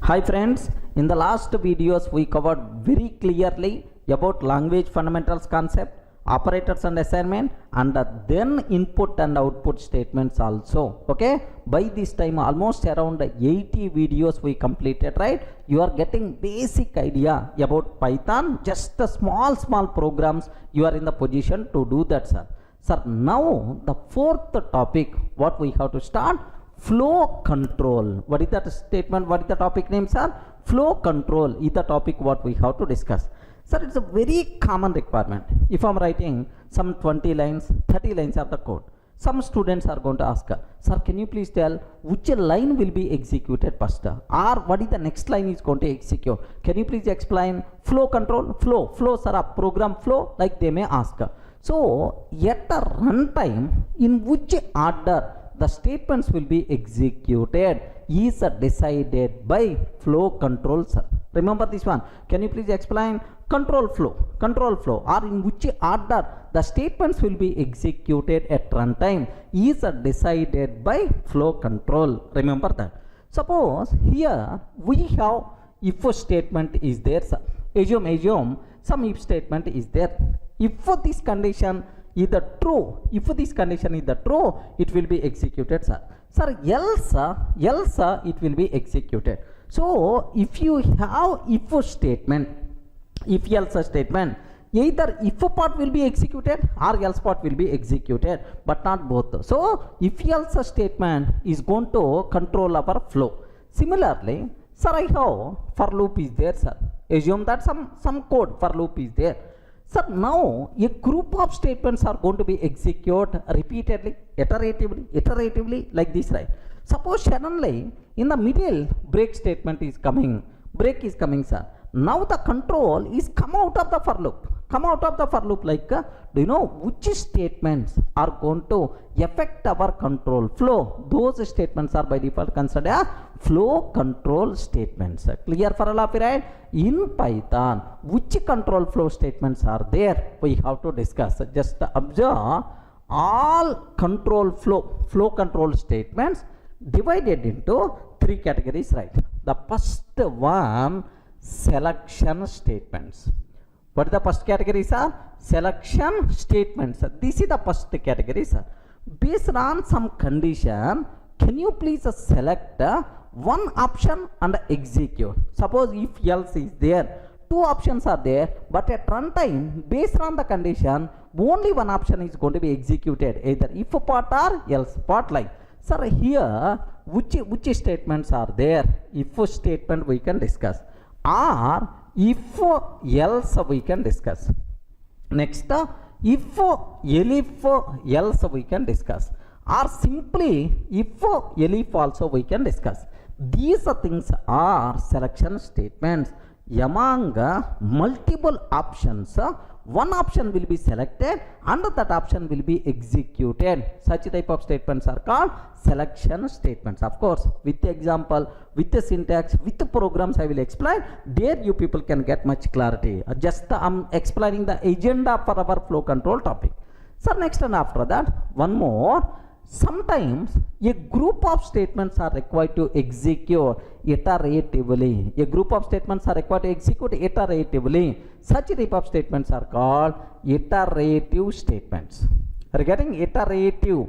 Hi friends, in the last videos we covered very clearly about language fundamentals concept, operators and assignment, and then input and output statements also. Okay, by this time almost around 80 videos we completed, right? You are getting basic idea about Python, just a small programs. You are in the position to do that, sir. Sir, now the fourth topic what we have to start, flow control. What is that statement? What is the topic name, sir? Flow control is the topic what we have to discuss. Sir, it's a very common requirement. If I'm writing some 20 lines, 30 lines of the code, some students are going to ask, sir, can you please tell which line will be executed first, or what is the next line is going to execute? Can you please explain flow control? Flow, sir, a program flow, like they may ask. So at a runtime, in which order the statements will be executed is decided by flow control, sir. Remember this one. Can you please explain control flow, or in which order the statements will be executed at runtime is decided by flow control. Remember that. Suppose here we have if statement is there, sir. Assume some if statement is there. If this condition is the true, it will be executed, sir. Sir, else it will be executed. So if you have if statement, if else statement, either if part will be executed or else part will be executed, but not both. So if else statement is going to control our flow. Similarly, sir, I have for loop is there, sir. Assume that some code for loop is there. Sir, now a group of statements are going to be executed repeatedly, iteratively, like this, right? Suppose suddenly in the middle break statement is coming, sir. Now the control is come out of the for loop, like do you know which statements are going to affect our control flow? Those statements are by default considered as flow control statements. Clear for all of you, right? In Python, which control flow statements are there? We have to discuss. Just observe all control flow control statements divided into three categories, right? The first one, selection statements. What is the first category, sir? Selection statements. This is the first category, sir. Based on some condition, can you please select one option and execute? Suppose if else is there, two options are there, but at runtime, based on the condition, only one option is going to be executed, either if part or else part, like. Sir, here which statements are there? If statement we can discuss, or if else we can discuss. Next, if else we can discuss, or simply if elif also we can discuss. These things are selection statements. Among multiple options, one option will be selected and that option will be executed. Such type of statements are called selection statements. Of course, with the example, with the syntax, with the programs I will explain. There you people can get much clarity. Just I'm explaining the agenda for our flow control topic. So next and after that, one more. Sometimes a group of statements are required to execute iteratively. A group of statements are required to execute iteratively. Such type of statements are called iterative statements. Regarding iterative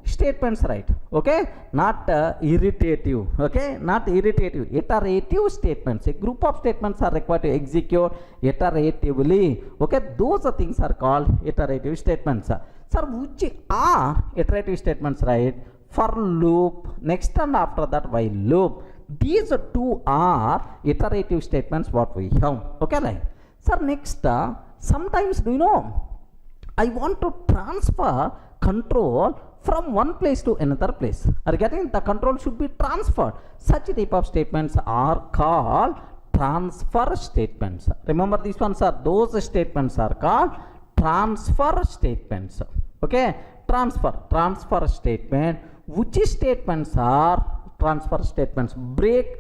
statements, right? Okay, not irritative. Okay, not irritative. Iterative statements. A group of statements are required to execute iteratively. Okay, those things are called iterative statements. Sir, which are iterative statements, right? For loop, next and after that while loop. These two are iterative statements what we have. Okay, like. Sir, next, sometimes do you know, I want to transfer control from one place to another place. Regarding the control should be transferred. Such type of statements are called transfer statements. Remember this one, sir. Those statements are called transfer statements. Okay, transfer statement. Which statements are transfer statements? Break,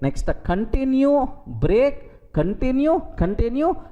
next continue, break, continue,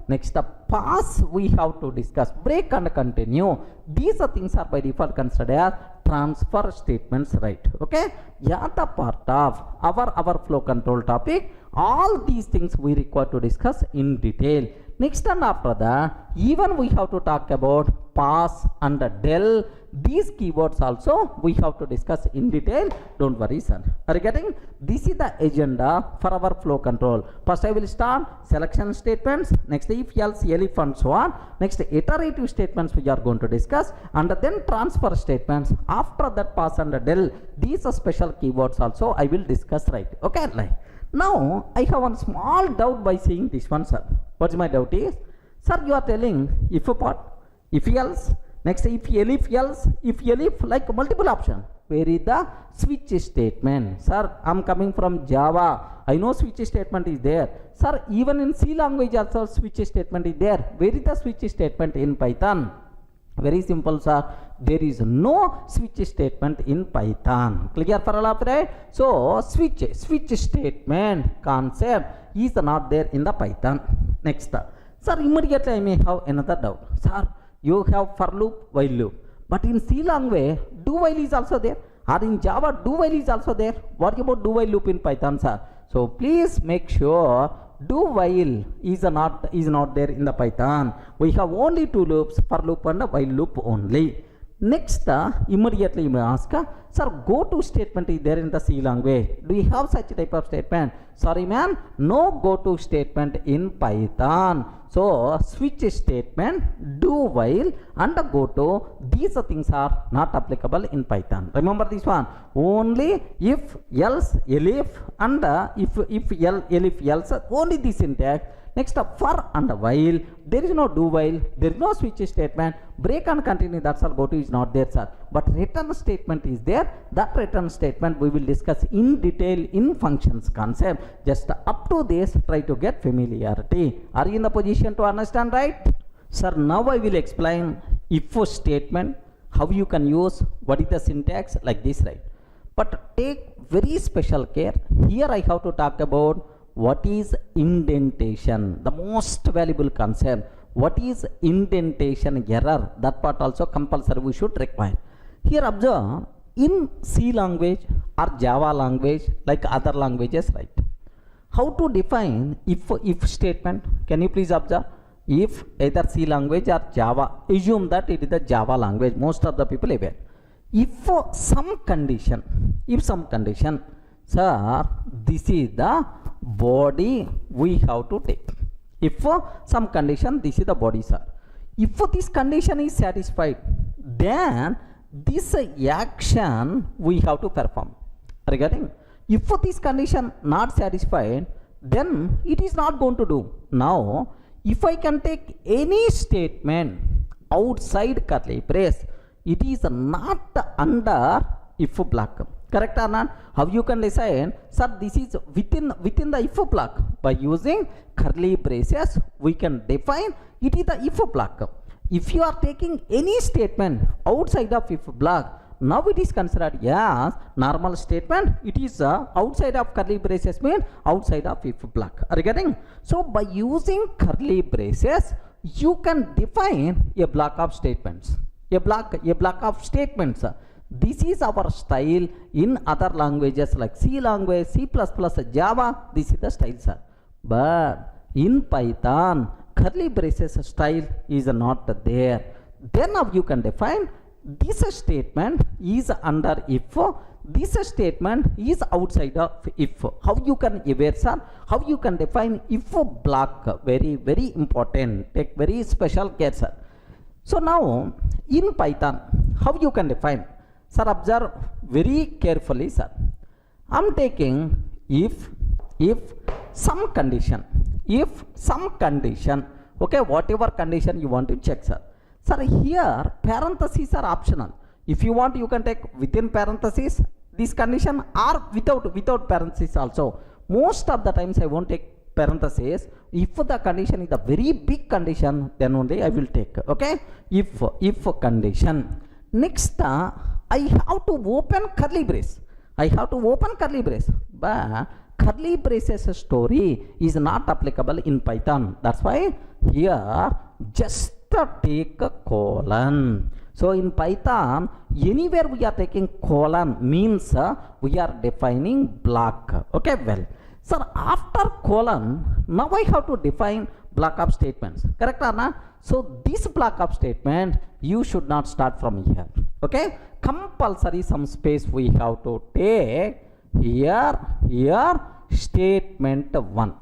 next pass we have to discuss. Break and continue, these things are by default considered as transfer statements right. Okay, yeah, the part of our flow control topic, all these things we require to discuss in detail. Next, and after that, even we have to talk about pass and del. These keywords also we have to discuss in detail. Don't worry, sir. Are you getting? This is the agenda for our flow control. First I will start selection statements, next if else, elif and so on. Next iterative statements we are going to discuss, and then transfer statements. After that, pass and del. These are special keywords also I will discuss, right? Okay, like now I have one small doubt by seeing this one, sir. What's my doubt is, sir, you are telling if part, if else, next if elif, like multiple option. Where is the switch statement? Sir, I'm coming from Java. I know switch statement is there. Sir, even in C language also switch statement is there. Where is the switch statement in Python? Very simple, sir. There is no switch statement in Python. Clear for all of right? So switch statement concept is not there in the Python. Next, sir, immediately I may have another doubt. Sir, you have for loop, while loop, but in C language do while is also there, or in Java do while is also there. What about do while loop in Python, sir? So please make sure do while is not there in the Python. We have only two loops, for loop and while loop only. Next, immediately you may ask, sir, go to statement is there in the C language. Do you have such type of statement? Sorry man, no go to statement in Python. So switch statement, do while and go to, these things are not applicable in Python. Remember this one, only if else elif and elif else, only this syntax. Next, for and while, there is no do while, there is no switch statement, break and continue, that's all go to is not there, sir. But return statement is there. That return statement we will discuss in detail in functions concept. Just up to this, try to get familiarity. Are you in the position to understand, right? Sir, now I will explain if statement, how you can use, what is the syntax, like this, right? But take very special care. Here I have to talk about what is indentation, the most valuable concept. What is indentation error? That part also compulsory we should require. Here observe, in C language or Java language, like other languages, right? How to define if statement? Can you please observe? If either C language or Java, assume that it is the Java language, most of the people aware. If some condition, sir, this is the body we have to take. If some condition, this is the body, sir. If this condition is satisfied, then this action we have to perform. Regarding, if this condition not satisfied, then it is not going to do. Now, if I can take any statement outside curly brace, it is not under if block. Correct or not? How you can decide, sir, this is within the if block? By using curly braces, we can define it is the if block. If you are taking any statement outside of if block, now it is considered as normal statement. It is outside of curly braces, mean outside of if block. Are you getting? So by using curly braces, you can define a block of statements. A block of statements. This is our style in other languages like C language, C++, Java. This is the style, sir. But in Python, curly braces style is not there. Then now you can define this statement is under if, this statement is outside of if. How you can aware, sir? How you can define if block? Very, very important. Take very special care, sir. So now in Python, how you can define? Sir, observe very carefully, sir. I'm taking if some condition, okay, whatever condition you want to check, sir. Sir, here parentheses are optional. If you want, you can take within parentheses this condition or without parentheses also. Most of the times I won't take parentheses. If the condition is a very big condition, then only I will take. Okay, if condition. Next, I have to open curly brace. But curly braces story is not applicable in Python. That's why here just take a colon. So in Python, anywhere we are taking colon means we are defining block. Okay, well, sir, after colon, now I have to define block of statements. Correct or not? So this block of statement, you should not start from here. Okay, compulsory some space we have to take here, statement 1.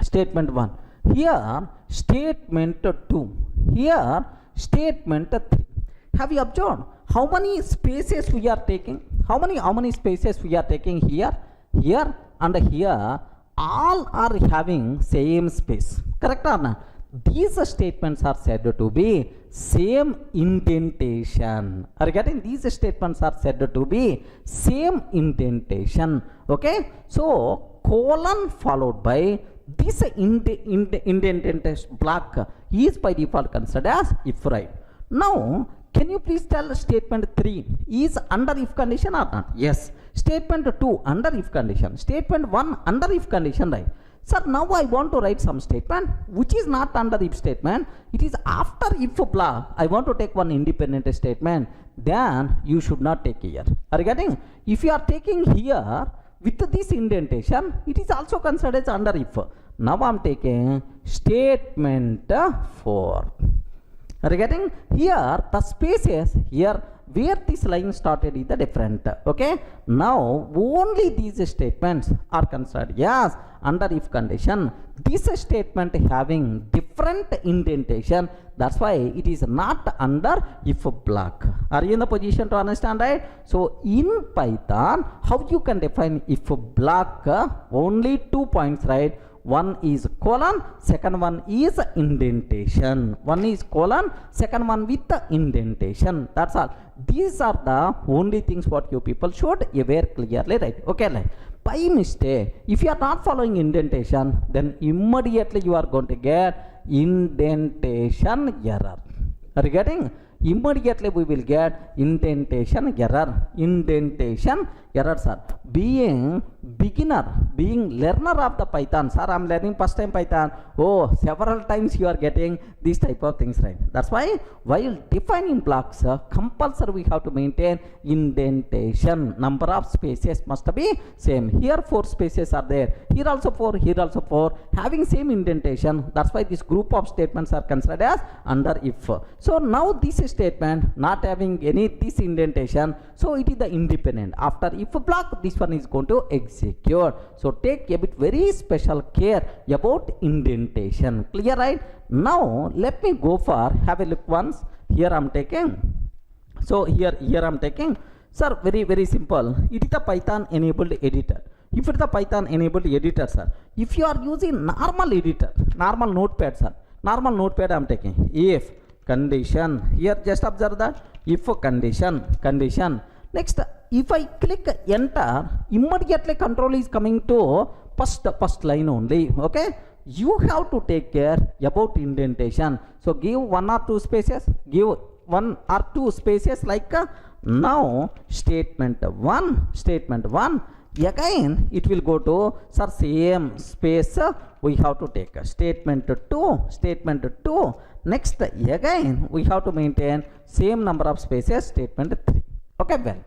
Statement 1. Here, statement 2. Here, statement 3. Have you observed how many spaces we are taking? How many spaces we are taking here, and here? All are having same space. Correct or not? These statements are said to be same indentation. Are you getting? These statements are said to be same indentation. Okay, so colon followed by this indentation block is by default considered as if, right? Now, can you please tell statement 3 is under if condition or not? Yes. Statement 2 under if condition. Statement 1 under if condition, right? Sir, now I want to write some statement which is not under if statement. It is after if block. I want to take one independent statement. Then you should not take here. Are you getting? If you are taking here with this indentation, it is also considered as under if. Now I am taking statement 4. Are you getting? Here the spaces here where this line started is the different. Okay, now only these statements are considered as under if condition. This statement having different indentation, that's why it is not under if block. Are you in the position to understand, right? So in Python, how you can define if block? Only 2 points, right? One is colon, second one is indentation. One is colon, second one with the indentation. That's all. These are the only things what you people should aware clearly, right? Okay, like by mistake, if you are not following indentation, then immediately you are going to get indentation error. Are you getting? Immediately we will get indentation error. Indentation error, sir. Being beginner, being learner of the Python, sir, I am learning first time Python. Oh, several times you are getting these type of things, right? That's why while defining blocks, compulsory we have to maintain indentation. Number of spaces must be same. Here 4 spaces are there. Here also 4. Here also 4. Having same indentation. That's why this group of statements are considered as under if. So now this statement not having any this indentation, so it is the independent. After if block, this one is going to execute. So take a bit very special care about indentation. Clear, right? Now let me go for have a look once. Here I am taking. So here I am taking. Sir, very simple. It is the Python enabled editor. If it is the Python enabled editor, sir, if you are using normal editor, normal notepad, sir, normal notepad I am taking. If condition, here just observe that if condition. Next, if I click enter, immediately control is coming to first line only. Okay, you have to take care about indentation. So give 1 or 2 spaces, give 1 or 2 spaces like now statement 1 again it will go to sir same space we have to take statement 2. Next again we have to maintain same number of spaces, statement 3. Okay, well,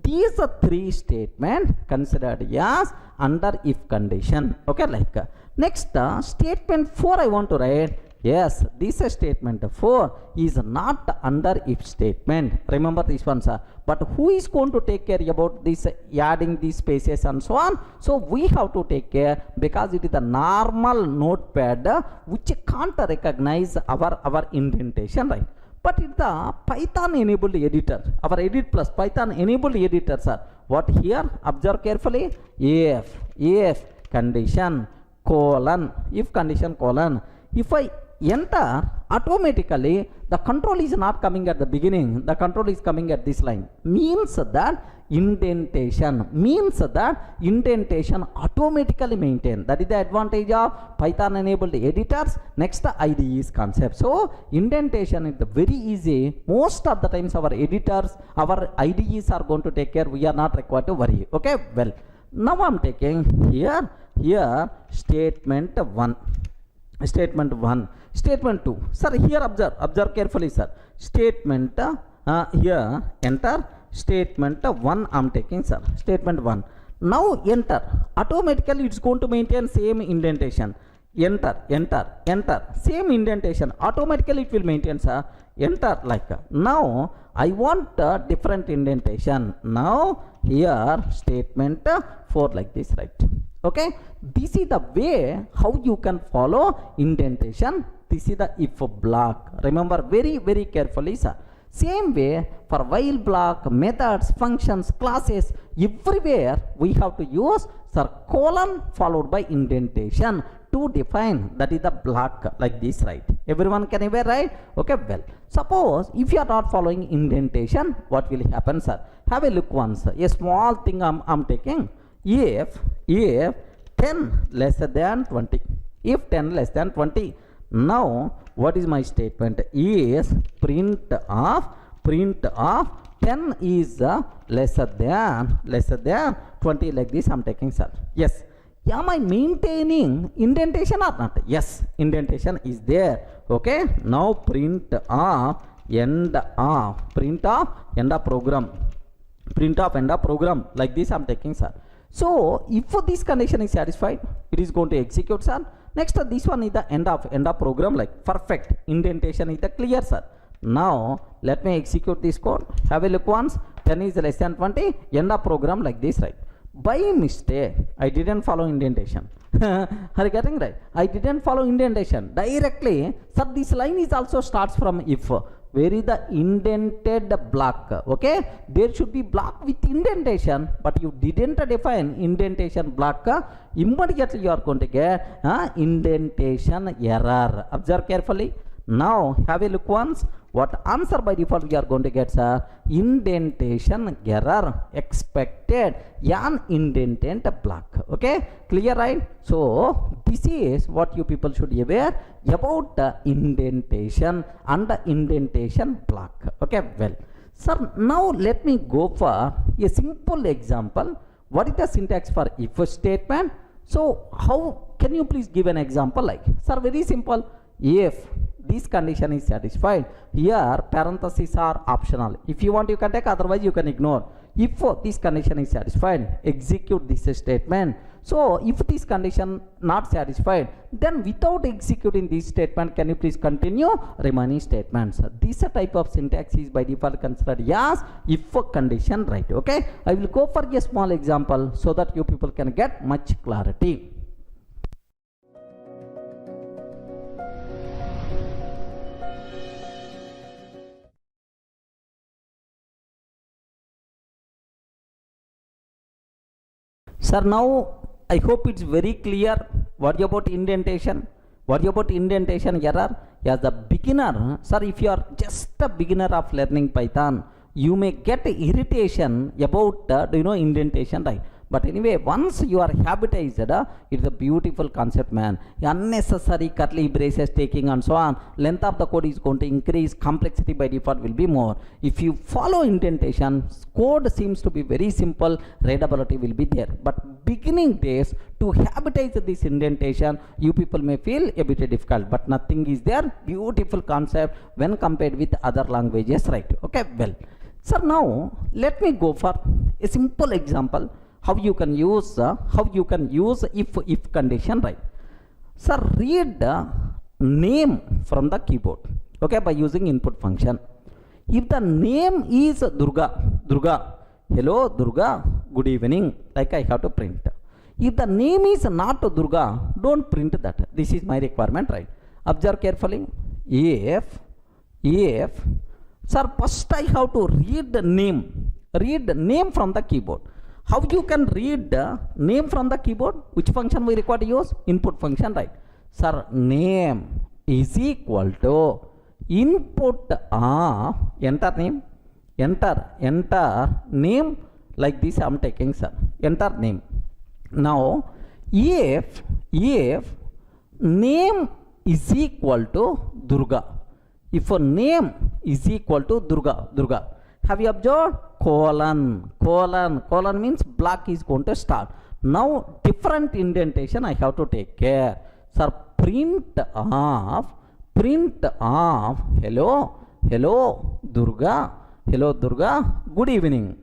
these are 3 statements considered as under if condition. Okay, like next statement 4 I want to write. Yes, this statement 4 is not under if statement. Remember this one, sir. But who is going to take care about this adding these spaces and so on? So we have to take care because it is the normal notepad which can't recognize our indentation, right? But it's the Python enabled editor, our edit plus Python enabled editor, sir. What here? Observe carefully. If condition colon, if condition colon. If I enter, automatically the control is not coming at the beginning, the control is coming at this line. Means that indentation automatically maintained. That is the advantage of Python enabled editors. Next, IDE's concept. So indentation is very easy. Most of the times our editors, our IDEs are going to take care. We are not required to worry. Okay, well, now I am taking here statement 1. Statement 2. Sir, here observe carefully, sir. Statement Here enter statement 1 I'm taking, sir. Statement 1. Now enter. Automatically it's going to maintain same indentation. Enter, enter, enter. Same indentation. Automatically it will maintain, sir. Enter like. Now I want different indentation. Now here statement 4 like this, right? Okay. This is the way how you can follow indentation. This is the if block. Remember very, very carefully, sir. Same way for while block, methods, functions, classes, everywhere we have to use, sir, colon followed by indentation to define. That is the block like this, right? Everyone can ever write? Okay, well, suppose if you are not following indentation, what will happen, sir? Have a look once. A small thing I'm taking. If 10 less than 20. If 10 less than 20. Now what is my statement? Is print of 10 is lesser than 20 like this I'm taking, sir. Yes. Am I maintaining indentation or not? Yes, indentation is there. Okay. Now print of end of program. Print of end of program like this I'm taking, sir. So if this condition is satisfied, it is going to execute, sir. Next this one is the end of program, like perfect indentation is the clear, sir. Now let me execute this code. Have a look once. 10 is less than 20, end of program like this, right? By mistake I didn't follow indentation. Are you getting right? I didn't follow indentation directly, sir. This line is also starts from if. Where is the indented block? Okay, there should be block with indentation, but you didn't define indentation block. Immediately you are going to get indentation error. Observe carefully. Now have a look once. What answer by default we are going to get, sir? Indentation error expected an indented block. Okay, clear, right? So this is what you people should be aware about the indentation and the indentation block. Okay, well, sir, now let me go for a simple example. What is the syntax for if statement? So how can you please give an example? Like, sir, very simple. If this condition is satisfied, here parentheses are optional. If you want you can take, otherwise you can ignore. If this condition is satisfied, execute this statement. So if this condition not satisfied, then without executing this statement, can you please continue remaining statements? This type of syntax is by default considered as if condition, right? Okay, I will go for a small example so that you people can get much clarity. Sir, now I hope it's very clear. What about indentation? What about indentation error? As a beginner, sir, if you are just a beginner of learning Python, you may get irritation about indentation, right? But anyway, once you are habitized, it's a beautiful concept, man. Unnecessary curly braces taking and so on. Length of the code is going to increase. Complexity by default will be more. If you follow indentation, code seems to be very simple. Readability will be there. But beginning days, to habitize this indentation, you people may feel a bit difficult. But nothing is there. Beautiful concept when compared with other languages, right? Okay, well. Sir, now let me go for a simple example. How you can use if condition, right? Sir, read name from the keyboard, okay, by using input function. If the name is Durga, hello Durga, good evening, like I have to print. If the name is not Durga, don't print that. This is my requirement, right? Observe carefully. If sir, first I have to read the name from the keyboard. How you can read the name from the keyboard? Which function we require to use? Input function, right? Sir, name is equal to input of enter name like this I'm taking, sir. Enter name. Now if name is equal to Durga, if a name is equal to Durga, have you observed? Colon means block is going to start. Now different indentation I have to take care. Sir, print of hello Durga, Hello Durga, good evening.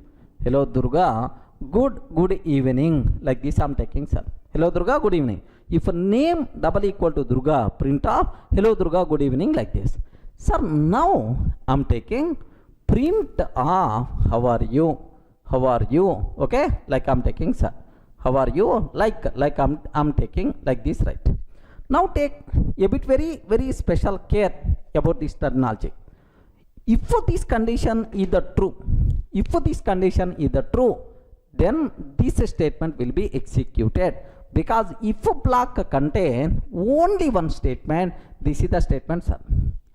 Hello Durga, good evening. Like this I'm taking, sir. Hello Durga, good evening. If a name double equal to Durga, print off hello Durga, good evening, like this. Sir, now I'm taking print off how are you? How are you? Okay, like I'm taking, sir. How are you? Like I'm taking like this, right? Now take a bit very special care about this terminology. If this condition is the true, then this statement will be executed, because if a block contain only one statement, this is the statement, sir.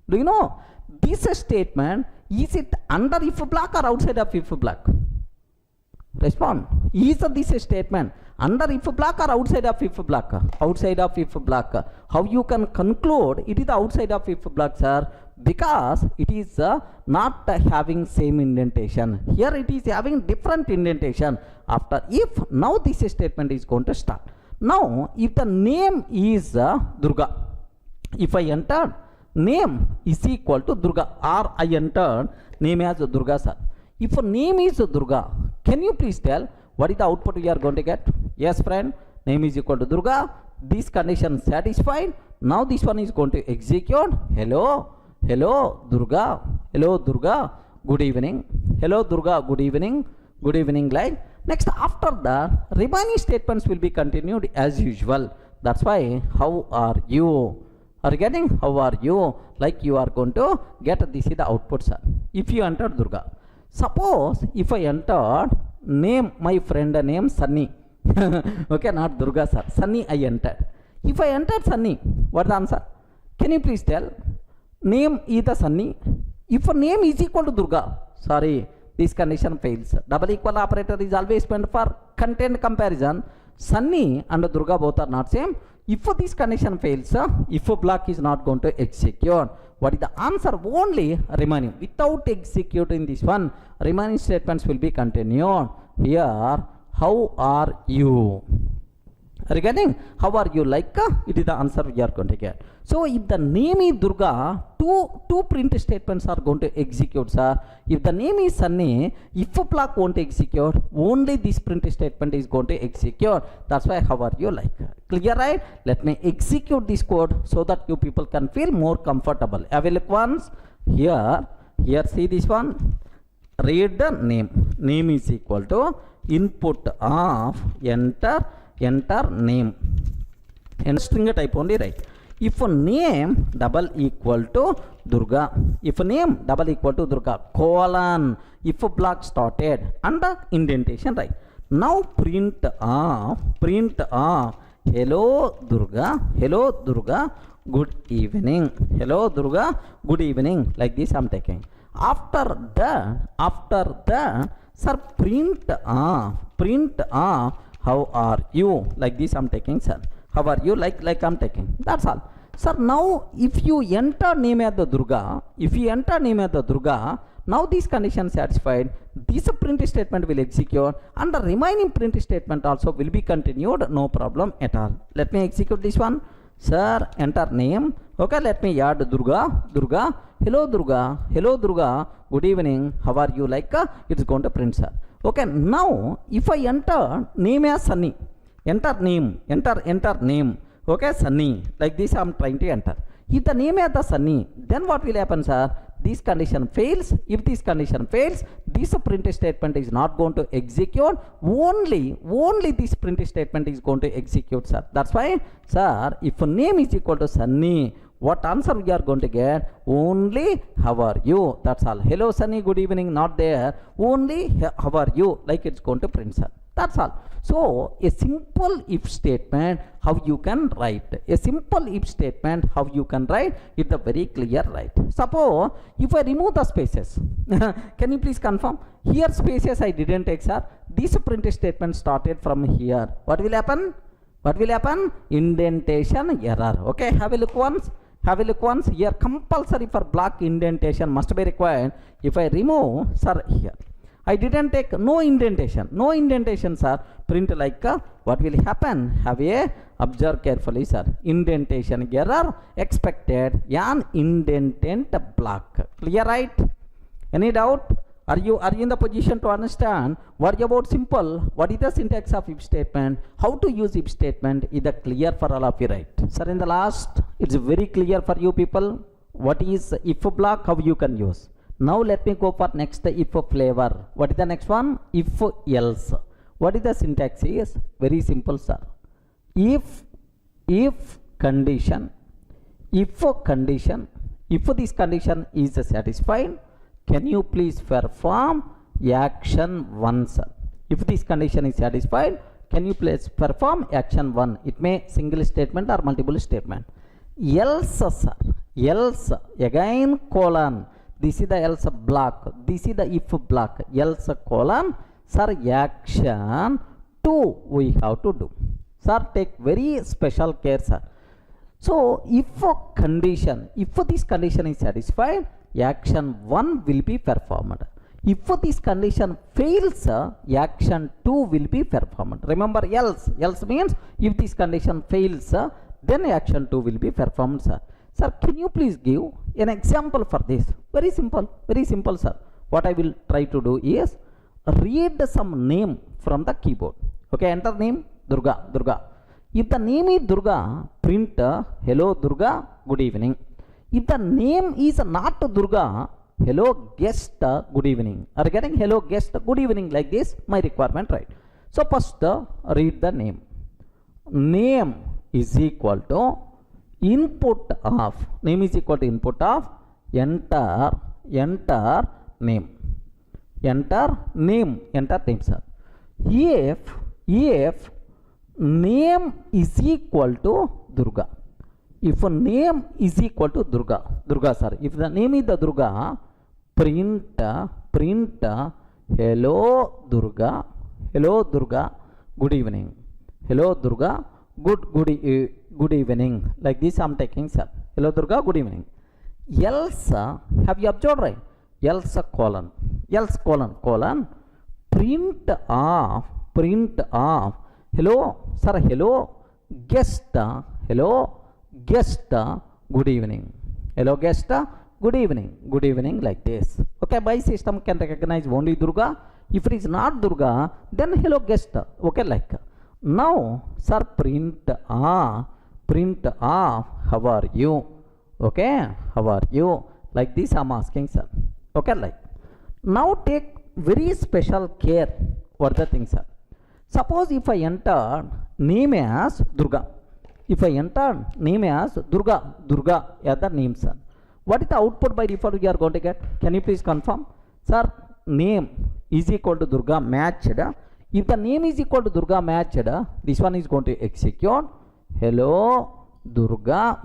Do you know this statement, is it under if block or outside of if block? Respond. Is this statement under if block or outside of if block? Outside of if block. How you can conclude it is the outside of if block, sir? Because it is not having same indentation. Here it is having different indentation. After if, now this statement is going to start. Now if the name is Durga, if I entered name is equal to Durga, or I entered name as Durga, sir. If a name is Durga, can you please tell what is the output we are going to get? Yes, friend, name is equal to Durga. This condition satisfied. Now this one is going to execute. Hello Durga, good evening. Hello Durga, good evening, like. Next, after that, remaining statements will be continued as usual. That's why, how are you? Are you getting? How are you? Like you are going to get this is the output, sir. If you enter Durga. Suppose if I entered name, my friend name Sunny. Okay, not Durga, sir. Sunny I entered. If I entered Sunny, what the answer? Can you please tell? Name is the Sunny. If a name is equal to Durga, sorry, this condition fails. Double equal operator is always meant for content comparison. Sunny and Durga both are not same. If this condition fails, if a block is not going to execute, what is the answer? Only remaining. Without executing this one, remaining statements will be continued. Here, how are you? Are you getting? How are you? Like it is the answer we are going to get. So if the name is Durga, two print statements are going to execute, sir. If the name is Sunny, if a block won't execute, only this print statement is going to execute. That's why how are you, like. Clear, right? Let me execute this code so that you people can feel more comfortable. Have a look once. Here see this one. Read the name. Name is equal to input of enter name. And string type only, right? If a name double equal to Durga, colon, if a block started under indentation, right? Now print of hello Durga, good evening. Hello Durga, good evening. Like this I'm taking. After that, sir, print of how are you? Like this I'm taking, sir. How are you? Like I'm taking. That's all. Sir, now if you enter name as the Durga, now this condition satisfied, this print statement will execute and the remaining print statement also will be continued, no problem at all. Let me execute this one. Sir, enter name. Okay, let me add Durga. Hello Durga, good evening. How are you? Like it's going to print, sir. Okay, now if I enter name as Sunny, enter name. Okay, Sunny. Like this I'm trying to enter. If the name is the Sunny, then what will happen, sir? This condition fails. If this condition fails, this print statement is not going to execute. Only this print statement is going to execute, sir. That's why, sir, if a name is equal to Sunny, what answer we are going to get? Only how are you? That's all. Hello Sunny, good evening, not there. Only how are you? Like it's going to print, sir. That's all. So a simple if statement, how you can write. It's a very clear, right? Suppose if I remove the spaces, can you please confirm? Here spaces I didn't take, sir. This print statement started from here. What will happen? Indentation error. Okay, have a look once. Here compulsory for block indentation must be required. If I remove, sir, here I didn't take no indentation, sir. Print like what will happen? Have a observe carefully, sir. Indentation error expected an indentant block. Clear, right? Any doubt? Are you in the position to understand what about simple? What is the syntax of if statement? How to use if statement? Is that clear for all of you, right? Sir, in the last, it's very clear for you people. What is if block? How you can use? Now let me go for next if flavor. What is the next one? If else. What is the syntax? Is very simple, sir. If condition, if this condition is satisfied, can you please perform action 1, sir? If this condition is satisfied, can you please perform action 1? It may single statement or multiple statement. Else, sir. Else, again colon. This is the else block. This is the if block. Else colon. Sir, action 2 we have to do. Sir, take very special care, sir. So, if a condition, if this condition is satisfied, action 1 will be performed. If this condition fails, action 2 will be performed. Remember else. Else means if this condition fails, then action 2 will be performed, sir. Sir, can you please give an example for this? Very simple, sir. What I will try to do is read some name from the keyboard. Okay, enter name Durga. If the name is Durga, print hello Durga, good evening. If the name is not Durga, hello guest, good evening. Are you getting hello guest, good evening like this? My requirement, right? So first read the name. Name is equal to input of, name is equal to input of, enter name. Enter name, sir. If name is equal to Durga. If a name is equal to Durga, sir. If the name is the Durga, print hello Durga, good evening. Hello Durga, good evening. Like this I am taking, sir. Hello Durga, good evening. Else, have you observed, right? Else colon, print of, hello, sir, hello guest, good evening. Hello guest, good evening like this. Okay, by system can recognize only Durga. If it is not Durga, then hello guest. Okay, like now, sir, print of, how are you? Okay, how are you? Like this I am asking, sir. Okay, like now take very special care for the thing, sir. Suppose if I enter name as Durga. If I enter name as Durga as the name, sir. What is the output by default we are going to get? Can you please confirm? Sir, name is equal to Durga matched. If the name is equal to Durga matched, this one is going to execute. Hello Durga,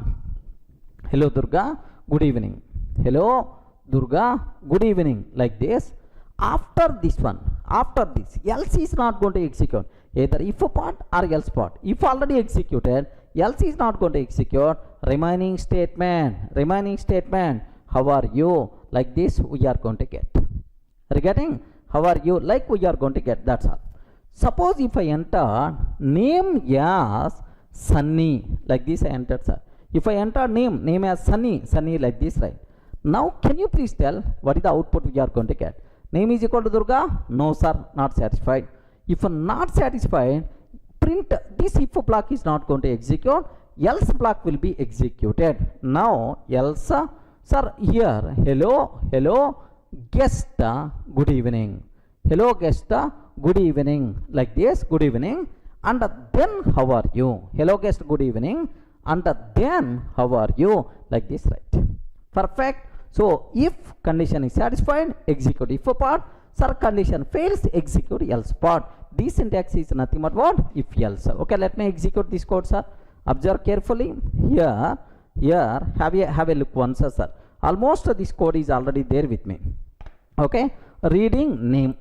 good evening. Hello Durga, good evening. Like this. After this, else is not going to execute. Either if part or else part. If already executed, else is not going to execute. Remaining statement, how are you? Like this we are going to get. Are you getting? How are you? Like we are going to get. That's all. Suppose if I enter name as Sunny. Like this I entered, sir. If I enter name as Sunny like this, right? Now can you please tell what is the output we are going to get? Name is equal to Durga? No, sir, not satisfied. If not satisfied, print this if block is not going to execute, else block will be executed. Now, else, sir, here, hello, guest, good evening. Hello, guest, good evening. Like this, good evening. And then, how are you? Hello, guest, good evening. And then, how are you? Like this, right? Perfect. So, if condition is satisfied, execute if part. Sir, condition fails, execute else part. This syntax is nothing but what? If else. Okay, let me execute this code, sir. Observe carefully. Here, have a look once, sir. Almost this code is already there with me. Okay, reading name.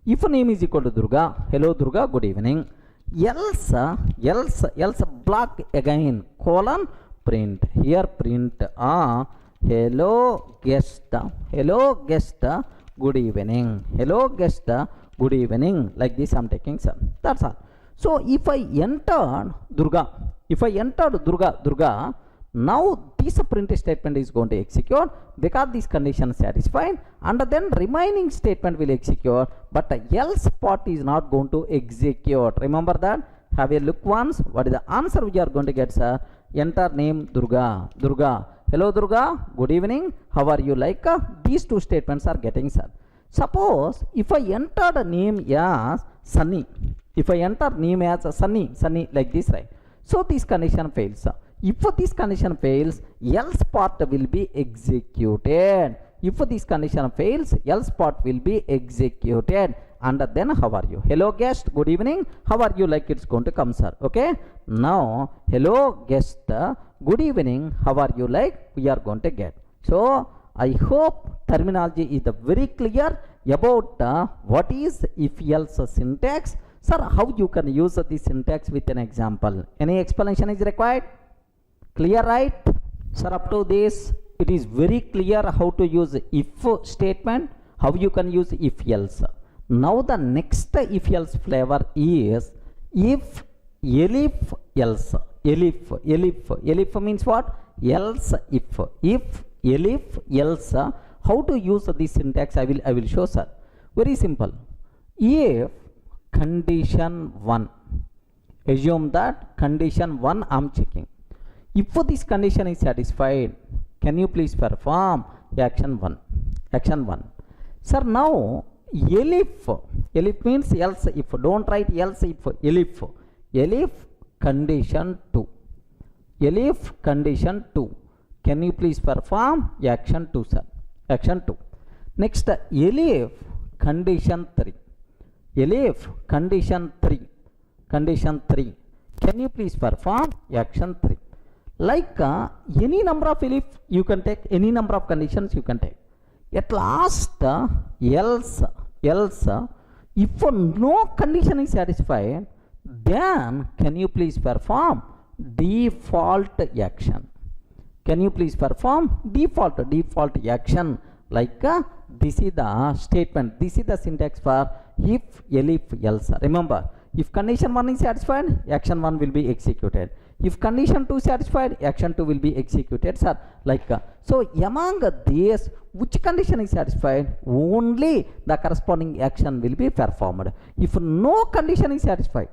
If name is equal to Durga, hello Durga, good evening. Else block again, colon, print. Here, print hello guest, good evening. Hello guest, good evening. Like this I am taking, sir. That's all. So if I entered Durga, Durga, now this print statement is going to execute because this condition is satisfied, and then remaining statement will execute, but the else part is not going to execute. Remember that. Have a look once. What is the answer we are going to get, sir? Enter name Durga. Durga. Hello Durga. Good evening. How are you? Like these two statements are getting, sir. Suppose if I enter the name as Sunny. If I enter name as Sunny like this, right? So this condition fails. If this condition fails, else part will be executed. If this condition fails, else part will be executed. And then how are you? Hello guest, good evening. How are you? Like it's going to come, sir. Okay. Now, hello guest, good evening. How are you? Like we are going to get. So I hope terminology is very clear about what is if else syntax. Sir, how you can use this syntax with an example? Any explanation is required? Clear, right? Sir, up to this it is very clear how to use if statement, how you can use if else. Now the next if else flavor is if elif else. Elif means what? Else if. If elif else, how to use this syntax I will show, sir. Very simple. If condition 1, assume that condition 1 I am checking. If this condition is satisfied, can you please perform action 1? Action 1. Sir, now elif means else if. Don't write else if. Elif condition 2. Elif condition 2. Can you please perform action 2, sir? Action 2. Next, elif condition 3. Elif condition 3. Condition 3. Can you please perform action 3? Like any number of elif you can take, any number of conditions you can take. At last, else, if no condition is satisfied, then can you please perform default action? Can you please perform default action? Like this is the statement, this is the syntax for if elif else. Remember, if condition 1 is satisfied, action 1 will be executed. If condition 2 satisfied, action 2 will be executed, sir. Like so among these, which condition is satisfied, only the corresponding action will be performed. If no condition is satisfied,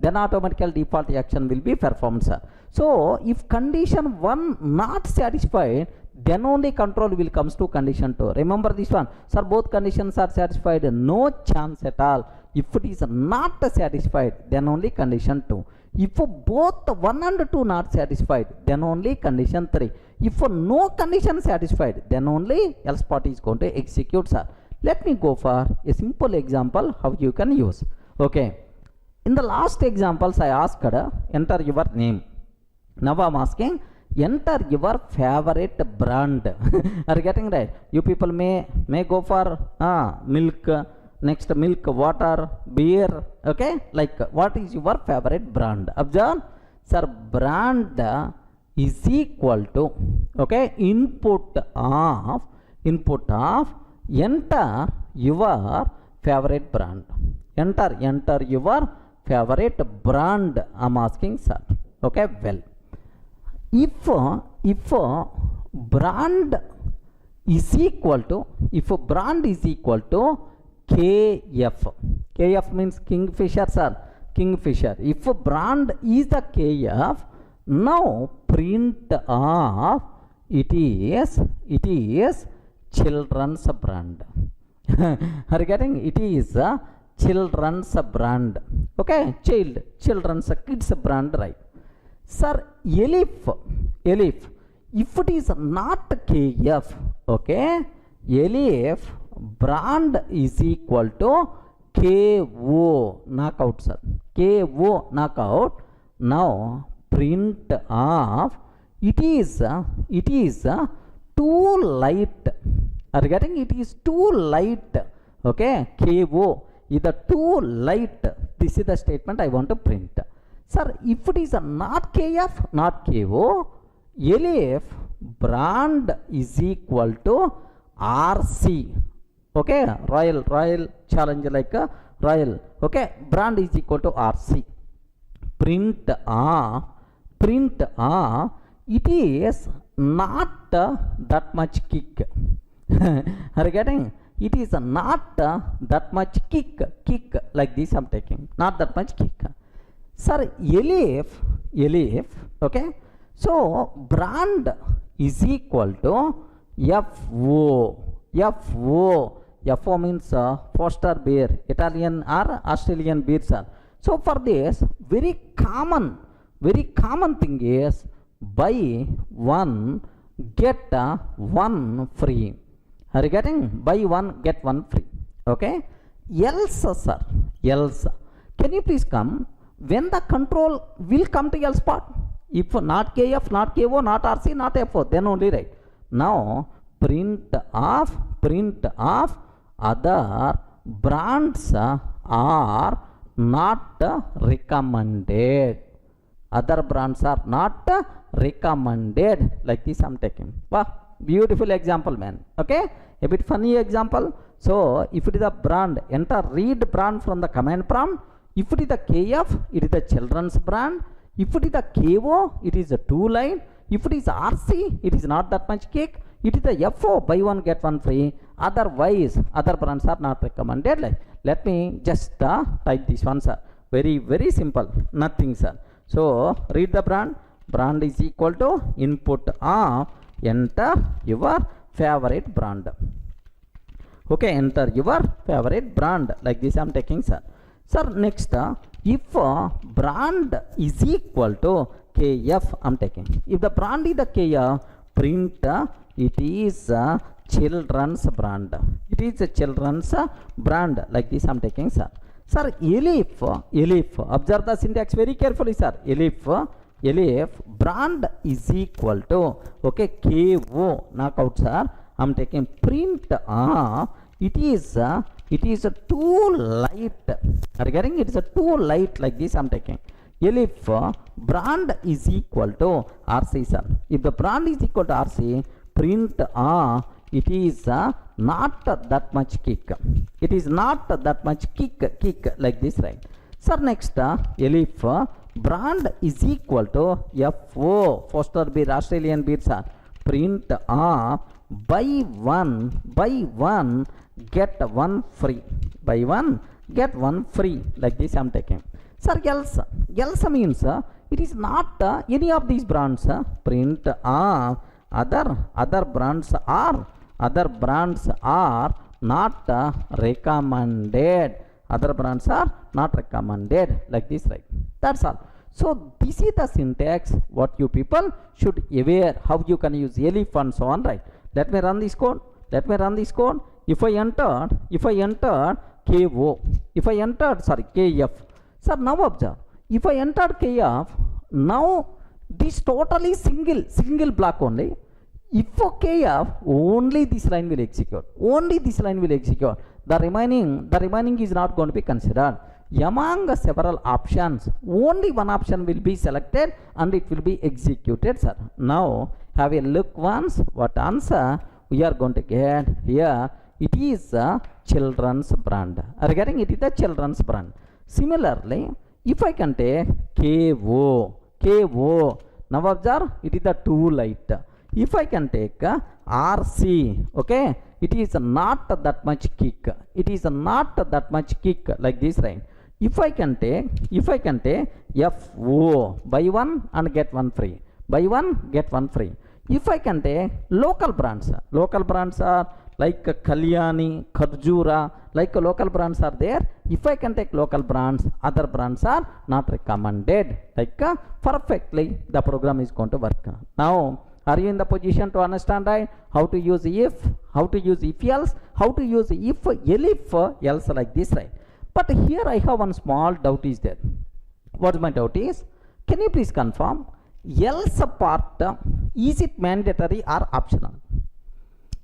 then automatically default action will be performed, sir. So if condition 1 not satisfied, then only control will comes to condition 2. Remember this one, sir. Both conditions are satisfied, no chance at all. If it is not satisfied, then only condition 2. If both 1 and 2 not satisfied, then only condition 3. If no condition satisfied, then only else part is going to execute, sir. Let me go for a simple example how you can use. Okay. In the last examples I asked, enter your name. Now I am asking, enter your favorite brand. Are you getting right? You people may go for milk. Next, milk, water, beer. Okay, like what is your favorite brand? Observe, sir. Brand is equal to, okay, input of enter your favorite brand. Enter your favorite brand. I'm asking, sir. Okay, well, if brand is equal to KF means Kingfisher, sir. Kingfisher. If brand is the KF, now print of it is children's brand. Are you getting? It is children's brand. Okay, children's kids brand, right? Sir, elif. If it is not KF, okay, elif brand is equal to KO, knockout, sir. KO, knockout. Now print of it is too light. Are you getting? It is too light. Okay, KO is the too light. This is the statement I want to print. Sir, if it is not KF, not KO, elif brand is equal to RC. Okay, royal challenge, like a royal. Okay, brand is equal to RC. Print it is not that much kick. Are you getting? It is not that much kick like this I'm taking, not that much kick. Sir, elif, okay, so brand is equal to FO means Foster beer, Italian or Australian beer, sir. So for this, very common thing is buy one get one free. Are you getting? Buy one get one free. Okay. Else, sir. Else. Can you please come when the control will come to else part? If not KF, not KO, not RC, not FO, then only right. Now print of other brands are not recommended. Other brands are not recommended. Like this I'm taking. Wow, beautiful example, man. Okay, a bit funny example. So if it is a brand, enter read brand from the command prompt. If it is the KF, it is the children's brand. If it is the KO, it is a 2 line. If it is RC, it is not that much kick. It is the FO, buy one get one free. Otherwise, other brands are not recommended. Like, let me just type this one, sir. Very simple, nothing, sir. So read the brand. Brand is equal to input of enter your favorite brand. Okay, enter your favorite brand. Like this I'm taking, sir. Sir, next, if brand is equal to KF, I'm taking. If the brand is the KF, print it is children's brand. It is a children's brand. Like this I'm taking, sir. Sir, elif, observe the syntax very carefully, sir. Elif, brand is equal to, okay, KO, knock out, sir. I'm taking print it is too light. Are you getting? It is a too light. Like this I'm taking. Elif brand is equal to RC, sir. If the brand is equal to RC, print it is not that much kick. It is not that much kick like this, right? Sir, next, elif brand is equal to FO, Foster beer, Australian beer, sir. Print buy one get one free. Buy one get one free. Like this I'm taking. Sir, else means it is not any of these brands. Print other brands are not recommended. Other brands are not recommended. Like this, right? That's all. So this is the syntax what you people should aware how you can use elif and so on, right? Let me run this code. If I entered KO, if I entered KF, sir, now observe, if I entered KF, now this totally single block only. If for KF, only this line will execute. The remaining is not going to be considered. Among several options, only one option will be selected and it will be executed, sir. Now have a look once what answer we are going to get here. It is a children's brand. Are you getting? It is the children's brand. Similarly, if I can take KO, now observe, it is the 2 light. If I can take RC, okay, it is not that much kick. Like this, right? If I can take FO, buy one and get one free. If I can take local brands are like Kalyani, Kharjura, like local brands are there. If I can take local brands, other brands are not recommended. Like perfectly the program is going to work. Now, are you in the position to understand, right? How to use if else, how to use elif else, like this, right? But here I have one small doubt is there. What my doubt is? Can you please confirm? Else part, is it mandatory or optional?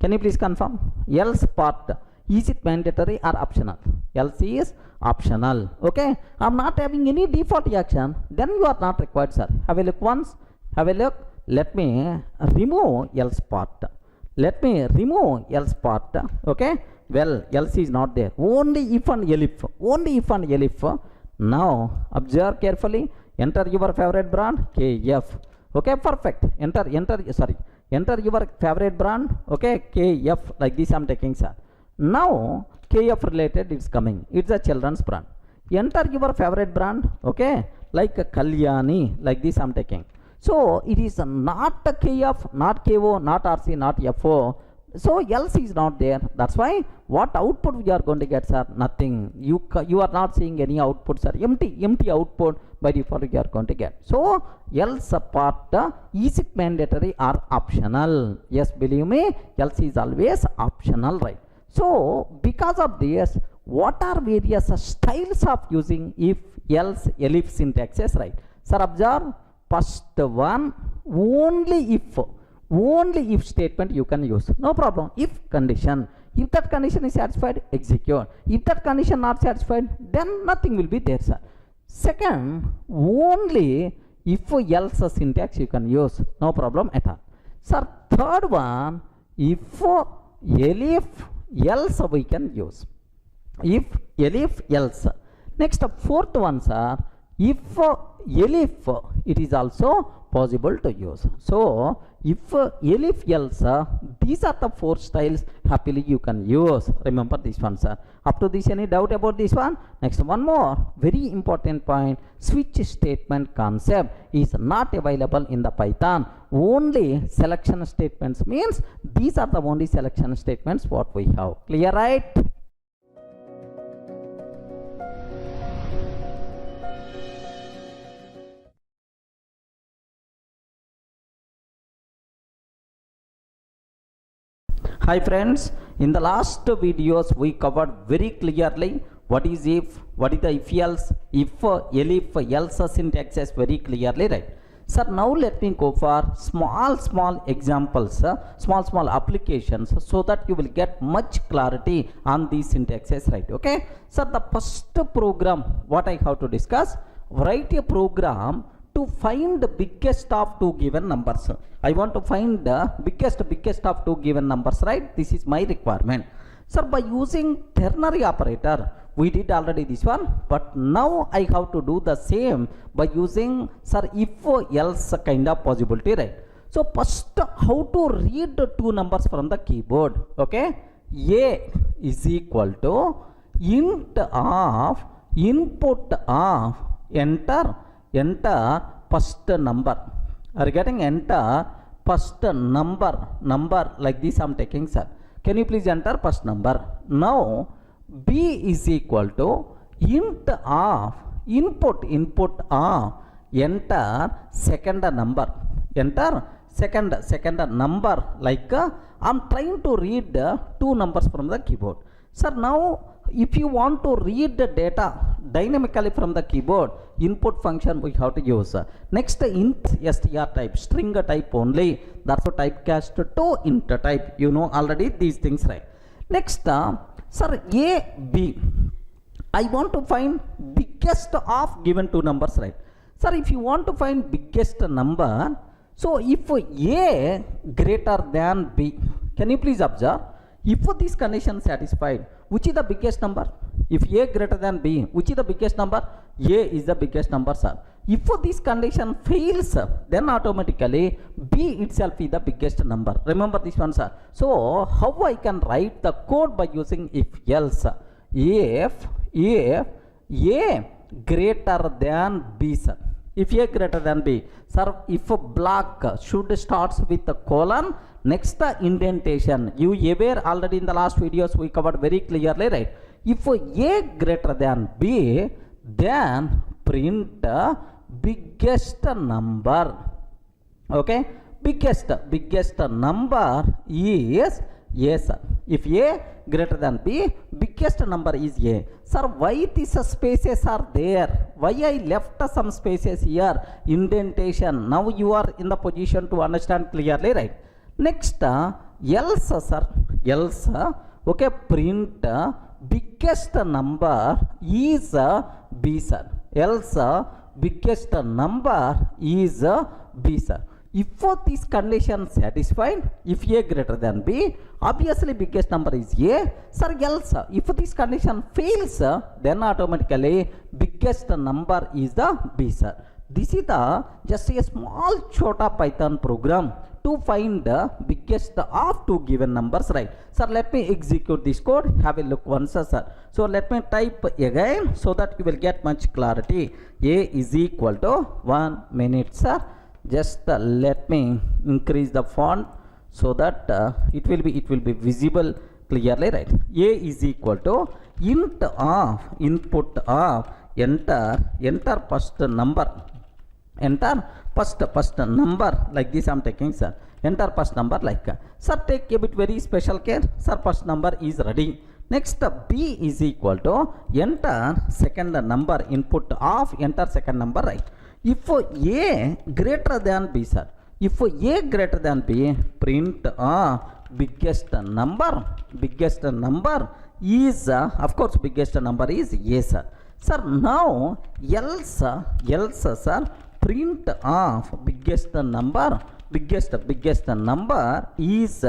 Can you please confirm? Else part, is it mandatory or optional? Else is optional. Okay. I'm not having any default action. Then you are not required, sir. Have a look once. Let me remove else part. Okay. Well, else is not there. Only if and elif. Now observe carefully. Enter your favorite brand KF. Okay, perfect. Enter your favorite brand. Okay, KF, like this I'm taking, sir. Now KF related it's coming. It's a children's brand. Enter your favorite brand. Okay, like Kalyani, like this I'm taking. So it is not a KF, not KO, not RC, not FO. So else is not there. That's why what output we are going to get, sir? Nothing. You are not seeing any output, sir. Empty output by default you are going to get. So else part is it mandatory or optional? Yes, believe me, else is always optional, right? So because of this, what are various styles of using if, else, elif syntaxes, right? Sir, observe first one, only if statement you can use, no problem. If condition, if that condition is satisfied, execute. If that condition not satisfied, then nothing will be there, sir. Second, only if else syntax you can use, no problem at all, sir. Third one, if elif else we can use, if elif else. Next, fourth one, sir, if elif it is also possible to use. So if elif else, these are the 4 styles happily you can use. Remember this one, sir. Up to this, any doubt about this one? Next, one more very important point, switch statement concept is not available in the Python. Only selection statements, means these are the only selection statements what we have. Clear, right? Hi friends, in the last videos we covered very clearly what is if, what is the if else, elif, else syntaxes very clearly, right? Sir, now let me go for small examples, small applications, so that you will get much clarity on these syntaxes, right? Okay, sir, the first program what I have to discuss, write a program to find the biggest of 2 given numbers. I want to find the biggest of 2 given numbers, right? This is my requirement. Sir, by using ternary operator, we did already this one, but now I have to do the same by using, sir, if else kind of possibility, right? So first, how to read the 2 numbers from the keyboard? Okay, A is equal to int of input of enter first number. Are you getting? Enter first number like this I'm taking, sir. Can you please enter first number? Now B is equal to int of input of enter second number. Enter second number, like I'm trying to read 2 numbers from the keyboard. Sir, now if you want to read the data dynamically from the keyboard, input function we have to use. Next, int str type, string type only. That's a typecast to int type. You know already these things, right? Next, sir, A, B. I want to find biggest of given 2 numbers, right? Sir, if you want to find biggest number, so if A greater than B, can you please observe? If this condition satisfied, which is the biggest number? If A greater than B, which is the biggest number? A is the biggest number, sir. If this condition fails, then automatically B itself is the biggest number. Remember this one, sir. So how I can write the code by using if else? If A greater than B, sir. If A greater than B, sir, if a block should starts with a colon, next the indentation. You aware already in the last videos we covered very clearly, right? If A greater than B, then print biggest number. Okay, biggest number is A, sir. If A greater than B, biggest number is A. Sir, why these spaces are there? Why I left some spaces here? Indentation. Now you are in the position to understand clearly, right? Next, else, sir. Else, okay, print biggest number is B, sir. Else, biggest number is B, sir. If this condition satisfied, if A greater than B, obviously biggest number is A. Sir, else, if this condition fails, then automatically biggest number is the B, sir. This is the just a small chota Python program to find the biggest of two given numbers, right? Sir, let me execute this code. Have a look once, sir. So let me type again so that you will get much clarity. A is equal to 1 minute, sir. Just let me increase the font so that it will be visible clearly, right? A is equal to int of input of enter first number, enter first number, like this I'm taking, sir. Enter first number, like sir, take a bit very special care, sir. First number is ready. Next, B is equal to enter second number, input of enter second number, right? If A greater than B, sir, if A greater than B, print biggest number is of course biggest number is A, sir. Sir, now else sir, print of biggest number is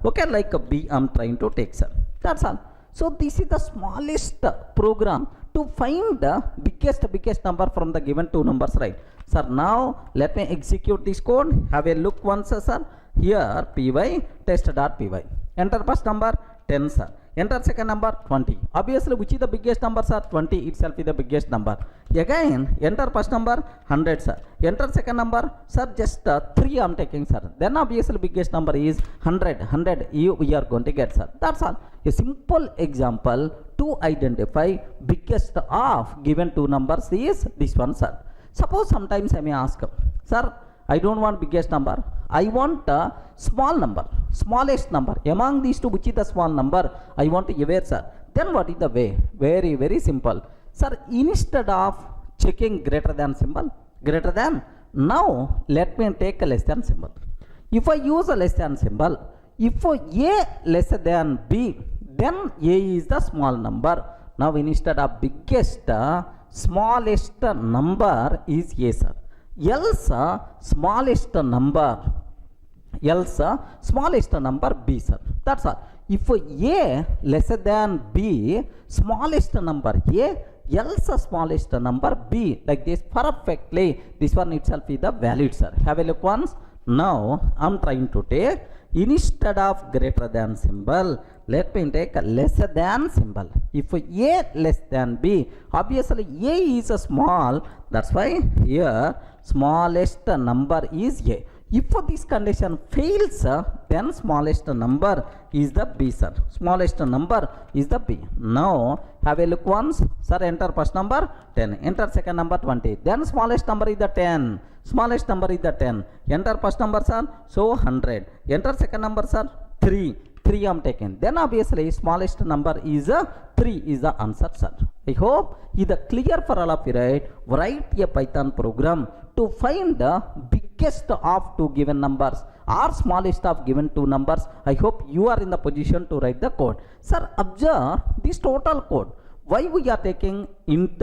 okay, like B I'm trying to take, sir. That's all. So this is the smallest program to find the biggest number from the given two numbers, right? Sir, now let me execute this code. Have a look once, sir. Here py test.py. Enter first number 10, sir. Enter second number 20. Obviously, which is the biggest number, sir? 20 itself is the biggest number. Again, enter first number 100, sir. Enter second number, sir, just 3 I'm taking, sir. Then obviously biggest number is 100 we are going to get, sir. That's all. A simple example to identify biggest of given two numbers is this one, sir. Suppose sometimes I may ask, sir, I don't want biggest number, I want a small number, smallest number. Among these two, which is the small number I want to evaluate, sir? Then what is the way? Very, very simple. Sir, instead of checking greater than symbol, greater than, now let me take a less than symbol. If I use a less than symbol, if A less than B, then A is the small number. Now instead of biggest, smallest number is A, sir. Else smallest number B, sir. That's all. If A less than B, smallest number A, else smallest number B, like this perfectly. This one itself is the valid, sir. Have a look once. Now I'm trying to take instead of greater than symbol, let me take a lesser than symbol. If A less than B, obviously A is a small, that's why here smallest number is A. If this condition fails, then smallest number is the B, sir. Smallest number is the B. Now have a look once, sir. Enter first number 10, enter second number 20, then smallest number is the 10. Smallest number is the 10. Enter first number, sir, so 100. Enter second number, sir, 3 I'm taken. Then obviously smallest number is 3 is the answer, sir. I hope it is clear for all of you, right? Write a Python program to find the biggest of two given numbers or smallest of given two numbers. I hope you are in the position to write the code. Sir, observe this total code. Why we are taking int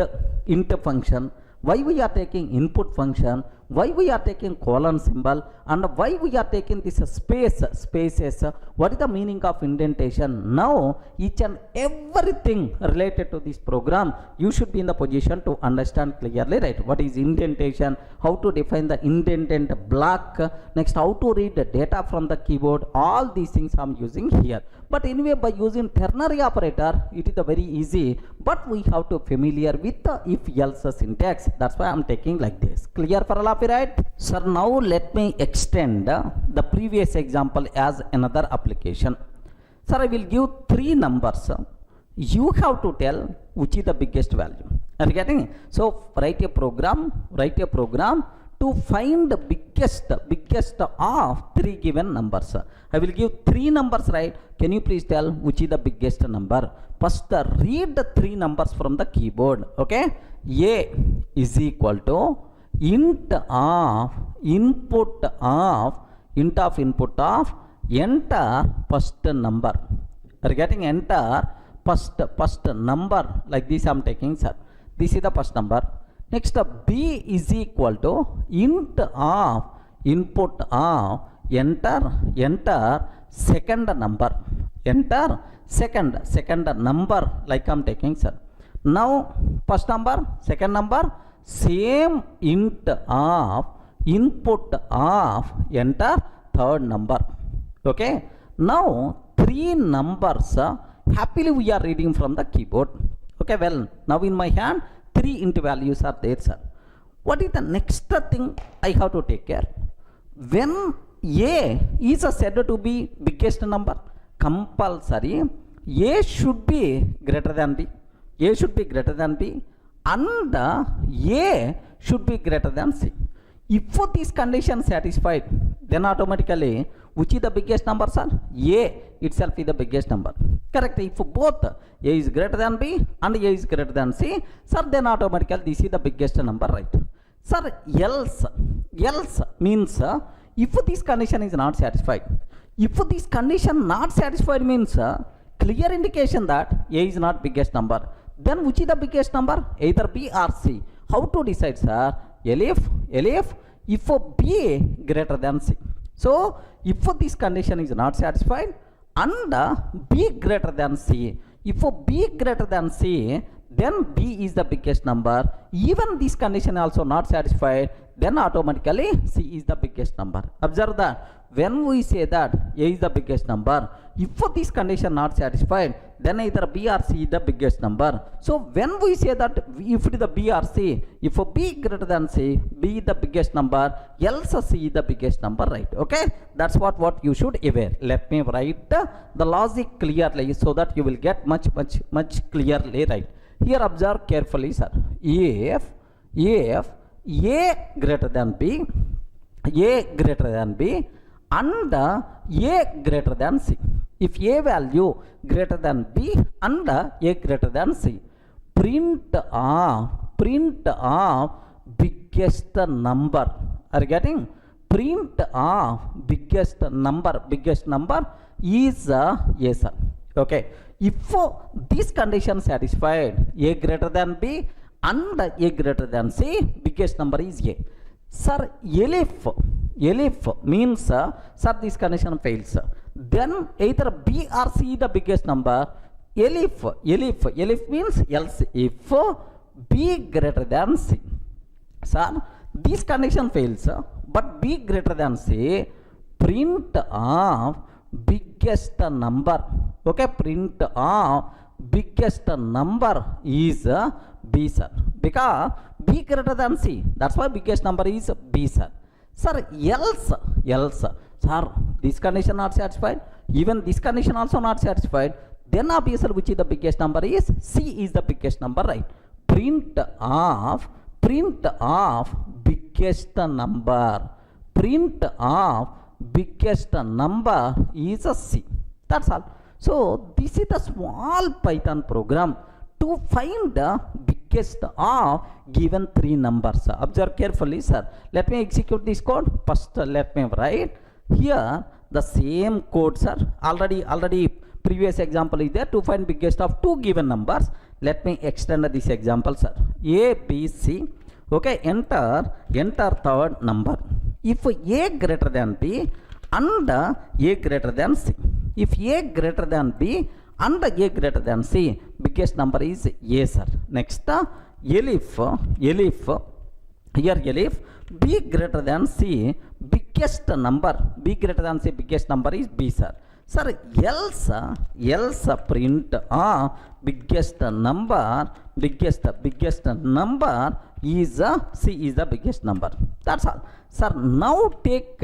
function? Why we are taking input function? Why we are taking colon symbol? And why we are taking this spaces? What is the meaning of indentation? Now each and everything related to this program you should be in the position to understand clearly, right? What is indentation, how to define the indented block, next how to read the data from the keyboard. All these things I'm using here. But anyway, by using ternary operator, it is very easy, but we have to familiar with the if else syntax. That's why I'm taking like this. Clear for all of you, right? Sir, now let me extend the previous example as another application. Sir, I will give 3 numbers. You have to tell which is the biggest value. Are you getting it? So write a program to find the biggest of 3 given numbers. I will give 3 numbers, right? Can you please tell which is the biggest number? First, read the 3 numbers from the keyboard. Okay? A is equal to int of input of enter first number. Are you getting? Enter first number, like this I'm taking, sir. This is the first number. Next, B is equal to int of input of enter second number. Enter second number, like I'm taking, sir. Now first number, second number, same int of input of enter third number. Okay, now three numbers happily we are reading from the keyboard. Okay, well, now in my hand three int values are there, sir. What is the next thing I have to take care? When a is said to be biggest number, compulsory a should be greater than b. A should be greater than b and a should be greater than c. If these conditions satisfied, then automatically which is the biggest number, sir? A itself is the biggest number. Correct. If both a is greater than b and a is greater than c, sir, then automatically this is the biggest number, right? Sir, else means if this condition is not satisfied. If this condition not satisfied means clear indication that a is not biggest number. Then which is the biggest number? Either b or c. How to decide, sir? If b greater than c. So if this condition is not satisfied and b greater than c, if b greater than c, then b is the biggest number. Even this condition also not satisfied, then automatically c is the biggest number. Observe that when we say that a is the biggest number, if this condition not satisfied, then either b or c is the biggest number. So when we say that if it is the b or c, if b greater than c, b is the biggest number, else c is the biggest number, right? Okay, that's what you should aware. Let me write the logic clearly so that you will get much clearly, right? Here observe carefully, sir. If a greater than b, and a greater than c. If a value greater than b and a greater than c, print of biggest number. Are you getting? Print of biggest number is a, sir. Okay. If this condition satisfied, a greater than b and a greater than c, biggest number is a. Sir, elif means, sir, this condition fails. Then either b or c the biggest number. Elif means else if b greater than c. Sir, this condition fails, but b greater than c, print of biggest number. Okay, print of biggest number is b, sir, because b greater than c, that's why biggest number is b, sir. Sir, else, sir, this condition not satisfied, even this condition also not satisfied, then obviously which is the biggest number is c is the biggest number, right? Print of biggest number, print of biggest number is a c. That's all. So this is the small Python program to find the biggest of given three numbers. Observe carefully, sir. Let me execute this code. First, let me write here the same code, sir. Already previous example is there to find biggest of two given numbers. Let me extend this example, sir. A, B, C. Okay, enter third number. If a greater than b and a greater than c. If a greater than b and a greater than c, biggest number is a, sir. Next, elif, b greater than c, biggest number, b greater than c, biggest number is b, sir. Sir, else print biggest number is c is the biggest number. That's all. Sir, now take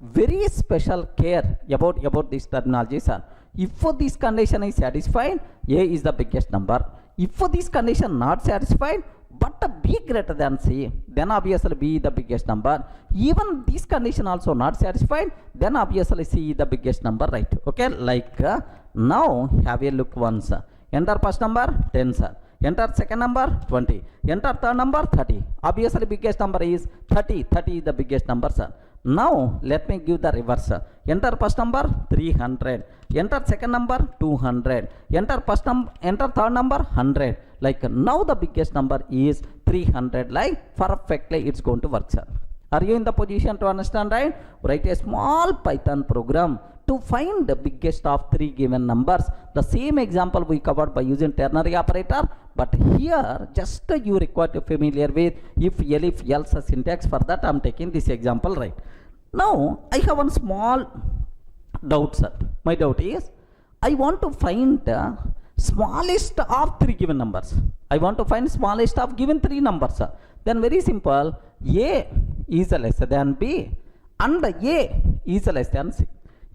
very special care about this terminology, sir. If this condition is satisfied, a is the biggest number. If this condition not satisfied, but b greater than c, then obviously b is the biggest number. Even this condition also not satisfied, then obviously c is the biggest number, right? Okay, like now have a look once. Enter first number 10, sir. Enter second number 20. Enter third number 30. Obviously biggest number is 30. 30 is the biggest number, sir. Now let me give the reverse. Enter first number 300. Enter second number 200. Enter third number 100. Like now the biggest number is 300. Like perfectly it's going to work, sir. Are you in the position to understand, right? Write a small Python program to find the biggest of three given numbers. The same example we covered by using ternary operator, but here just you require to familiar with if else syntax. For that I am taking this example, right? Now I have one small doubt, sir. My doubt is I want to find the smallest of three given numbers. I want to find smallest of given three numbers, sir. Then very simple, A is less than B and A is less than C.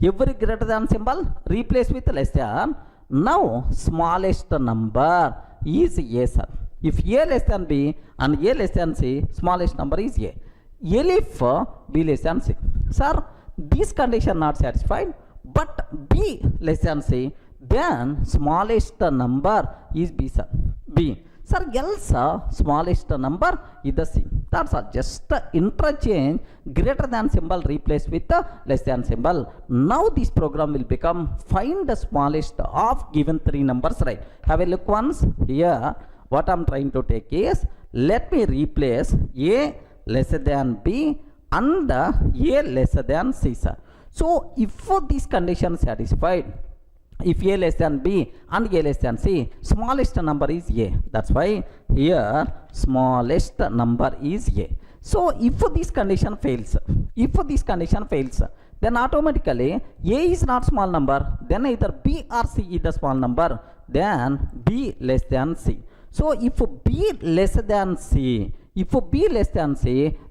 Every greater than symbol replace with less than. Now smallest number is A, sir. If A less than B and A less than C, smallest number is A. If B less than C. Sir, this condition not satisfied, but B less than C, then smallest number is B, sir. B. Sir, else smallest number is the C. That's all. Just interchange greater than symbol replace with less than symbol. Now this program will become find the smallest of given three numbers, right? Have a look once here. What I'm trying to take is, let me replace A less than B and A less than C, sir. So if this condition satisfied, if A less than B and A less than C, smallest number is A. That's why here smallest number is A. So if this condition fails, then automatically A is not small number, then either B or C is the small number, then B less than C. So if B less than C,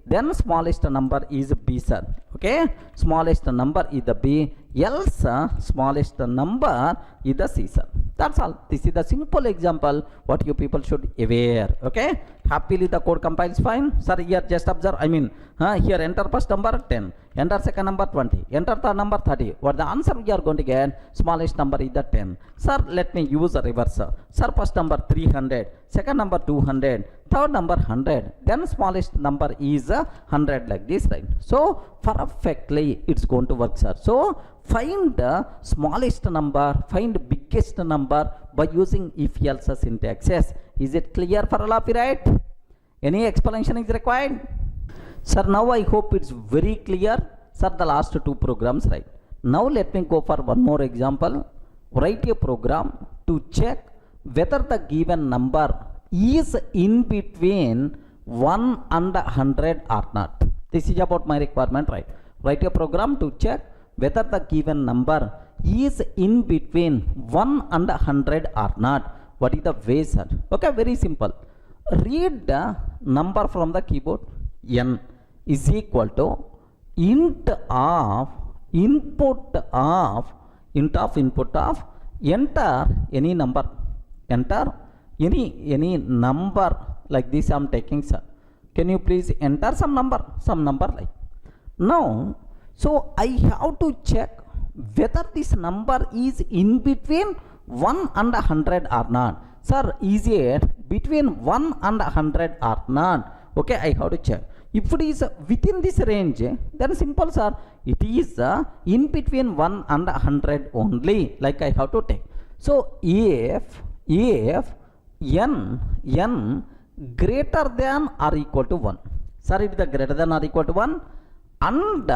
then smallest number is B, sir. Okay, smallest number is the B, else smallest number is the C, sir. That's all. This is the simple example what you people should aware. Okay, happily the code compiles fine, sir. Here just observe, I mean here enter first number 10, enter second number 20, enter third number 30. What the answer we are going to get? Smallest number is the 10. Sir, let me use a reverse. Sir, first number 300, second number 200, third number 100, then smallest number is 100, like this, right? So perfectly it's going to work, sir. So find the smallest number, find biggest number by using if else syntaxes. Is it clear for all of you, right? Any explanation is required? Sir, now I hope it's very clear. Sir, the last two programs, right? Now let me go for one more example. Write a program to check whether the given number is in between 1 and 100 or not. This is about my requirement, right? Write a program to check whether the given number is in between 1 and 100 or not. What is the way, sir? Okay, very simple. Read the number from the keyboard. N is equal to int of input of enter any number. Enter any number, like this I'm taking, sir. Can you please enter some number like. Now, so I have to check whether this number is in between 1 and 100 or not. Sir, is it between 1 and 100 or not? Okay, I have to check. If it is within this range, then simple, sir. It is in between 1 and 100 only, like I have to take. So if n greater than or equal to 1, sir, it is the greater than or equal to 1, and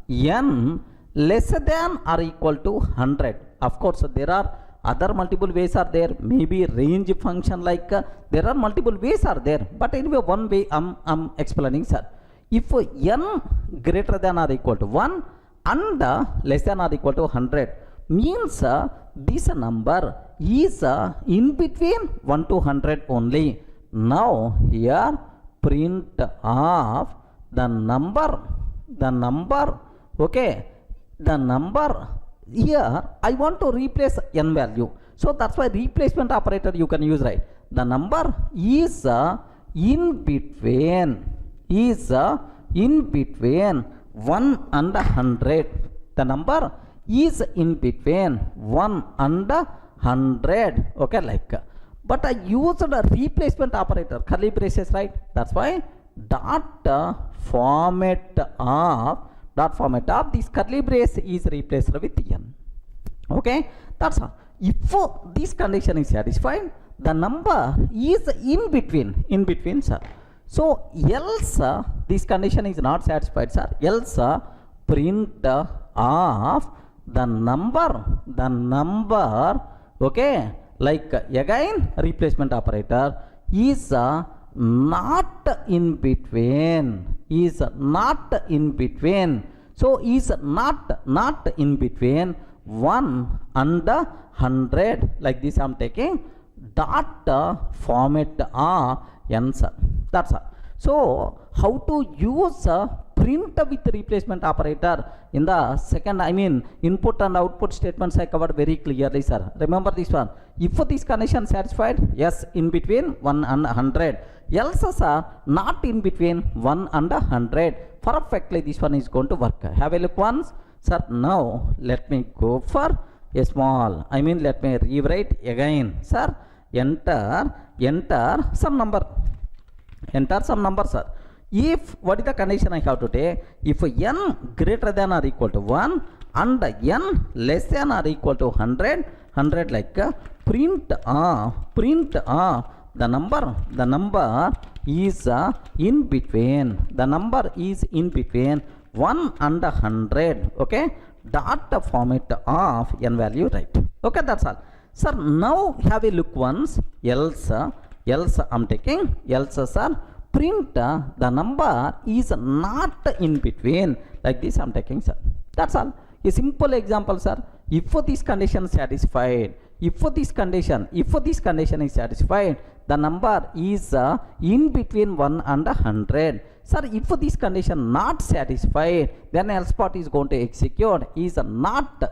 n less than or equal to 100. Of course, there are other multiple ways are there, maybe range function, like there are multiple ways are there, but anyway one way I'm explaining, sir. If n greater than or equal to 1 and less than or equal to 100 means this number is in between 1 to 100 only. Now here print of the number, okay, the number. Here I want to replace n value, so that's why replacement operator you can use, right? The number is in between 1 and 100. The number is in between 1 and 100. Okay, like, but I used a replacement operator, curly braces, right? That's why dot format of this curly brace is replaced with n. Okay, that's all. If this condition is satisfied, the number is in between, sir. So else this condition is not satisfied, sir. Else print of the number, okay, like again replacement operator is not in between, so is not in between 1 and 100, like this I'm taking dot format answer. That's all. So how to use print with replacement operator in the second, I mean input and output statements I covered very clearly, sir. Remember this one. If this condition satisfied, yes, in between 1 and 100. Else, sir, not in between 1 and 100. Perfectly this one is going to work. Have a look once. Sir, now let me go for a small, I mean let me rewrite again. Sir, enter some number. Enter some number, sir. If, what is the condition I have to take? If n greater than or equal to 1 and n less than or equal to 100, like print the number is in between, the number is in between 1 and 100, okay, dot format of n value, right? Okay, that's all. Sir, now have a look once. Else I'm taking, else, sir, print the number is not in between, like this I'm taking, sir. That's all. A simple example, sir. If this condition satisfied, if this condition is satisfied, the number is in between 1 and 100. Sir, if this condition not satisfied, then else part is going to execute is not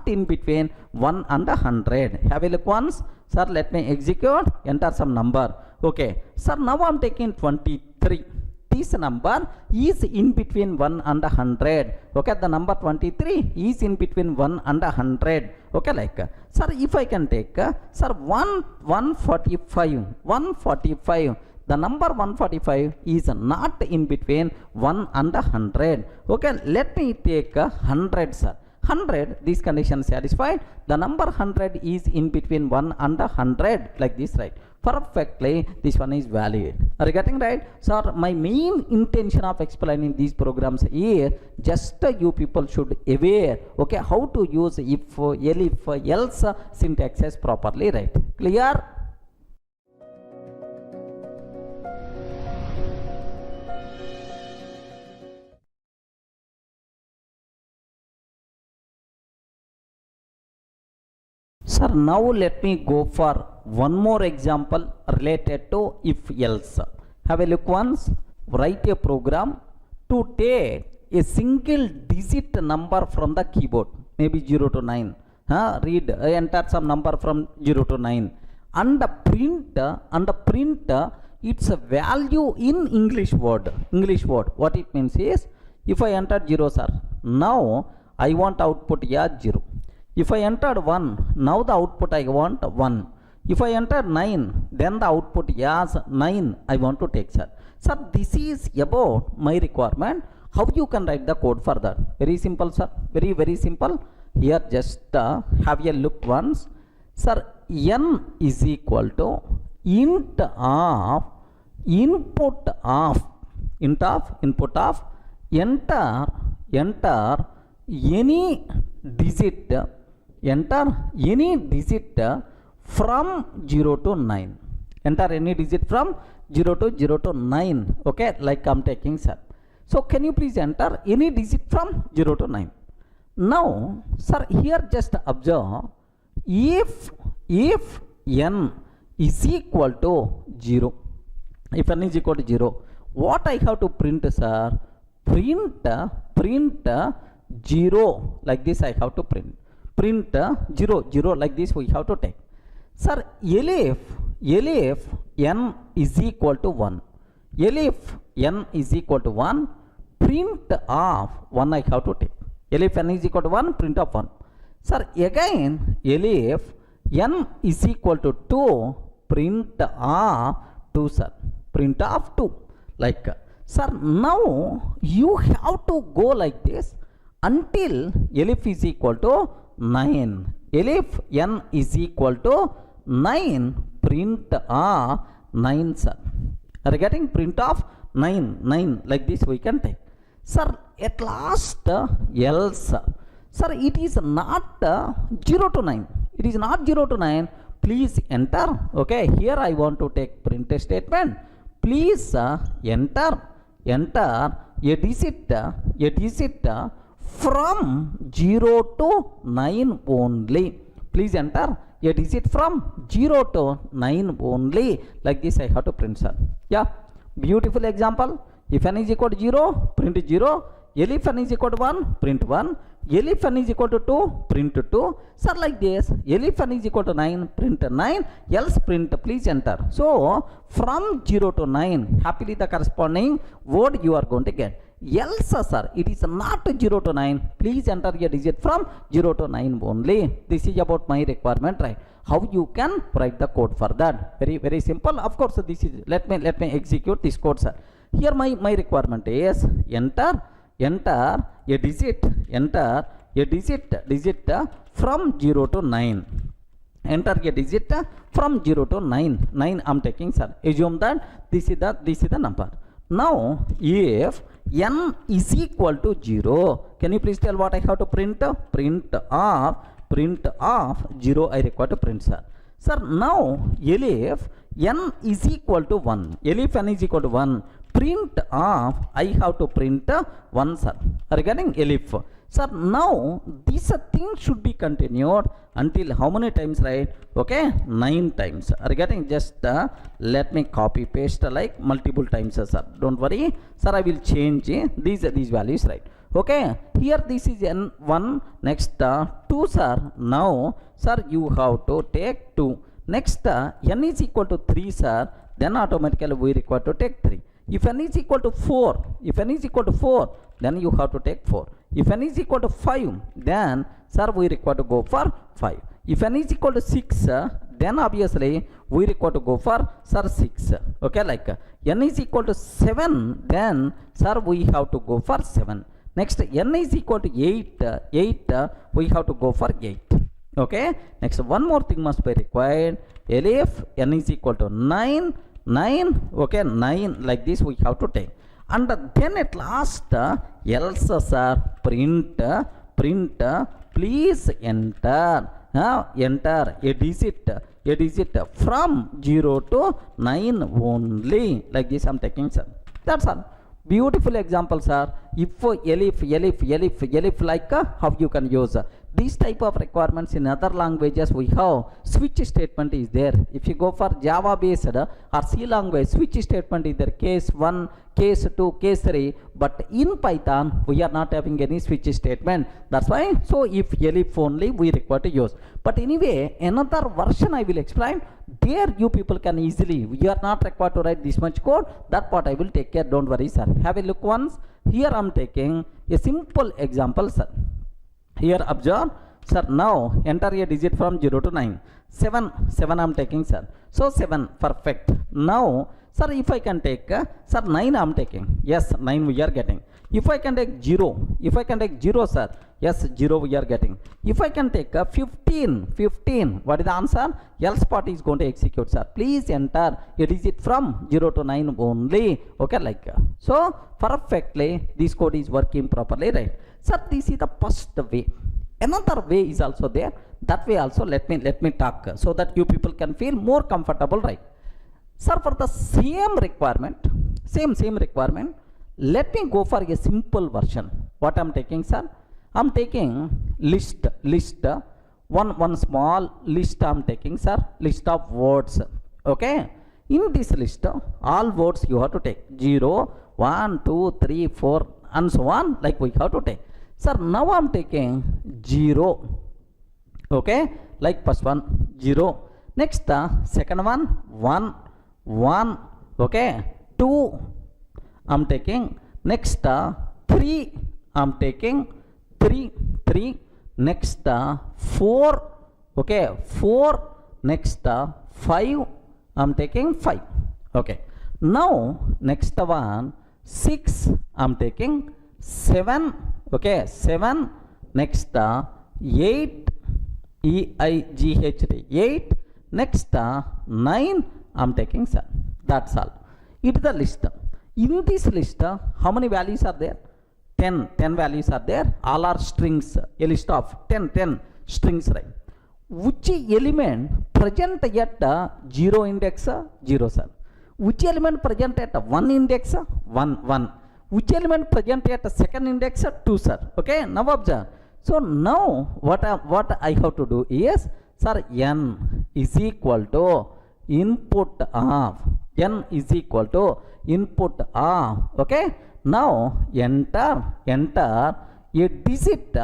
in between 1 and 100. Have a look once. Sir, let me execute, enter some number. Okay, sir, now I'm taking 23. This number is in between 1 and 100. Okay, the number 23 is in between 1 and 100. Okay, like, sir, if I can take, sir, 145. The number 145 is not in between 1 and 100. Okay, let me take 100, sir. 100, this condition satisfied. The number 100 is in between 1 and 100, like this, right? Perfectly, this one is valid. Are you getting right? Sir, my main intention of explaining these programs is just you people should aware, okay, how to use if, elif, else syntaxes properly, right? Clear? Sir, now let me go for one more example related to if else. Have a look once. Write a program to take a single digit number from the keyboard, maybe 0 to 9. Read, enter some number from 0 to 9 and print its value in English word. What it means is, if I enter 0, sir, now I want output 0. If I entered 1, now the output I want 1. If I entered 9, then the output is 9 I want to take, sir. Sir, this is about my requirement. How you can write the code for that? Very simple, sir. Very, very simple. Here just have a look once. Sir, n is equal to int of enter any digit from 0 to 9. Enter any digit from 0 to 9. Okay, like I'm taking, sir. So can you please enter any digit from 0 to 9? Now, sir, here just observe, if n is equal to 0, if n is equal to 0, what I have to print, sir? Print 0, like this I have to print. Print 0 like this we have to take. Sir, elif n is equal to 1. Elif n is equal to 1, print of 1 I have to take. Elif n is equal to 1, print of 1. Sir, again elif n is equal to 2, print of 2, sir. Print of 2. Like, sir, now you have to go like this until elif is equal to 9. Elif n is equal to 9, print 9, sir. Regarding print of 9 like this we can take. Sir, at last else. Sir, it is not 0 to 9. It is not 0 to 9. Please enter. Okay, here I want to take print statement. Please enter a digit from 0 to 9 only. Please enter a digit from 0 to 9 only. Like this I have to print, sir. Yeah, beautiful example. If n is equal to 0, print 0. If n is equal to 1, print 1. If n is equal to 2, print 2. Sir, like this. If n is equal to 9, print 9. Else print, please enter. So, from 0 to 9, happily the corresponding word you are going to get. Else, sir, it is not 0 to 9. Please enter a digit from 0 to 9 only. This is about my requirement, right? How you can write the code for that? Very, very simple. Of course, this is, let me execute this code, sir. Here my requirement is enter a digit from 0 to 9. Enter a digit from 0 to 9. 9 I'm taking, sir. Assume that this is the number. Now if n is equal to 0, can you please tell what I have to print? Print of 0 I require to print, sir. Sir, now if n is equal to 1, if n is equal to 1, print of, I have to print 1, sir. Regarding elif, sir, now this thing should be continued until how many times, right? Okay, 9 times. Regarding just let me copy paste like multiple times, sir. Don't worry, sir, I will change these values, right? Okay, here this is n1, next 2, sir. Now, sir, you have to take 2. Next n is equal to 3, sir. Then automatically we require to take 3. If n is equal to 4, then you have to take 4. If n is equal to 5, then, sir, we require to go for 5. If n is equal to 6, then obviously we require to go for, sir, 6. Okay, like n is equal to 7, then, sir, we have to go for 7. Next, n is equal to 8, we have to go for 8. Okay, next one more thing must be required. If n is equal to 9, okay, 9 like this we have to take. And then at last else, sir, print please enter a digit from 0 to 9 only. Like this I'm taking, sir. That's all. Beautiful example, sir. If elif like how you can use these type of requirements in other languages. We have switch statement is there. If you go for Java based or C language, switch statement is there, case 1, case 2, case 3, but in Python we are not having any switch statement. That's why, so if elif only we require to use. But anyway, another version I will explain. There you people can easily, we are not required to write this much code. That part I will take care, don't worry, sir. Have a look once. Here I am taking a simple example, sir. Here observe, sir. Now enter a digit from 0 to 9. 7 I am taking, sir. So 7, perfect. Now, sir, if I can take, sir, 9 I am taking. Yes, 9 we are getting. If I can take 0, sir. Yes, 0 we are getting. If I can take 15, what is the answer? Else part is going to execute, sir. Please enter a digit from 0 to 9 only. Okay, like so perfectly this code is working properly, right? Sir, this is the first way. Another way is also there. That way also let me talk so that you people can feel more comfortable, right? Sir, for the same requirement, same requirement, let me go for a simple version. What I'm taking, sir? I'm taking list, one small list I'm taking, sir, list of words. Okay, in this list, all words you have to take 0, 1, 2, 3, 4, and so on, like we have to take. Sir, now I'm taking 0. Okay, like first one 0. Next, second one 1. Okay, 2 I'm taking. Next, 3 I'm taking. 3. Next, 4. Okay, 4. Next, 5 I'm taking 5. Okay, now next one 6 I'm taking. 7. Okay, 7. Next, 8. EIGHT 8. Next, 9 I'm taking, sir. That's all. It is the list. In this list, how many values are there? 10 values are there. All are strings. A list of 10 strings, right? Which element present at 0 index? 0, sir. Which element present at 1 index? 1. Which element present at second index? 2, sir. Okay, now observe. So now what I have to do is, sir, n is equal to input of okay. Now enter a digit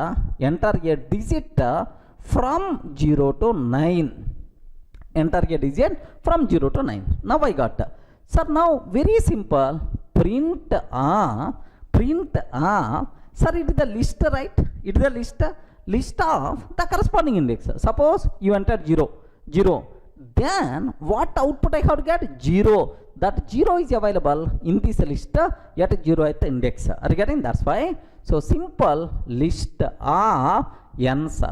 from 0 to 9. Enter a digit from 0 to 9. Now I got, sir, now very simple, print of, sir, it is the list, right? It is the list of the corresponding index. Suppose you entered 0, then what output I have to get? 0. That 0 is available in this list at 0th index. Are you getting? That's why. So simple list of n, sir.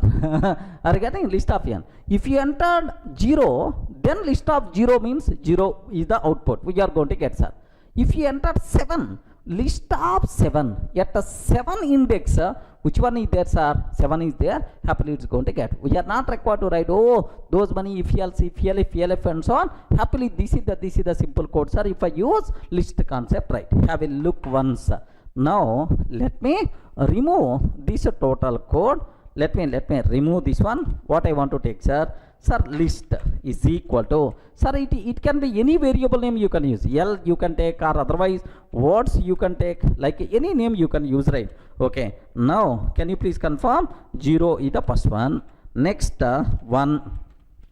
Are you getting? List of n. If you entered 0, then list of 0 means 0 is the output we are going to get, sir. If you entered 7, list of 7 at a 7 index, which one is there, sir? 7 is there, happily it's going to get. We are not required to write, oh, those many if else, if elf and so on. Happily this is the simple code, sir. If I use list concept, right? Have a look once. Now let me remove this total code. Let me remove this one. What I want to take, sir? Sir, list is equal to, sir, it can be any variable name you can use. L you can take, or otherwise words you can take, like any name you can use, right? Okay. Now can you please confirm? 0 is the first one. Next 1.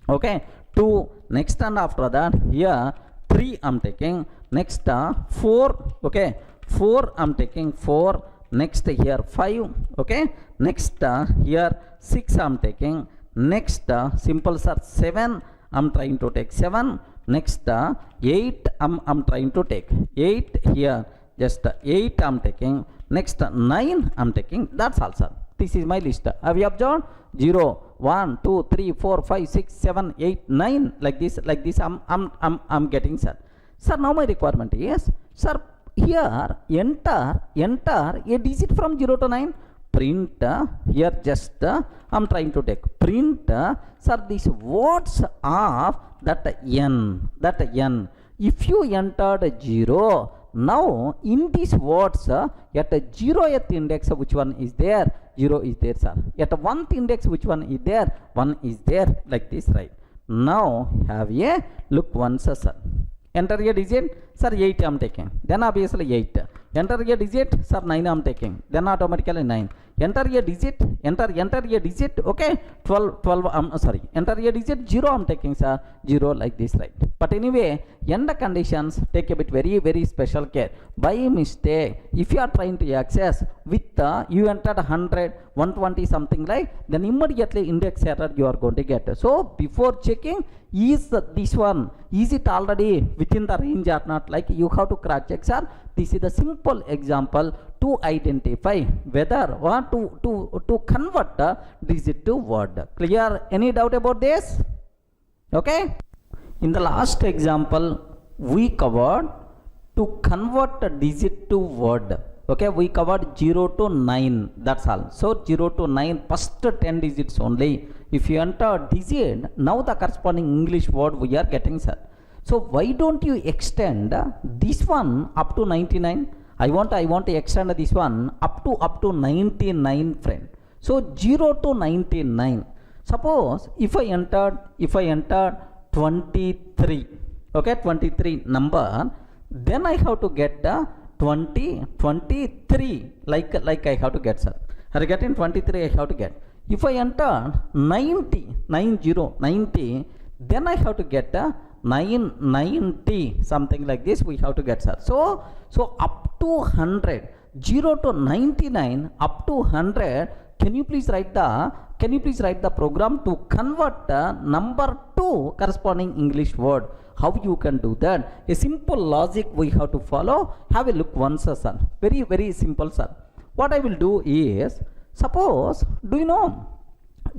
Okay. 2. Next, and after that here 3 I'm taking. Next 4. Okay. 4 I'm taking 4. Next here 5. Okay. Next here 6 I'm taking. Next simple, sir, 7 I'm trying to take 7. Next 8 I'm trying to take 8 here, just 8 I'm taking. Next 9 I'm taking. That's all, sir. This is my list. Have you observed? 0, 1, 2, 3, 4, 5, 6, 7, 8, 9, like this I'm getting, sir. Sir, now my requirement is, sir, here enter a digit from 0 to 9. Print here, just I'm trying to take print, sir, these words of that n. If you entered 0, now in these words at a 0th index, which one is there? 0 is there, sir. At a 1th index, which one is there? 1 is there, like this, right? Now have a look once, sir. Enter a digit, sir, 8 I'm taking. Then obviously 8. Enter a digit, sir, 9 I'm taking. Then automatically 9. Enter a digit, enter a digit, okay, 12 enter a digit, 0 I'm taking, sir, 0, like this, right? But anyway, end conditions take a bit very special care. By mistake, if you are trying to access with you entered 100, 120 something like, then immediately index error you are going to get. So before checking, is this one, is it already within the range or not, like you have to cross check, sir. This is the simple example to identify whether what to convert the digit to word. Clear? Any doubt about this? Okay. In the last example, we covered to convert a digit to word. Okay, we covered 0 to 9. That's all. So 0 to 9, first 10 digits only. If you enter digit, now the corresponding English word we are getting, sir. So why don't you extend this one up to 99? I want to extend this one up to 99, friend. So 0 to 99. Suppose if I entered 23, okay, 23 number, then I have to get 23, like I have to get, sir. Are you getting? 23 I have to get. If I enter 90, then I have to get 990, something like this we have to get, sir. So up to 100, 0 to 99, up to 100. Can you please write the program to convert number to corresponding English word? How you can do that? A simple logic we have to follow. Have a look once, sir. Very simple, sir. What I will do is, suppose, do you know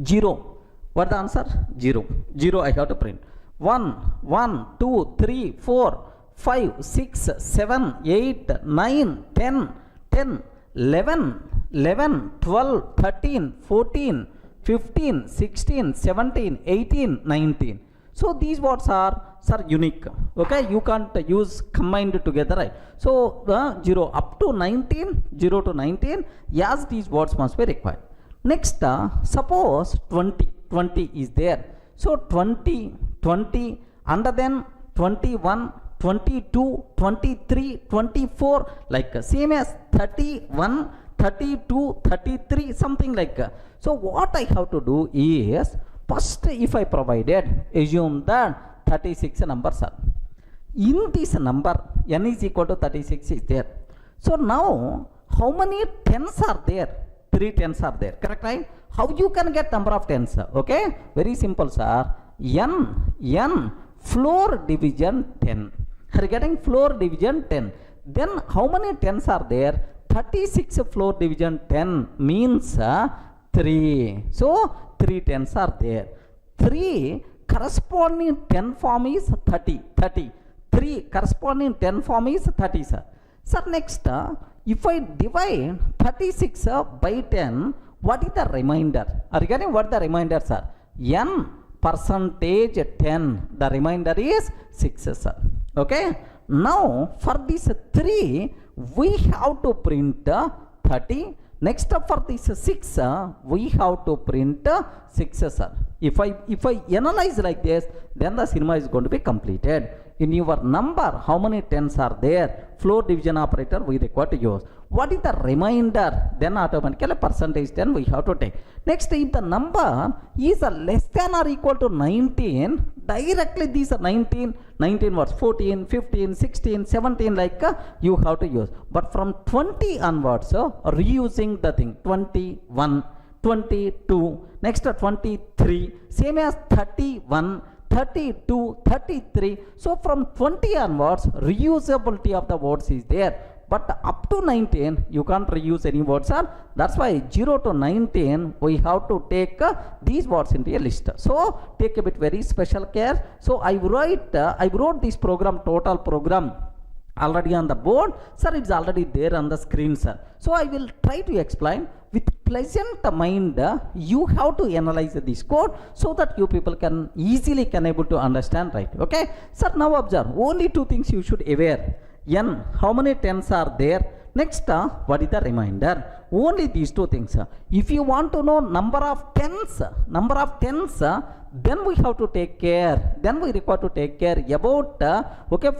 0? What the answer? 0. 0 I have to print. 1, 2, 3, 4, 5, 6, 7, 8, 9, 10, 10, 11, 11, 12, 13, 14, 15, 16, 17, 18, 19. So these words are unique. Okay, you can't use combined together, right? So 0 up to 19, 0 to 19, yes, these words must be required. Next, suppose 20 is there. So 20, and then 21, 22, 23, 24, like same as 31, 32, 33, something like. So what I have to do is, first if I provided, assume that 36 numbers are. In this number, n is equal to 36 is there. So now, how many tens are there? 3 tens are there, correct, right? How you can get number of tens? Okay, very simple, sir. n floor division 10. Are you getting floor division 10? Then how many tens are there? 36 floor division 10 means 3. So 3 tens are there. 3 corresponding 10 form is 30. 3 corresponding 10 form is 30, sir. Sir, next, if I divide 36 by 10, what is the remainder? Are you getting what the remainder, sir? N percentage 10. The remainder is 6, sir. Okay. Now, for this 3, we have to print 30. Next up for this 6, we have to print 6, sir. If I analyze like this, then the cinema is going to be completed. In your number, how many tens are there? Floor division operator we require to use. What is the remainder? Then automatically percentage 10 we have to take. Next, if the number is less than or equal to 19, directly these are 19 was 14, 15, 16, 17, like you have to use. But from 20 onwards, reusing the thing, 21, 22, next 23, same as 31, 32, 33. So from 20 onwards, reusability of the words is there. But up to 19, you can't reuse any words, sir. That's why 0 to 19, we have to take these words into a list. So take a bit very special care. So I wrote this program, total program, already on the board. Sir, it's already there on the screen, sir. So I will try to explain. With pleasant mind, you have to analyze this code so that you people can easily able to understand, right? Okay. Sir, now observe. Only 2 things you should aware. N, how many tens are there? Next, what is the remainder? Only these 2 things. If you want to know number of tens, then we have to take care. Then we require to take care about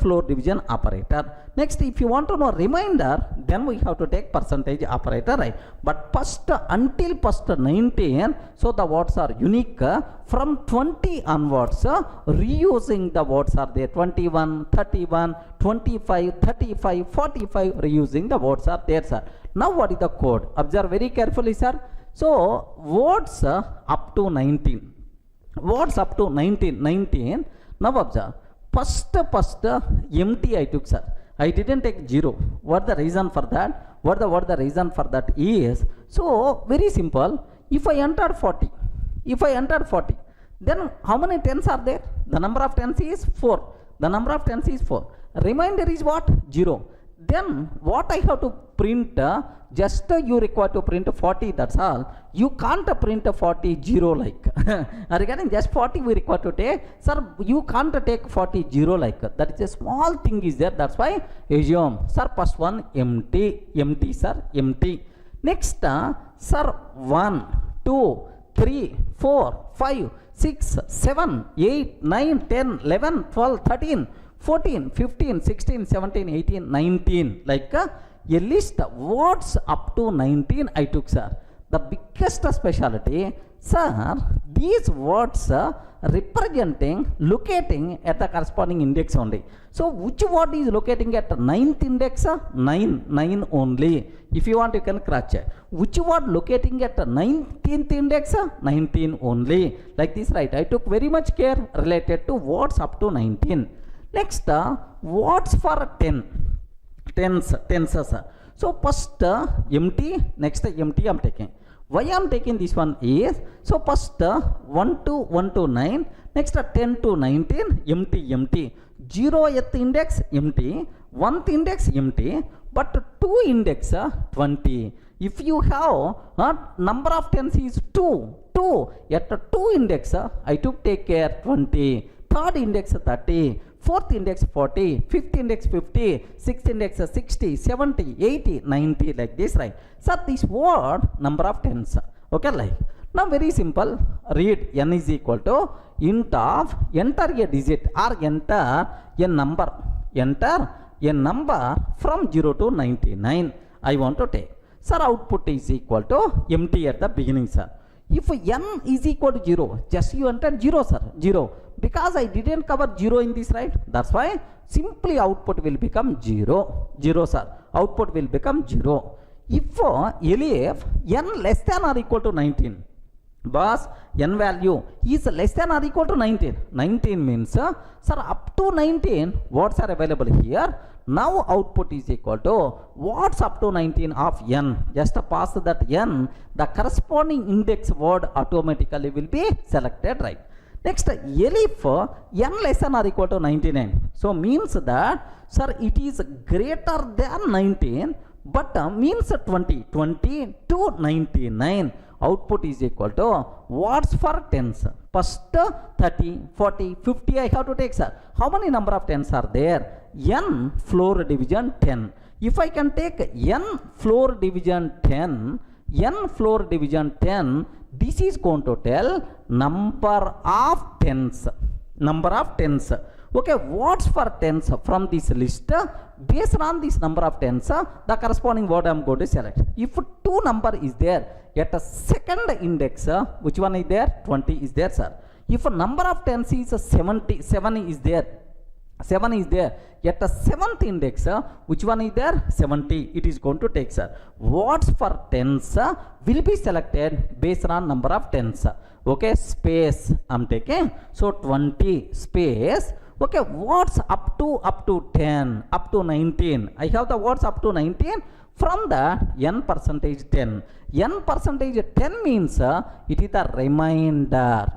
floor division operator. Next, if you want to know remainder, then we have to take percentage operator, right? But first, until first 19, so the words are unique. From 20 onwards, reusing the words are there. 21, 31, 25, 35, 45, reusing the words are there, sir. Now what is the code? Observe very carefully, sir. So words up to 19. Words up to 19. Now observe. First empty I took, sir. I didn't take 0. What the reason for that? What the reason for that is? So very simple. If I entered 40, then how many tens are there? The number of tens is 4. Remainder is what? 0. Then what I have to print? Just you require to print 40, that's all. You can't print 40 0 like. Are you getting? Just 40 we require to take. Sir, you can't take 40 0 like. That is a small thing is there. That's why assume. Sir, first one empty, sir, empty. Next, sir, 1, 2, 3, 4, 5, 6, 7, 8, 9, 10, 11, 12, 13, 14, 15, 16, 17, 18, 19, like a list words up to 19 I took, sir. The biggest specialty, sir, these words representing, locating at the corresponding index only. So which word is locating at 9th index? 9 only. If you want, you can cross check. Which word locating at 19th index? 19 only. Like this, right? I took very much care related to words up to 19. Next, words for 10. Tens, sir. So first empty, next empty I am taking. Why I am taking this one is, so first 1 to 9, next 10 to 19, empty. 0th index empty, 1th index empty, but 2 index 20. If you have number of tens is 2 at 2 index I took take care 20, third index 30, fourth index 40, fifth index 50, sixth index 60, 70, 80, 90 like this, right? So this word number of tens. Okay, like now very simple. Read n is equal to int of enter a digit or enter a number. Enter a number from 0 to 99 I want to take. Sir, output is equal to empty at the beginning, sir. If n is equal to 0, just you enter 0, sir, 0. Because I didn't cover 0 in this, right? That's why simply output will become 0. 0, sir. Output will become 0. If n less than or equal to 19, boss, n value is less than or equal to 19. 19 means, sir, up to 19, what's are available here? Now output is equal to what's up to 19 of n. Just pass that n, the corresponding index word automatically will be selected, right? Next, if n less than or equal to 99, so means that, sir, it is greater than 19, but means 20 to 99. Output is equal to what's for tens? First 30, 40, 50 I have to take, sir. How many number of tens are there? N floor division 10. If I can take n floor division 10, n floor division 10, this is going to tell number of tens. Number of tens. Okay, what's for tens from this list? Based on this number of tens, the corresponding word I am going to select. If 2 number is there at a second index, which one is there? 20 is there, sir. If a number of tens is 77 is there, 7 is there at a 7th index, which one is there? 70 it is going to take, sir. What's for tens will be selected based on number of tens. Okay, space I'm taking, so 20 space. Okay, what's up to 10, up to 19? I have the words up to 19 from the n percentage 10. N percentage 10 means it is the remainder.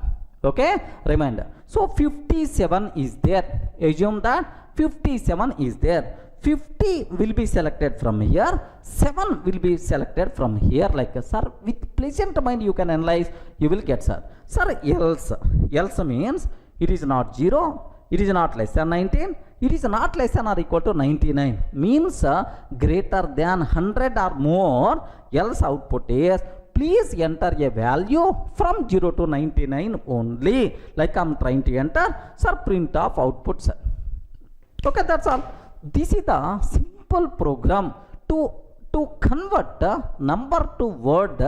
Okay, remainder. So 57 is there. Assume that 57 is there. 50 will be selected from here. 7 will be selected from here. Like, sir, with pleasant mind you can analyze. You will get, sir. Sir, else. Else means it is not 0. It is not less than 19. It is not less than or equal to 99. Means greater than 100 or more. Else output is please enter a value from 0 to 99 only. Like I'm trying to enter, sir, print of output, sir. Okay, that's all. This is the simple program to convert number to word,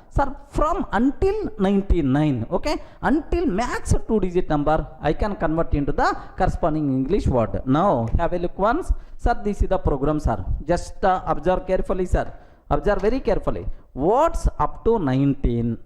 sir, from until 99. Okay, until max 2-digit number I can convert into the corresponding English word. Now have a look once, sir. This is the program, sir. Just observe carefully, sir. Observe very carefully. What's up to 19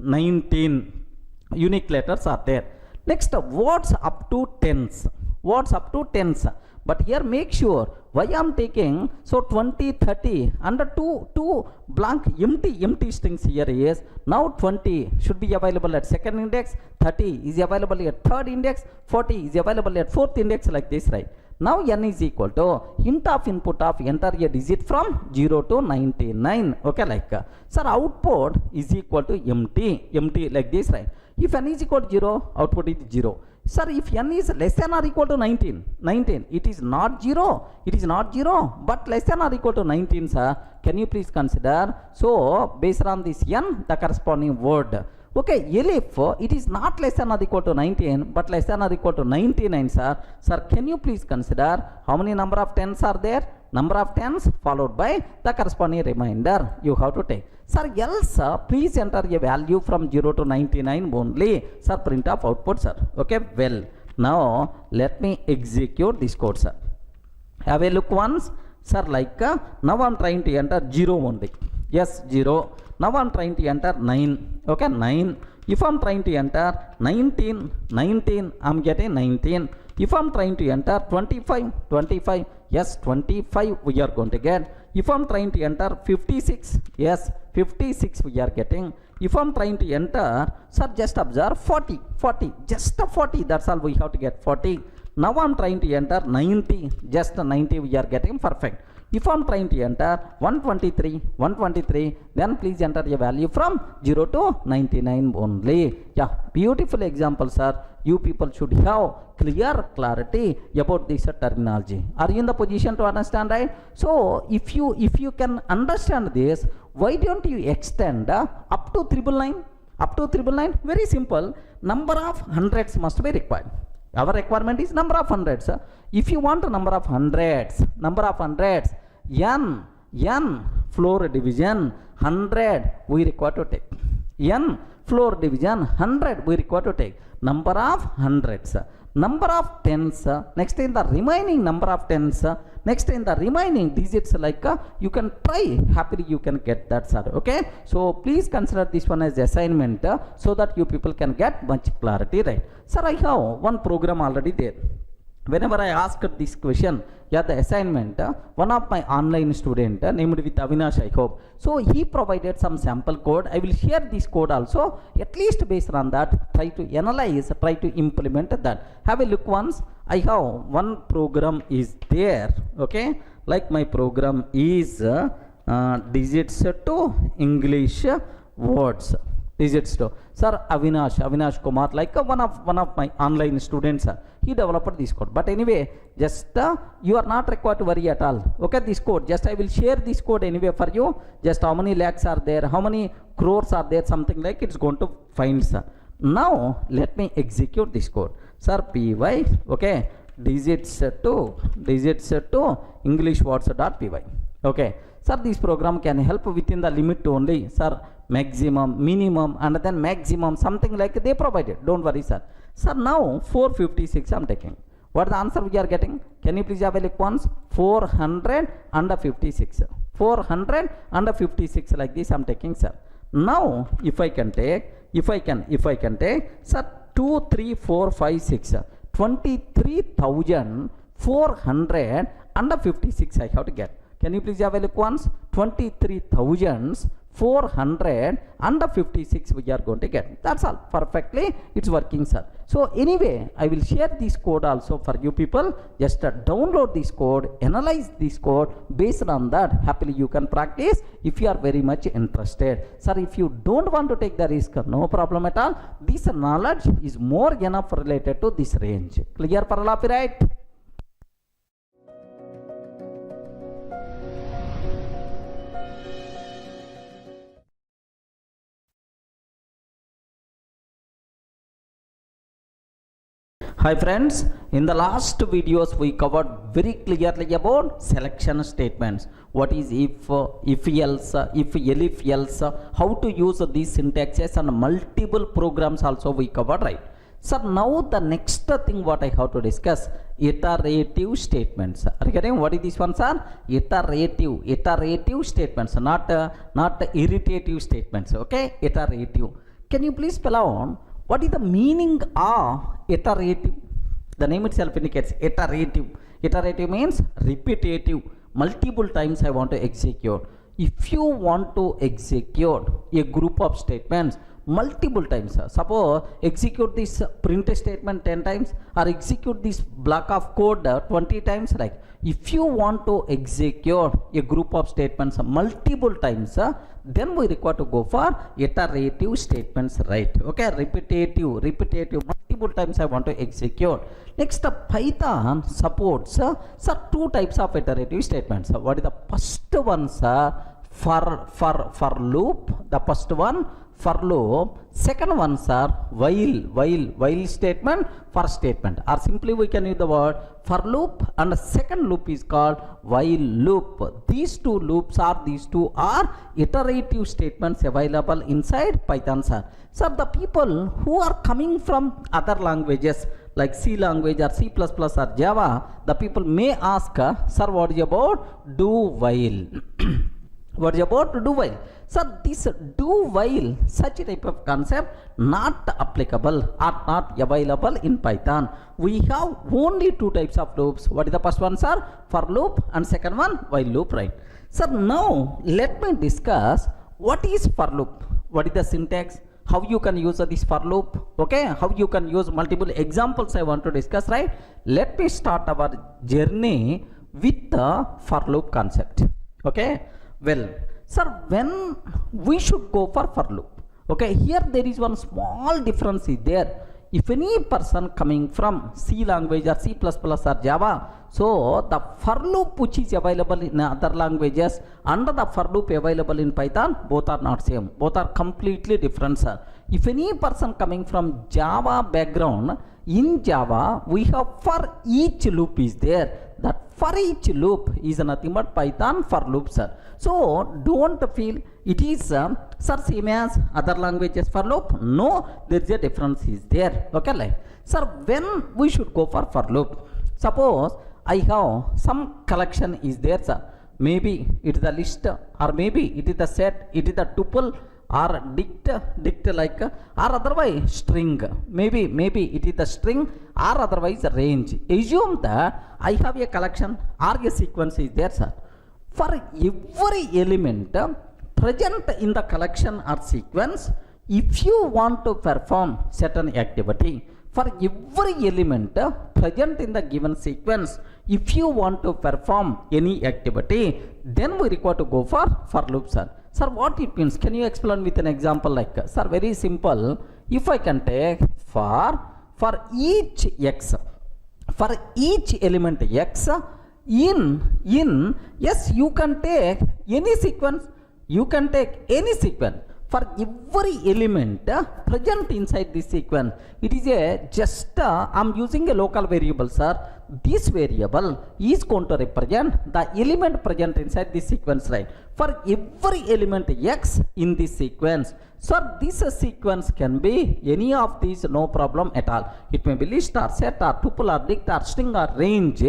unique letters are there. Next, what's up to tens? What's up to tens? But here make sure why I'm taking, so 20, 30 under two blank empty strings here is now 20 should be available at second index, 30 is available at third index, 40 is available at fourth index, like this, right? Now n is equal to int of input of enter a digit from 0 to 99. Okay, like, sir, output is equal to empty like this, right? If n is equal to 0, output is 0. Sir, if n is less than or equal to 19, it is not 0. It is not 0, but less than or equal to 19, sir. Can you please consider? So, based on this n, the corresponding word. Okay, if it is not less than or equal to 19, but less than or equal to 99, sir. Sir, can you please consider how many number of tens are there? Number of tens followed by the corresponding remainder you have to take. Sir, else please enter a value from 0 to 99 only. Sir, print of output, sir. Okay, well, now let me execute this code, sir. Have a look once, sir. Like, now I'm trying to enter 0 only. Yes, 0. Now I'm trying to enter 9. Okay, 9. If I'm trying to enter 19, I'm getting 19. If I'm trying to enter 25, yes, 25 we are going to get. If I'm trying to enter 56, yes, 56 we are getting. If I'm trying to enter, sir, just observe 40, just 40, that's all we have to get. 40. Now I'm trying to enter 90, just 90 we are getting perfect. If I'm trying to enter 123, then please enter a value from 0 to 99 only. Yeah, beautiful example, sir. You people should have clear clarity about this terminology. Are you in the position to understand, right? So if you can understand this, why don't you extend up to 999? Up to 999, very simple. Number of hundreds must be required. Our requirement is number of hundreds. If you want a number of hundreds, n floor division 100 we require to take. N floor division 100 we require to take. Number of hundreds, number of tens, next in the remaining number of tens, next in the remaining digits, like you can try, happily you can get that, sir. Okay, so please consider this one as assignment, so that you people can get much clarity, right? Sir, I have one program already there. Whenever I asked this question, yeah, the assignment, one of my online student named with Avinash, I hope. So he provided some sample code. I will share this code also. At least based on that, try to analyze, try to implement that. Have a look once. I have one program is there. Okay, like my program is digits to English words. Digits to sir Avinash Kumar, like one of my online students, he developed this code. But anyway, just you are not required to worry at all. Okay, this code, just I will share this code anyway for you. Just how many lakhs are there, how many crores are there, something like it's going to find, sir. Now let me execute this code, sir. Py, okay, digits to English words dot py. Okay, sir, this program can help within the limit only, sir. Maximum, minimum, and then maximum, something like they provided. Don't worry, sir. Sir, now 456 I'm taking. What the answer we are getting? Can you please have a look once? 456. 456 like this I'm taking, sir. Now if I can take, sir, 2, 3, 4, 5, 6, 23,456 I have to get. Can you please have a look once? 23,456 we are going to get. That's all. Perfectly it's working, sir. So anyway, I will share this code also for you people. Just download this code, analyze this code. Based on that, happily you can practice if you are very much interested. Sir, if you don't want to take the risk, no problem at all. This knowledge is more enough related to this range. Clear for all of you, right? Hi friends, in the last videos we covered very clearly about selection statements. What is if else, if else, how to use these syntaxes, and multiple programs also we covered, right? So now the next thing what I have to discuss, iterative statements. Are you getting what is this one, sir? Iterative statements, not irritative statements. Okay, iterative. Can you please spell out what is the meaning of iterative? The name itself indicates iterative. Iterative means repetitive. Multiple times I want to execute. If you want to execute a group of statements multiple times, suppose execute this print statement 10 times, or execute this block of code 20 times, like if you want to execute a group of statements multiple times, then we require to go for iterative statements, right? Okay, repetitive, multiple times I want to execute. Next, Python supports two types of iterative statements. What is the first one, sir? For loop. The first one for loop. Second one, sir, while statement, for statement, or simply we can use the word for loop, and the second loop is called while loop. These two are iterative statements available inside Python, sir. Sir, the people who are coming from other languages like C language or C++ or Java, the people may ask, sir, what is about do while? What is about do while? So this do while, such a type of concept not applicable or not available in Python. We have only two types of loops. What is the first one, sir? For loop, and second one while loop, right? So now let me discuss what is for loop. What is the syntax? how you can use this for loop, okay, how you can use multiple examples I want to discuss, right? Let me start our journey with the for loop concept. Okay, well sir, when we should go for loop, okay, here there is one small difference is there. If any person coming from C language or C++ or Java, so the for loop which is available in other languages and the for loop available in Python, both are not same, both are completely different, sir. If any person coming from Java background, in Java we have for each loop is there. That for each loop is nothing but Python for loop, sir. So don't feel it is sir same as other languages for loop. No, there is a difference is there. Okay, like sir, when we should go for loop, suppose I have some collection is there, sir. Maybe it is a list, or maybe it is a set, it is a tuple, or dict like, or otherwise string. Maybe it is the string, or otherwise range. Assume that I have a collection or a sequence is there, sir. For every element present in the collection or sequence, if you want to perform certain activity, for every element present in the given sequence, if you want to perform any activity, then we require to go for loop, sir. Sir, what it means? Can you explain with an example like, sir, very simple. If I can take for each x, for each element x, in yes, you can take any sequence, you can take any sequence. For every element present inside this sequence, it is a just I'm using a local variable, sir. This variable is going to represent the element present inside this sequence, right? For every element x in this sequence, sir, this sequence can be any of these, no problem at all. It may be list or set or tuple or dict or string or range.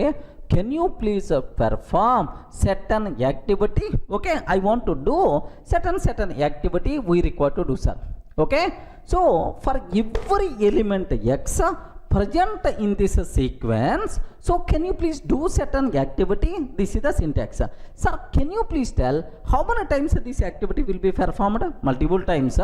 Can you please perform certain activity? Okay, I want to do certain activity we require to do, sir. Okay, so for every element x present in this sequence, so can you please do certain activity? This is the syntax. Sir, can you please tell how many times this activity will be performed? Multiple times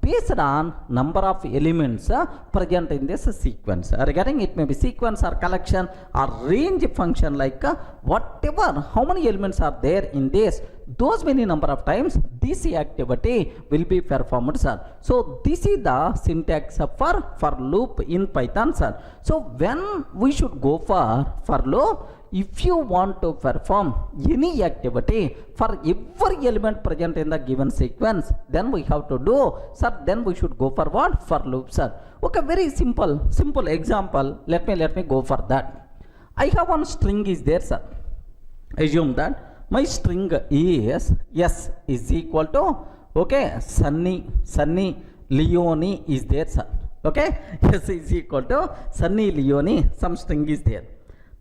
based on number of elements present in this sequence. Regarding it may be sequence or collection or range function, like whatever, how many elements are there in this, those many number of times this activity will be performed, sir. So this is the syntax for loop in Python, sir. So when we should go for loop, if you want to perform any activity for every element present in the given sequence, then we have to do, sir, then we should go for what? For loop, sir. Okay, very simple example. Let me go for that. I have one string is there, sir. Assume that my string is s is equal to, okay, Sunny Leone is there, sir. Okay, s is equal to Sunny Leone, some string is there.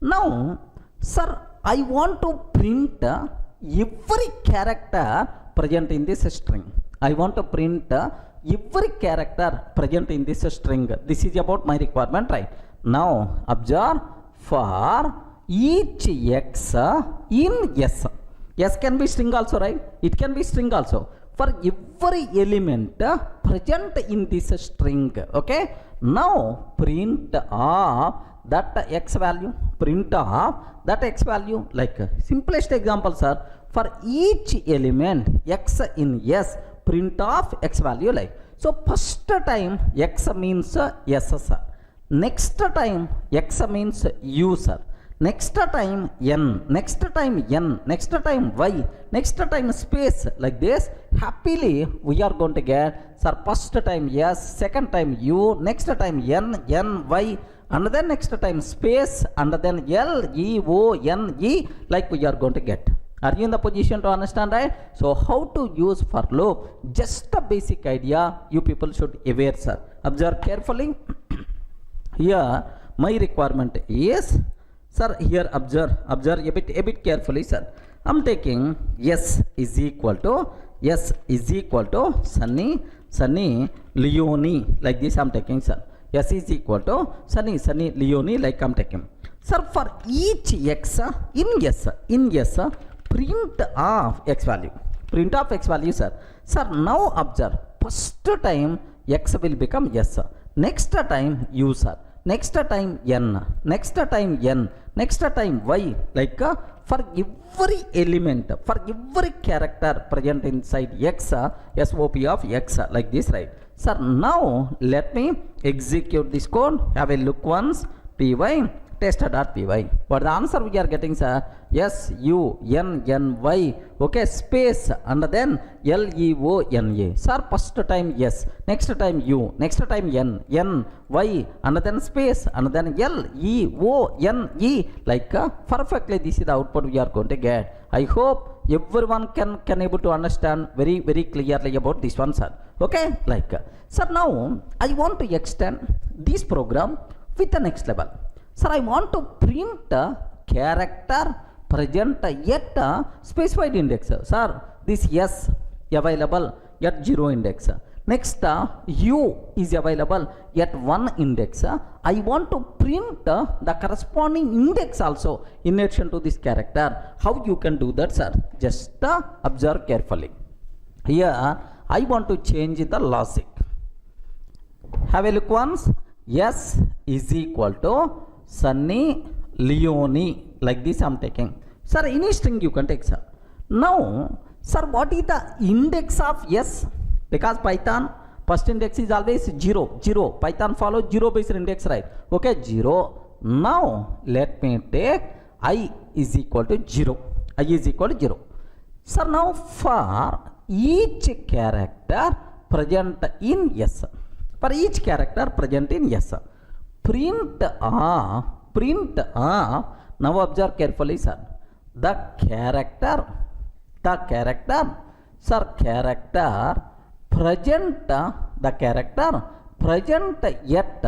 Now, sir, I want to print every character present in this string. I want to print every character present in this string. This is about my requirement, right? Now, observe, for each x in s. S can be string also, right? It can be string also. For every element present in this string, okay? Now, print of that x value, print of that x value, like simplest example, sir. For each element x in s, print of x value, like. So, first time x means s, sir. Next time x means u, sir. Next time n, next time n, next time y, next time space, like this. Happily we are going to get, sir, first time s, second time u, next time n, y, and then next time space, and then l, e, o, n, e, like we are going to get. Are you in the position to understand, right? So how to use for loop? Just a basic idea you people should aware, sir. Observe carefully. Here my requirement is, sir, here observe a bit carefully, sir. I'm taking s is equal to Sunny Leone, like this I'm taking, sir. S is equal to Sunny Leone, like I'm taking. Sir, for each x in s, print of x value, sir. Sir, now observe, first time x will become s. Next time u, sir. Next time n. Next time n. Next time y. Like for every element, for every character present inside x, SOP of x, like this, right? Sir, now let me execute this code. Have a look once. Py test.py. What the answer we are getting, sir? S U N N Y. Okay, space and then L E O N A. Sir, first time yes, next time U, next time N Y, and then space and then L E O N E. Like perfectly, this is the output we are going to get. I hope everyone can able to understand very clearly about this one, sir. Okay, like sir, now I want to extend this program with the next level. Sir, I want to print character present at specified index. Sir, this S available at 0 index. Next, U is available at 1 index. I want to print the corresponding index also in addition to this character. How you can do that, sir? Just observe carefully. Here, I want to change the logic. Have a look once. S is equal to Sunny Leone, like this I am taking. Sir, any string you can take, sir. Now, sir, what is the index of S? Because Python first index is always 0. Python follow 0 based index, right? Okay, 0. Now let me take I is equal to 0. I is equal to 0. Sir, now for each character present in S, for each character present in S, print of, now observe carefully, sir, the character, sir, character present, the character present yet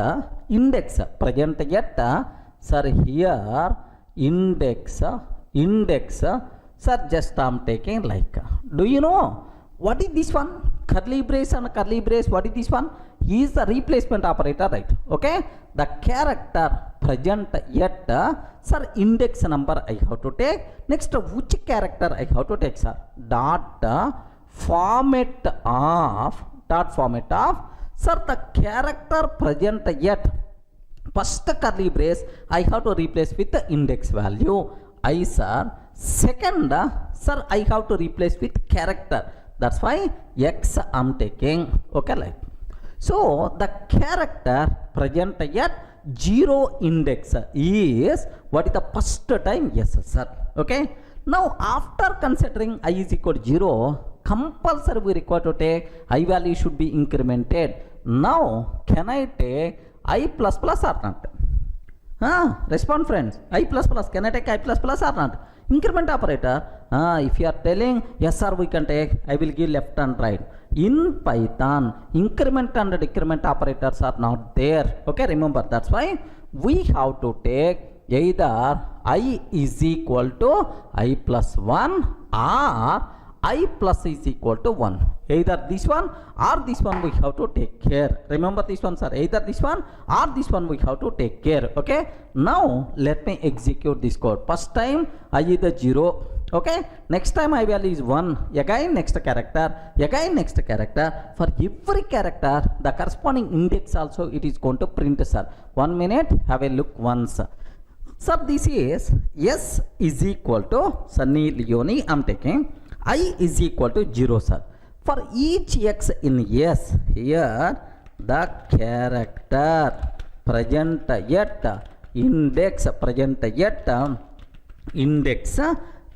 index, present yet, sir, here index, sir, just I am taking like, do you know what is this one? Curly brace and curly brace, what is this one? He is the replacement operator, right? Okay, the character present yet, sir, index number I have to take. Next, which character I have to take, sir? Dot format of, sir, the character present yet, first curly brace I have to replace with the index value I, sir. Second, sir, I have to replace with character. That's why X I'm taking. Okay, like. So the character present at 0 index is what is the first time? Yes, sir. Okay. Now after considering I is equal to 0, compulsory we require to take I value should be incremented. Now can I take I plus plus or not? Respond, friends. I plus plus. Can I take I plus plus or not? Increment operator. If you are telling yes, sir, we can take. I will give left and right. In Python, increment and decrement operators are not there. Okay, remember, that's why we have to take either I is equal to I plus 1 or I plus is equal to 1. Either this one or this one we have to take care. Remember this one, sir. Either this one or this one we have to take care. Okay. Now let me execute this code. First time I is the 0. Okay. Next time I value is 1. Again next character. Again next character. For every character the corresponding index also it is going to print, sir. 1 minute. Have a look once. Sir, this is S is equal to Sunny Leone. I am taking. I is equal to 0, sir. For each x in S, here the character present yet index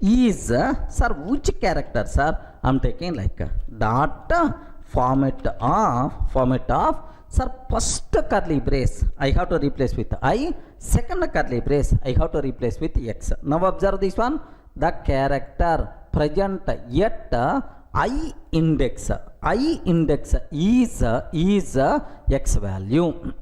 is, sir, which character, sir? I am taking like dot format of, sir, first curly brace I have to replace with I, second curly brace I have to replace with x. Now observe this one. The character present yet I index is x value.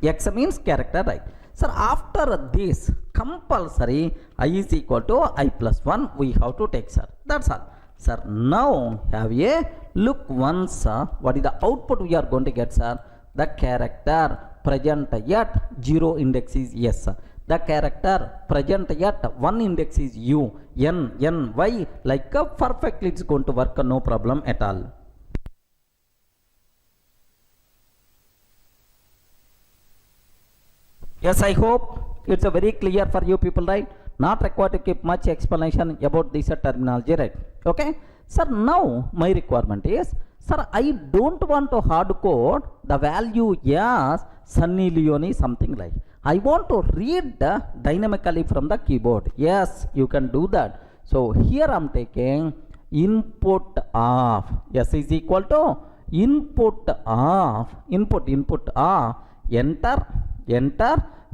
X means character, right? Sir, after this compulsory I is equal to I plus 1 we have to take, sir. That's all, sir. Now have a look once. What is the output we are going to get, sir? The character present yet 0 index is yes. The character present yet 1 index is U, N, Y, like perfectly it's going to work, no problem at all. Yes, I hope it's a very clear for you people, right? Not required to keep much explanation about this terminology, right? Okay. Sir, now my requirement is, sir, I don't want to hard code the value as Sunny Leone something like. I want to read dynamically from the keyboard. Yes, you can do that. So here I'm taking input of s is equal to input of input of enter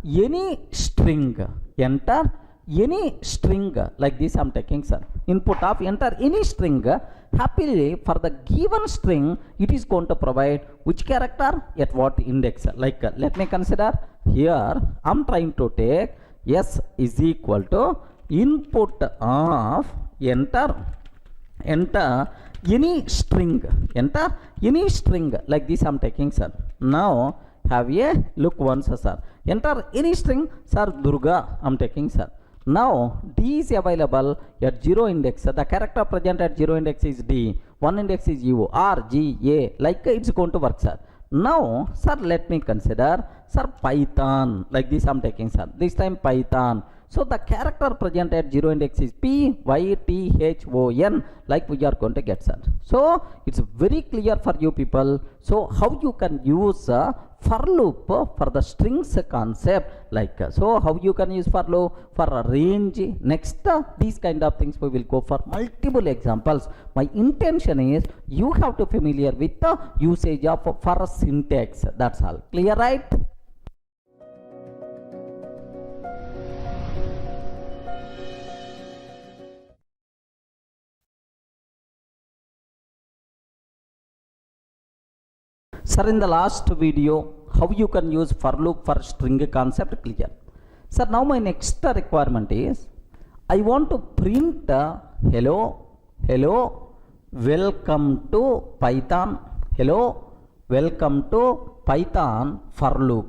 any string, enter any string, like this I'm taking, sir. Input of enter any string. Happily for the given string it is going to provide which character at what index. Like let me consider here I'm trying to take s is equal to input of enter any string, like this I'm taking, sir. Now have a look once, sir. Enter any string, sir. Durga I'm taking, sir. Now D is available at 0 index. The character present at 0 index is D, 1 index is U, R, G, A, like it's going to work, sir. Now sir, let me consider, sir, Python, like this I'm taking, sir. This time Python. So the character present at 0 index is P, Y, T, H, O, N, like we are going to get, sir. So it's very clear for you people. So how you can use for loop for the strings concept, like so how you can use for loop for a range. Next these kind of things we will go for multiple examples. My intention is you have to familiar with the usage of for syntax. That's all. Clear, right? Sir, in the last video, how you can use for loop for string concept, clear. Sir, now my next requirement is, I want to print hello, welcome to Python, hello, welcome to Python for loop.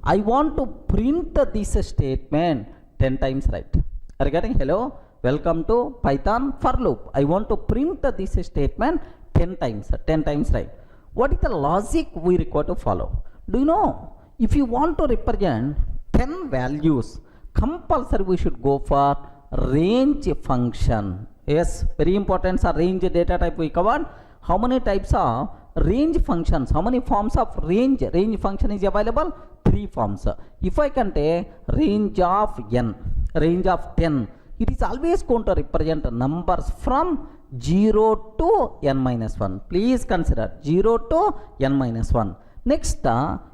I want to print this statement 10 times, right? Are you getting hello, welcome to Python for loop? I want to print this statement 10 times, right? What is the logic we require to follow? Do you know, if you want to represent 10 values, compulsory we should go for range function. Yes, very important, sir. Range data type we covered. How many types of range functions? How many forms of range function is available? 3 forms. If I can take range of n, range of 10, it is always going to represent numbers from 0 to n minus 1. Please consider 0 to n minus 1. Next,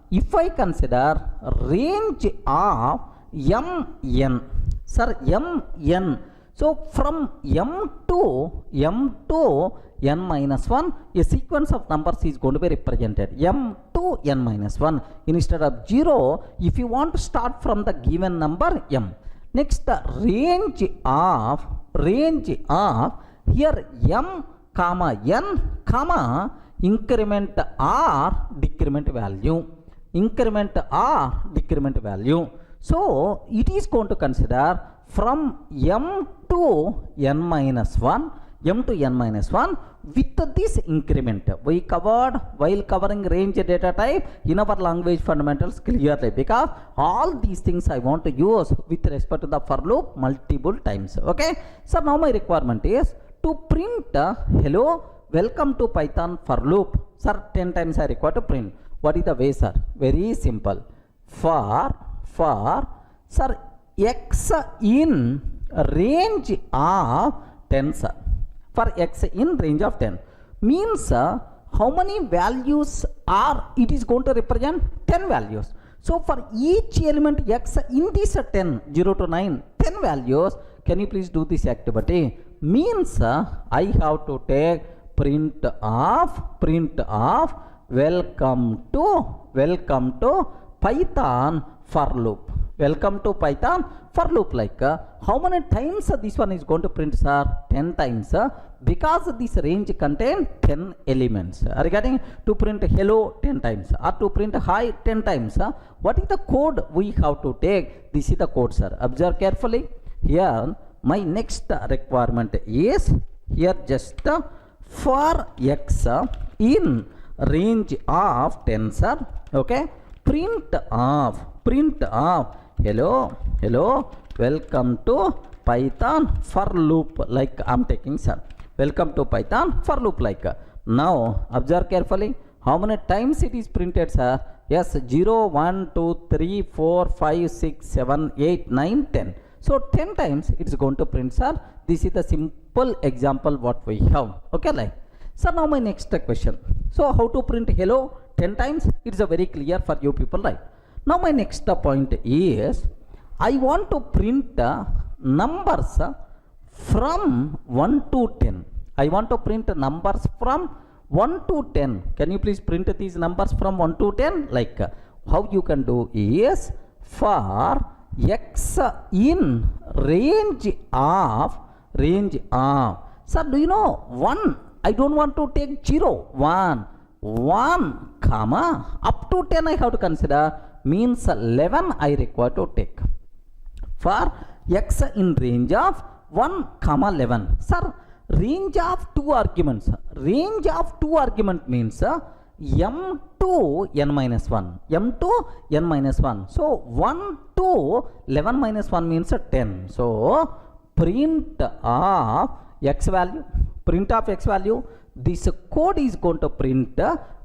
if I consider range of mn, sir, mn. So from m to n minus 1, a sequence of numbers is going to be represented. M to n minus 1 instead of 0. If you want to start from the given number m. Next, range of here m comma n comma increment or decrement value, so it is going to consider from m to n minus 1 with this increment. We covered while covering range data type in our language fundamentals clearly, because all these things I want to use with respect to the for loop multiple times. Okay, so now my requirement is to print hello, welcome to Python for loop. Sir, 10 times I require to print. What is the way, sir? Very simple. For sir, x in range of 10, sir. For x in range of 10 means how many values are it is going to represent? 10 values. So for each element x in this 10, 0 to 9, 10 values, can you please do this activity? Means I have to take print of welcome to Python for loop. Welcome to Python for loop, like how many times this one is going to print, sir? 10 times, because this range contains 10 elements. Are you getting? To print hello 10 times or to print hi 10 times. What is the code we have to take? This is the code, sir. Observe carefully. Here my next requirement is here just for x in range of 10, sir. Okay, print of print of hello welcome to Python for loop, like I'm taking sir, welcome to Python for loop, like. Now observe carefully how many times it is printed, sir. Yes, 0 1 2 3 4 5 6 7 8 9 10. So 10 times it is going to print, sir. This is the simple example what we have. Okay, like. So now my next question. So how to print hello 10 times? It's a very clear for you people, right? Now my next point is I want to print numbers from 1 to 10. I want to print numbers from 1 to 10. Can you please print these numbers from 1 to 10? Like how you can do is for x in range of sir, do you know 1? I don't want to take 0, 1 comma up to 10 I have to consider, means 11 I require to take for x in range of 1 comma 11. Sir, range of two arguments. Range of two argument means m to n minus 1. M to n minus 1. So 1 to 11 minus 1 means 10. So print of x value. Print of x value. This code is going to print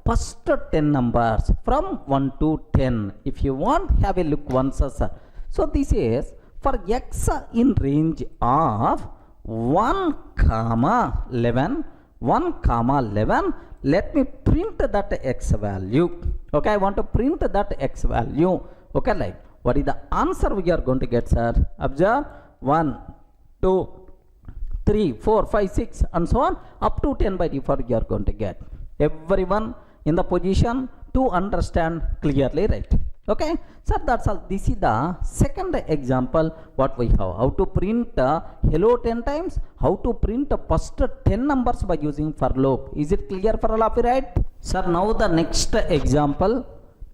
first 10 numbers from 1 to 10. If you want, have a look once, sir. So this is for x in range of 1 comma 11. Let me print that x value. Okay, I want to print that x value. Okay, like what is the answer we are going to get, sir? Observe 1 2 3 4 5 6 and so on up to 10 by default you are going to get. Everyone in the position to understand clearly, right? Okay, so that's all. This is the second example what we have. How to print hello 10 times, how to print first 10 numbers by using for loop. Is it clear for all of you, right? Sir, now the next example,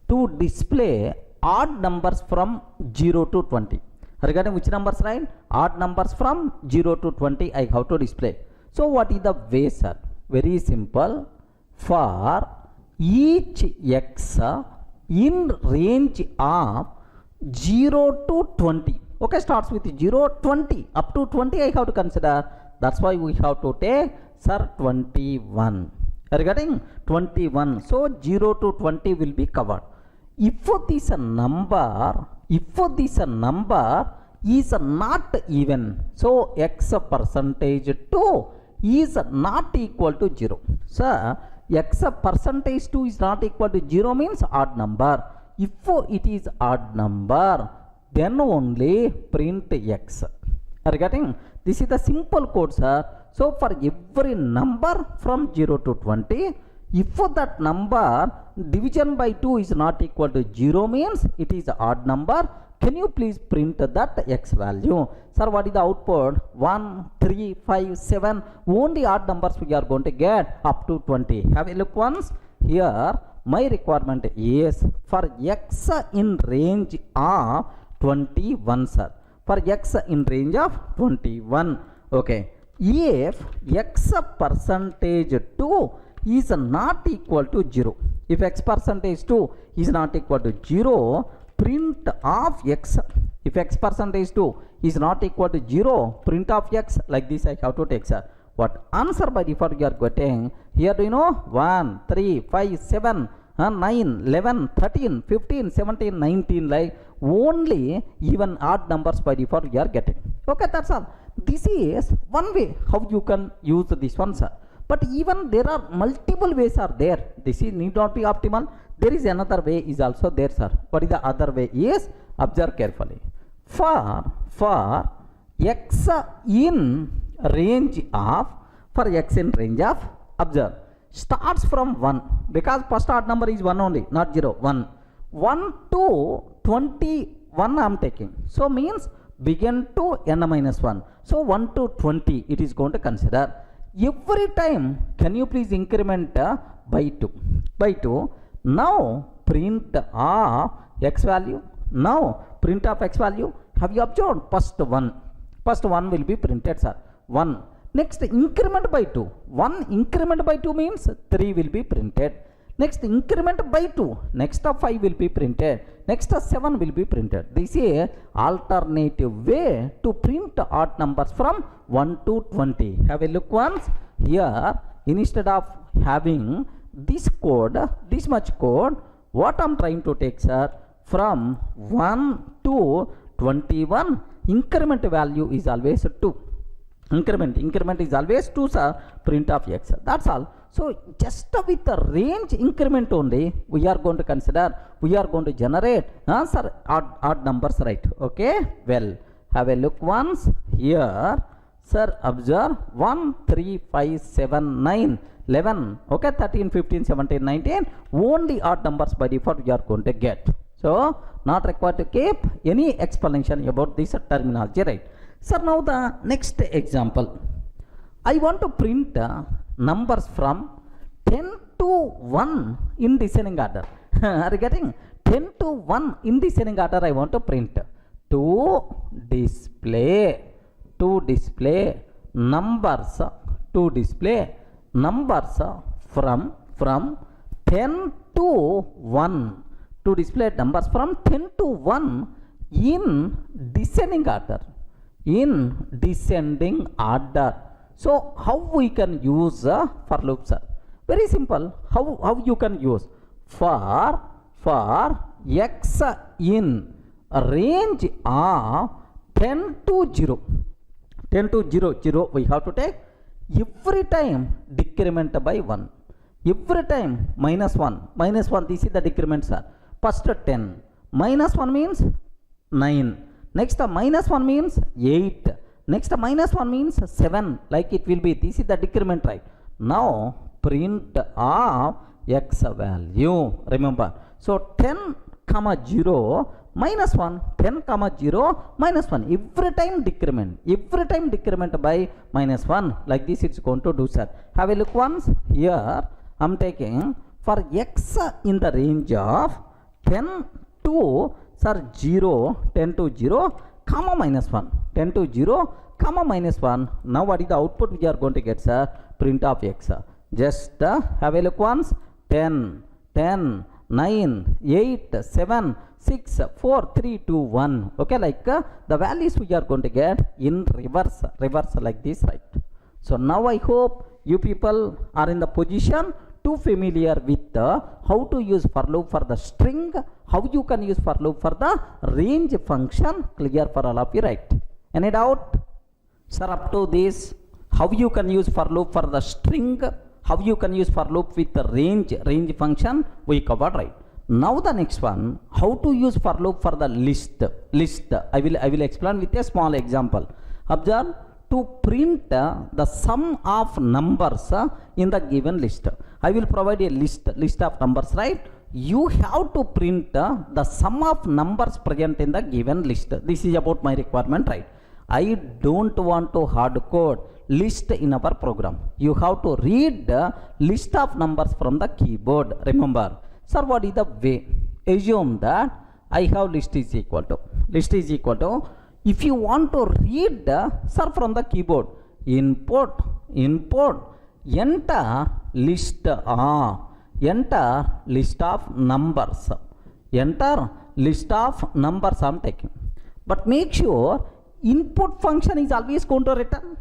to display odd numbers from 0 to 20. Regarding which numbers, right? Odd numbers from 0 to 20 I have to display. So what is the way, sir? Very simple. For each x in range of 0 to 20. Okay, starts with 0, 20. Up to 20 I have to consider. That's why we have to take, sir, 21. Regarding 21. So 0 to 20 will be covered. If this number is not even, so x percentage 2 is not equal to 0. So x percentage 2 is not equal to 0 means odd number. If it is odd number, then only print x. Regarding this is the simple code, sir. So for every number from 0 to 20, if that number division by 2 is not equal to 0 means it is odd number. Can you please print that x value? Sir, what is the output? 1, 3, 5, 7. Only odd numbers we are going to get up to 20. Have a look once. Here, my requirement is for x in range of 21, sir. For x in range of 21. Okay. If x percentage 2 is not equal to 0. If x percentage 2 is not equal to 0, print of x. If x percentage 2 is not equal to 0, print of x. Like this I have to take, sir. What answer by default you are getting? Here do you know? 1, 3, 5, 7, 9, 11, 13, 15, 17, 19. Like only even odd numbers by default you are getting. Okay, that's all. This is one way how you can use this one, sir. But even there are multiple ways are there. This is need not be optimal. There is another way is also there, sir. What is the other way is? Observe carefully. For x in range of, observe, starts from 1 because first odd number is 1 only, not 0, 1. 1 to 21 I am taking. So means begin to n minus 1. So 1 to 20 it is going to consider. Every time, can you please increment by 2? By 2. Now print of x value. Now print of x value. Have you observed? First 1. First 1 will be printed, sir. 1. Next increment by 2. 1 increment by 2 means 3 will be printed. Next increment by 2. Next 5 will be printed. Next 7 will be printed. This is alternative way to print odd numbers from 1 to 20. Have a look once. Here, instead of having this code, this much code, what I'm trying to take, sir, from 1 to 21, increment value is always 2. Increment is always 2, sir, print of x. That's all. So just with the range increment only, we are going to consider, we are going to generate, sir, odd numbers, right? Okay, well, have a look once. Here, sir, observe 1, 3, 5, 7, 9, 11, okay, 13, 15, 17, 19, only odd numbers by default we are going to get. So not required to keep any explanation about this terminology, right? Sir, now the next example, I want to print numbers from 10 to 1 in descending order. Are you getting? 10 to 1 in descending order I want to print. To display numbers, from 10 to 1. To display numbers from 10 to 1 in descending order. So how we can use for loop, sir? Very simple. How you can use for x in range of 10 to 0. 10 to 0 we have to take every time decrement by 1. Every time minus 1. This is the decrement, sir. First 10. Minus 1 means 9. Next minus 1 means 8. Next minus 1 means 7. Like it will be. This is the decrement, right? Now print of x value. Remember. So 10 comma 0 minus 1. 10 comma 0 minus 1. Every time decrement. Every time decrement by minus 1. Like this it's going to do, sir. Have a look once. Here I'm taking for x in the range of 10 to, sir, 0, 10 to 0, comma minus 1. 10 to 0, comma minus 1. Now what is the output we are going to get, sir? Print of x. Just have a look once. 10, 9, 8, 7, 6, 4, 3, 2, 1. Okay, like the values we are going to get in reverse like this, right? So now I hope you people are in the position to familiar with how to use for loop for the string, how you can use for loop for the range function. Clear for all of you, right? Any doubt? Sir, up to this, how you can use for loop for the string, how you can use for loop with the range function, we covered, right? Now the next one, how to use for loop for the list. I will explain with a small example. Observe, to print the sum of numbers in the given list. I will provide a list of numbers, right? You have to print the sum of numbers present in the given list. This is about my requirement, right? I don't want to hard code list in our program. You have to read the list of numbers from the keyboard. Remember, sir, what is the way? Assume that I have list is equal to. If you want to read, sir, from the keyboard, input, enter list of numbers. Enter list of numbers I'm taking. But make sure input function is always going to return.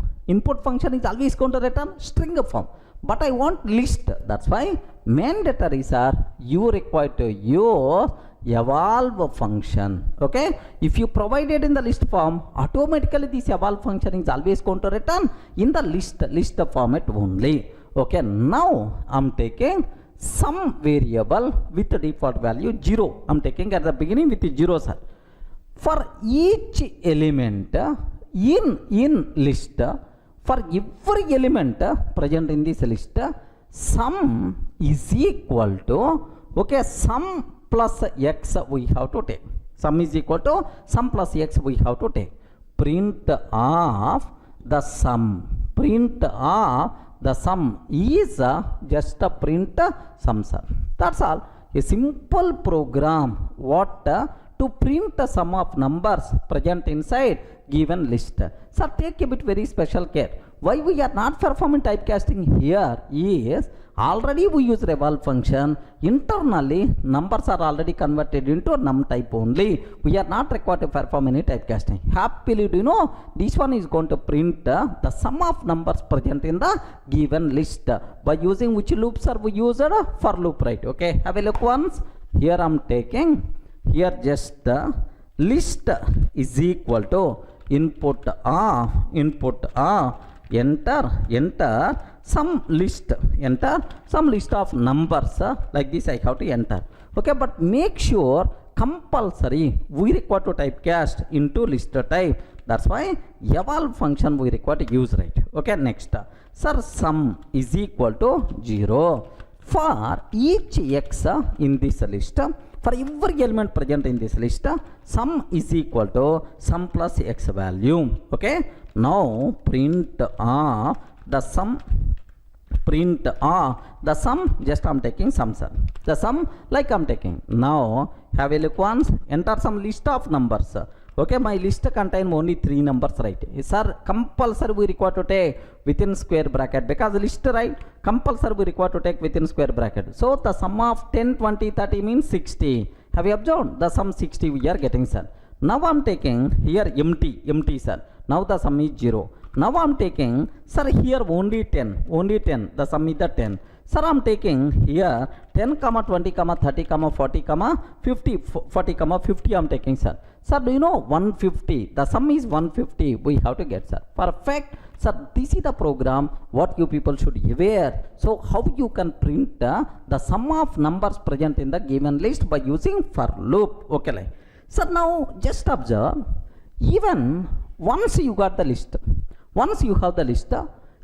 String form. But I want list. That's why mandatory, sir, you require to use evolve function. Okay, if you provided in the list form, automatically this evolve function is always going to return in the list format only. Okay, now I'm taking some variable with the default value 0. I'm taking at the beginning with the 0, sir. For each element in list, for every element present in this list, sum is equal to, okay, sum plus x we have to take. Sum is equal to sum plus x we have to take. Print of the sum. Is just a print sum, sir. That's all. A simple program. What? To print the sum of numbers present inside given list. Sir, take a bit very special care. Why we are not performing typecasting here is already we use revolve function. Internally numbers are already converted into num type only. We are not required to perform any typecasting. Happily, do you know this one is going to print the sum of numbers present in the given list by using which loops are we used? For loop, right? Okay, have a look once. Here I'm taking here just list is equal to input enter some list of numbers like this I have to enter. Okay, but make sure compulsory we require to typecast into list type. That's why eval function we require to use, right? Okay, next sir, sum is equal to 0 for each x in this list. For every element present in this list, sum is equal to sum plus x value. Okay, now print the sum. The sum, just I'm taking sum, sir. The sum like I'm taking. Now have a look once, enter some list of numbers. Okay, my list contain only 3 numbers, right? Sir, compulsory we require to take within square bracket because list, right? Compulsory we require to take within square bracket. So the sum of 10, 20, 30 means 60. Have you observed? The sum 60 we are getting, sir. Now I'm taking here empty, sir. Now the sum is 0. Now I'm taking, sir, here only 10, the sum is the 10. Sir, I'm taking here 10, 20, 30, 40, 50, 40, 50 I'm taking, sir. Sir, do you know 150? The sum is 150 we have to get, sir. Perfect. Sir, this is the program what you people should be aware. So how you can print the sum of numbers present in the given list by using for loop. Okay, like. Sir, now just observe, even once you got the list, once you have the list,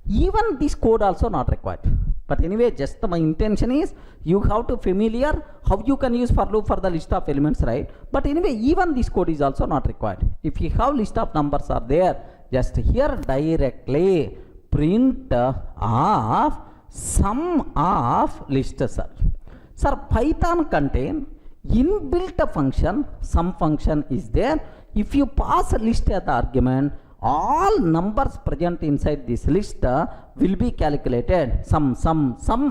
even this code also not required. But anyway, just my intention is you have to familiar how you can use for loop for the list of elements, right? But anyway, even this code is also not required. If you have list of numbers are there, just here directly print of sum of list, sir. Sir, Python contain inbuilt function, sum function is there. If you pass a list as the argument, all numbers present inside this list will be calculated. Sum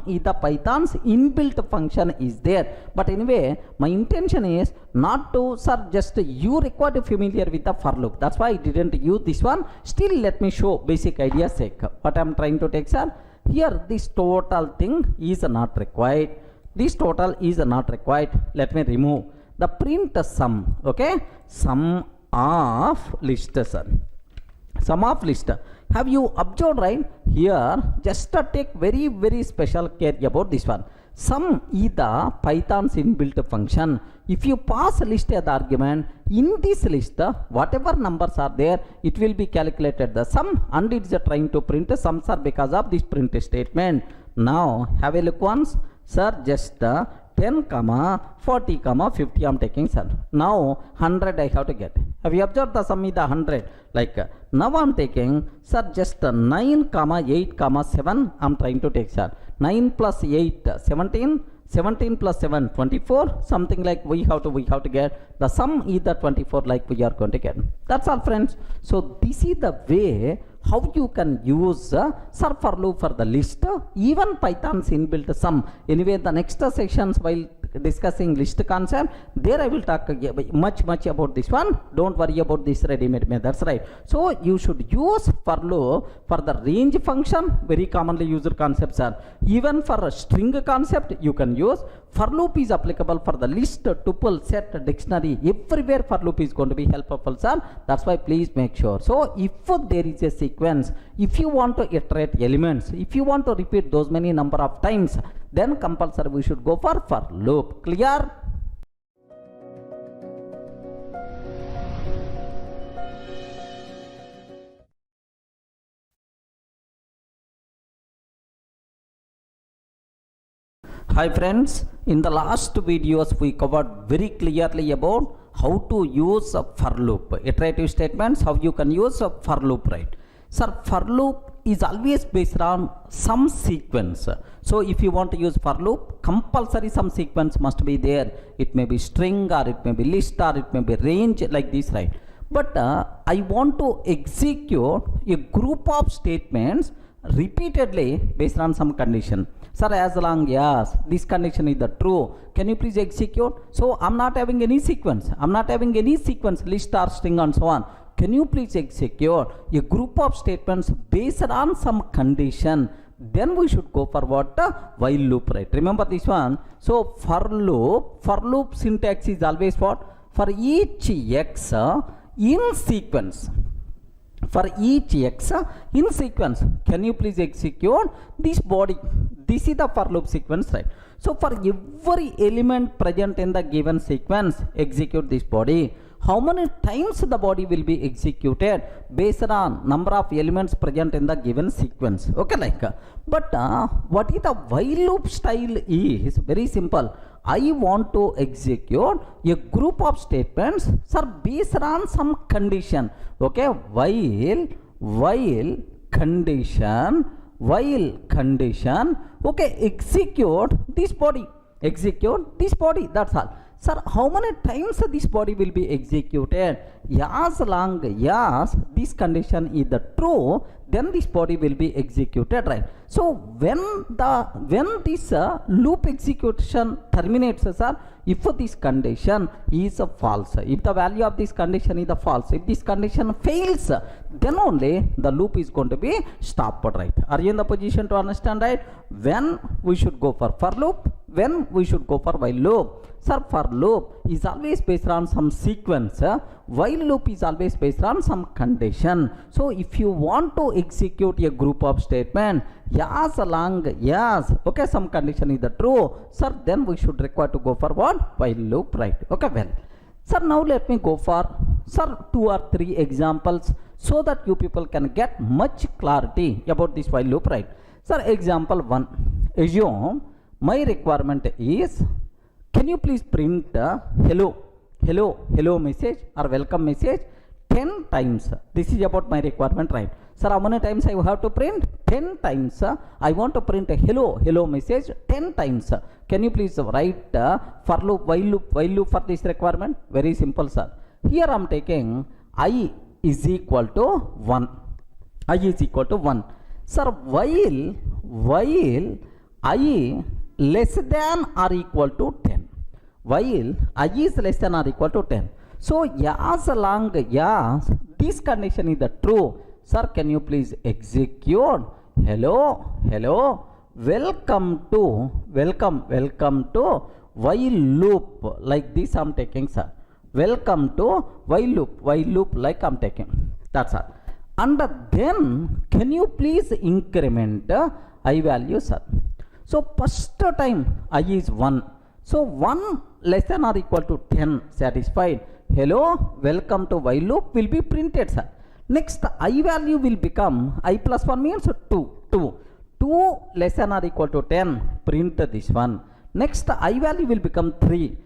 is the Python's inbuilt function is there. But anyway, my intention is not to, sir, just you require to familiar with the for loop. That's why I didn't use this one. Still, let me show basic idea sake. What I'm trying to take, sir, here this total thing is not required. This total is not required. Let me remove the print sum. Okay, sum of list, sir. Sum of list. Have you observed, right? Here just take very special care about this one. Sum is the Python's inbuilt function. If you pass list as the argument, in this list whatever numbers are there, it will be calculated the sum, and it is trying to print sums are because of this print statement. Now have a look once, sir. Just 10, 40, 50 I'm taking, sir. Now 100 I have to get. Have you observed the sum is the 100? Like now I'm taking, sir, just 9, 8, 7 I'm trying to take, sir. 9 plus 8, 17. 17 plus 7, 24. Something like we have to get. The sum is the 24 like we are going to get. That's all, friends. So this is the way how you can use sir for loop for the list, even Python's inbuilt sum. Anyway, the next sections while discussing list concept, there I will talk much about this one. Don't worry about this ready-made methods, right? So you should use for loop for the range function, very commonly used concepts are. Even for a string concept you can use. For loop is applicable for the list, tuple, set, dictionary, everywhere for loop is going to be helpful, sir. That's why please make sure. So if there is a sequence, if you want to iterate elements, if you want to repeat those many number of times, then compulsory we should go for loop. Clear? Hi friends, in the last videos we covered very clearly about how to use a for loop, iterative statements, how you can use a for loop, right? Sir, for loop is always based on some sequence. So if you want to use for loop, compulsory some sequence must be there. It may be string, or it may be list, or it may be range, like this, right? but I want to execute a group of statements repeatedly based on some condition. Sir, as long as this condition is the true, can you please execute? So I'm not having any sequence, list or string and so on. Can you please execute a group of statements based on some condition? Then we should go for what? While loop, right? Remember this one. So for loop syntax is always what? For each x in sequence. For each x in sequence, can you please execute this body? This is the for loop sequence, right? So for every element present in the given sequence, execute this body. How many times the body will be executed based on number of elements present in the given sequence? Okay, like but what is the while loop style is very simple. I want to execute a group of statements, sir, based on some condition. Okay, while condition, okay, execute this body, that's all. Sir, how many times this body will be executed? As long as this condition is the true, then this body will be executed, right? So when this loop execution terminates, sir, if this condition is false, if the value of this condition is false, if this condition fails, then only the loop is going to be stopped, right? Are you in the position to understand, right? When we should go for loop, when we should go for while loop. Sir, for loop is always based on some sequence, while loop is always based on some condition. So if you want to execute a group of statement, as long as, okay, some condition is the true, sir, then we should require to go for what? While loop, right? Okay, well, sir, now let me go for, sir, 2 or 3 examples so that you people can get much clarity about this while loop, right? Sir, example 1, assume my requirement is, can you please print hello message or welcome message 10 times? This is about my requirement, right? Sir, how many times I have to print? 10 times. I want to print a hello message 10 times. Can you please write for loop, while loop for this requirement? Very simple, sir. Here I am taking I is equal to 1. I is equal to 1. Sir, while I less than or equal to 10. While I is less than or equal to 10. So as long as this condition is the true, sir, can you please execute hello welcome to while loop, like this I am taking, sir. Welcome to while loop like I am taking. That's all. And then can you please increment I value, sir? So first time I is 1. So 1 less than or equal to 10 satisfied. Hello welcome to while loop will be printed, sir. Next I value will become I plus 1 means 2 less than or equal to 10, print this one. Next I value will become 3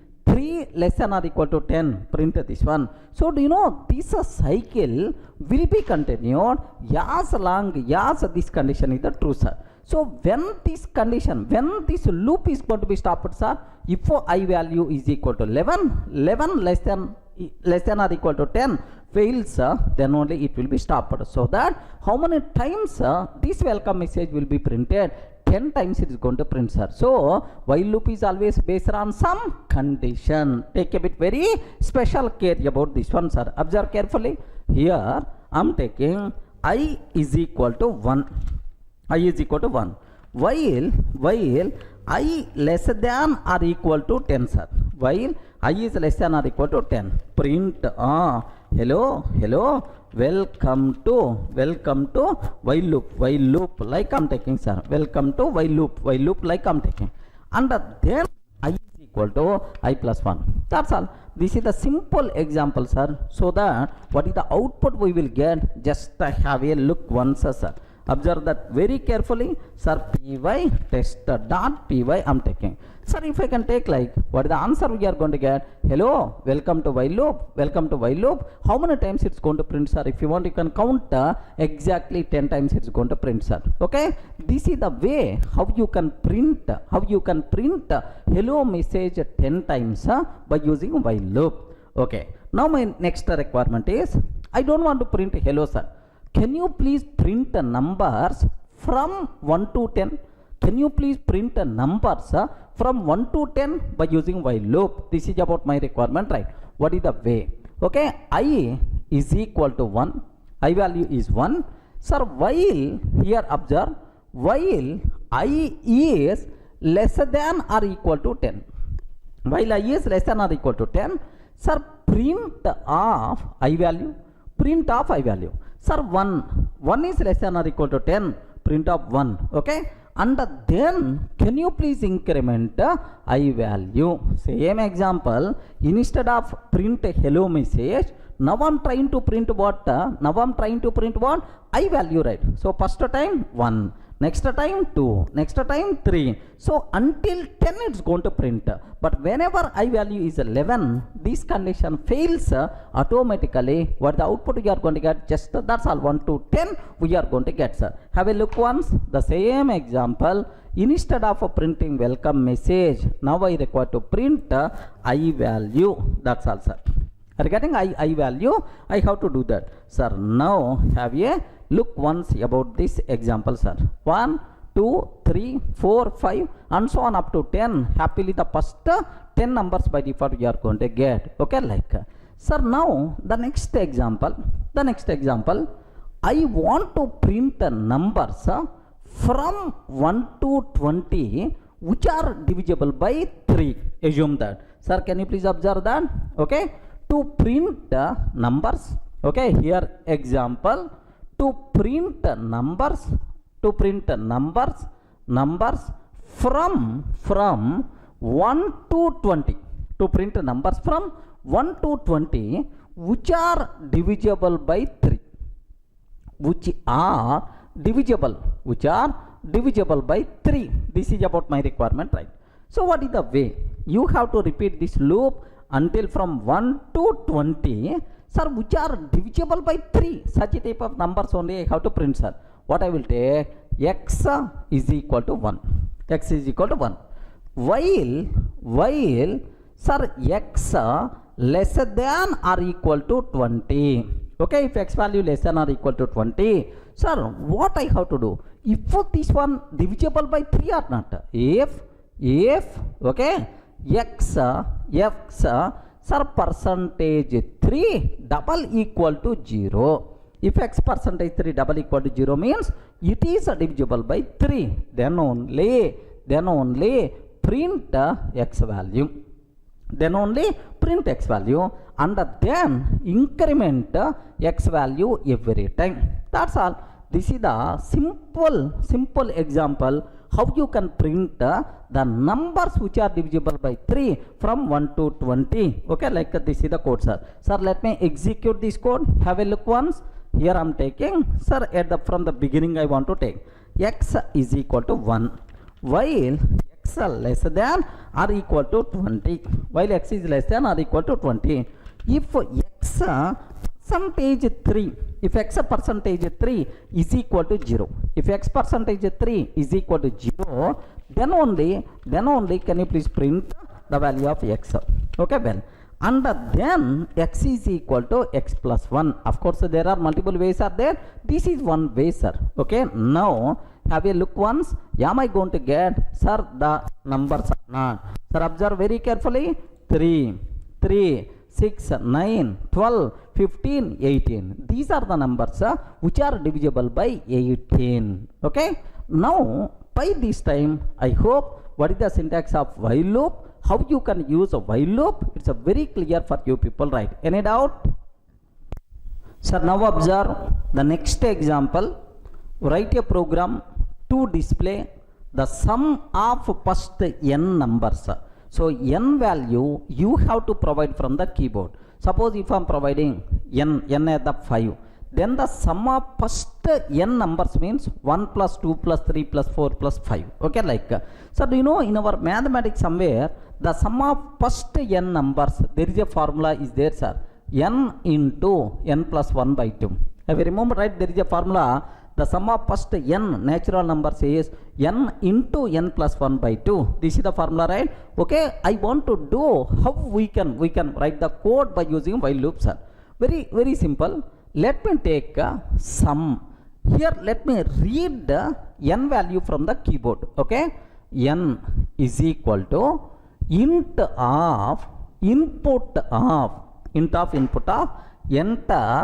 less than or equal to 10, print this one. So do you know this cycle will be continued as long as this condition is the true, sir. So when this condition, when this loop is going to be stopped, sir, if I value is equal to 11 less than or equal to 10 fails, then only it will be stopped. So that how many times this welcome message will be printed? 10 times it is going to print, sir. So while loop is always based on some condition. Take a bit very special care about this one, sir. Observe carefully. Here I am taking I is equal to 1. I is equal to 1. While I less than or equal to 10, sir. While I is less than or equal to 10. Print hello welcome to while loop like I am taking, sir. Welcome to while loop like I am taking. And then I is equal to I plus 1. That's all. This is the simple example, sir. So that what is the output we will get? Just have a look once, sir. Observe that very carefully, sir. Py test dot py I am taking. Sir, if I can take like, what is the answer we are going to get? Hello welcome to while loop. How many times it's going to print, sir? If you want, you can count exactly 10 times it's going to print, sir. Okay, this is the way how you can print hello message 10 times by using while loop. Okay, Now my next requirement is, I don't want to print hello sir. Can you please print numbers from 1 to 10? Can you please print numbers from 1 to 10 by using while loop? This is about my requirement, right? What is the way? Okay, I is equal to 1, I value is 1. Sir, while, here observe, while I is less than or equal to 10. While I is less than or equal to 10, sir, print of I value, print of I value. Sir, 1 is less than or equal to 10, print of 1, okay? And then, can you please increment I value? Same example, instead of print hello message, now I'm trying to print what? I value, right? So, first time 1. Next time 2, next time 3. So until 10 it's going to print. But whenever I value is 11, this condition fails automatically. What the output you are going to get, just that's all, 1 to 10 we are going to get, sir. Have a look once, the same example. Instead of printing welcome message, now I require to print I value. That's all, sir. Regarding I value, I have to do that, sir. Now have a look once about this example, sir. 1, 2, 3, 4, 5 and so on up to 10. Happily the first 10 numbers by default you are going to get. Okay, like, sir, now the next example, I want to print numbers from 1 to 20 which are divisible by 3. Assume that. Sir, can you please observe that? Okay, to print numbers, okay, here example, to print numbers from 1 to 20, to print numbers from 1 to 20 which are divisible by 3, which are divisible by 3. This is about my requirement, right? So what is the way? You have to repeat this loop until from 1 to 20. Sir, which are divisible by 3, such a type of numbers only I have to print, sir. What I will take, x is equal to 1, while sir, x less than or equal to 20. Okay, if x value less than or equal to 20, sir, what I have to do? If this one divisible by 3 or not? If okay, x sir, percentage 3 double equal to 0. If x percentage 3 double equal to 0 means it is divisible by 3. Then only print x value. And then increment x value every time. That's all. This is the simple example how you can print the numbers which are divisible by 3 from 1 to 20. Okay, like this is the code, sir. Sir, let me execute this code. Have a look once. Here I am taking, sir, from the beginning I want to take x is equal to 1, while x less than or equal to 20. While x is less than or equal to 20. If x percentage 3, if x percentage 3 is equal to 0, if x percentage 3 is equal to 0, then only can you please print the value of x. Okay, well, and then x is equal to x plus 1. Of course, there are multiple ways are there. This is one way, sir. Okay, now have a look once. Am I going to get, sir, the numbers are not? Sir, observe very carefully. 3, 6, 9, 12, 15, 18. These are the numbers which are divisible by 18. Okay, now by this time I hope what is the syntax of while loop, how you can use a while loop, it's a very clear for you people, right? Any doubt? Sir, now observe the next example. Write a program to display the sum of first n numbers. So n value you have to provide from the keyboard. Suppose if I am providing n at the 5, then the sum of first n numbers means 1 plus 2 plus 3 plus 4 plus 5. Okay, like, so do you know in our mathematics somewhere the sum of first n numbers, there is a formula is there, sir. N into n plus 1 by 2. If you remember, right, there is a formula The sum of first n natural numbers is n into n plus 1 by 2. This is the formula, right? Okay, I want to do how we can write the code by using while loop, sir. Very simple. Let me take sum. Here let me read the n value from the keyboard. Okay, n is equal to int of input of enter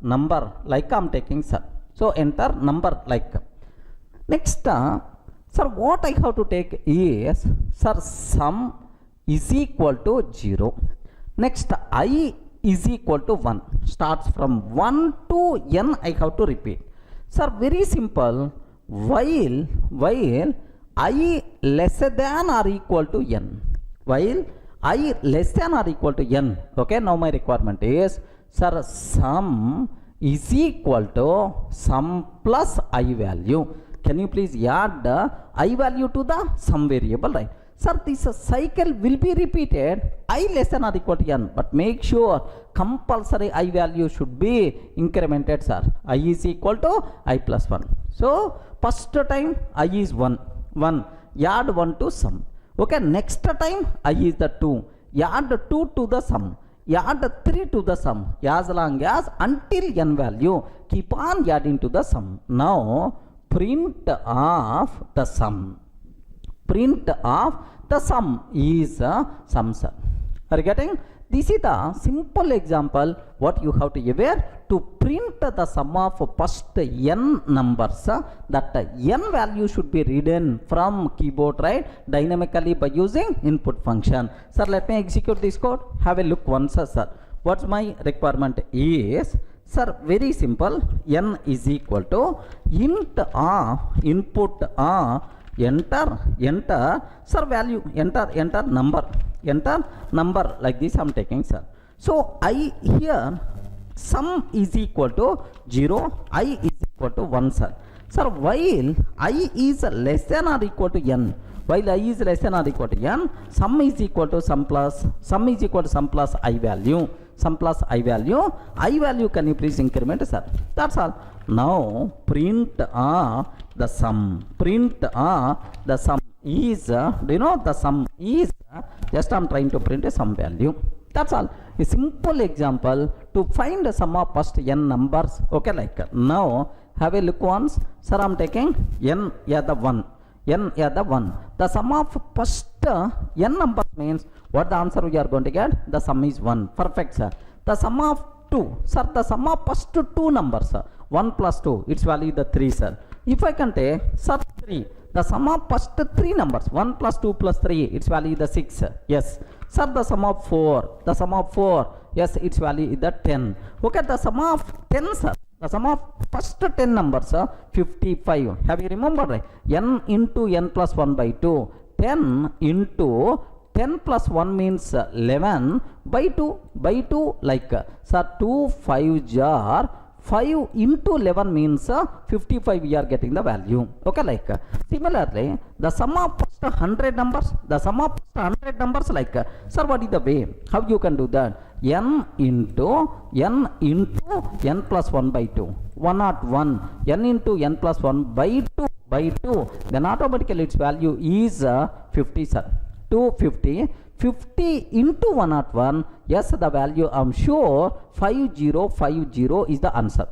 number like I'm taking, sir. So enter number like. Next, sir, what I have to take is, sir, sum is equal to 0. Next, I is equal to 1. Starts from 1 to n, I have to repeat. Sir, very simple. While I less than or equal to n. While I less than or equal to n. Okay, now my requirement is, sir, sum is equal to sum plus I value. Can you please add the I value to the sum variable, right? Sir, this cycle will be repeated I less than or equal to n, but make sure compulsory I value should be incremented, sir. I is equal to I plus 1. So first time I is 1, add 1 to sum. Okay, next time I is the 2, add 2 to the sum, add 3 to the sum, as long as until n value, keep on adding to the sum. Now print of the sum. Print of the sum is sum, sir. Are you getting? This is the simple example what you have to aware to print the sum of first n numbers. That n value should be written from keyboard, right, dynamically by using input function. Sir, let me execute this code. Have a look once, sir. What's my requirement is, sir, very simple. N is equal to int of input enter sir value, enter number like this I'm taking, sir. So I here sum is equal to 0, I is equal to 1, sir. Sir, while I is less than or equal to n, while I is less than or equal to n, sum is equal to sum is equal to sum plus I value. Sum plus I value can you please increment, sir? That's all. Now print the sum. Print the sum is do you know the sum is just I'm trying to print a sum value. That's all. A simple example to find the sum of first n numbers. Okay, like now have a look once, sir. I'm taking n yeah the 1. The sum of first n numbers means what the answer we are going to get? The sum is 1. Perfect, sir. The sum of 2, sir, the sum of first 2 numbers, sir. 1 plus 2, its value is the 3, sir. If I can take, sir, 3, the sum of first 3 numbers, 1 plus 2 plus 3, its value is the 6, sir. Yes. Sir, the sum of 4, yes, its value is the 10. Okay, the sum of 10, sir. The sum of first 10 numbers, 55. Have you remembered, right? N into n plus 1 by 2. 10 into 10 plus 1 means 11 by 2 like, sir, 2 5 jar 5 into 11 means 55 we are getting the value. Okay, like similarly the sum of first 100 numbers, like, sir, what is the way how you can do that? N into n plus 1 by 2, 101, n into n plus 1 by 2, then automatically its value is 50, sir. 50 into 101, yes, the value I'm sure 5050 is the answer.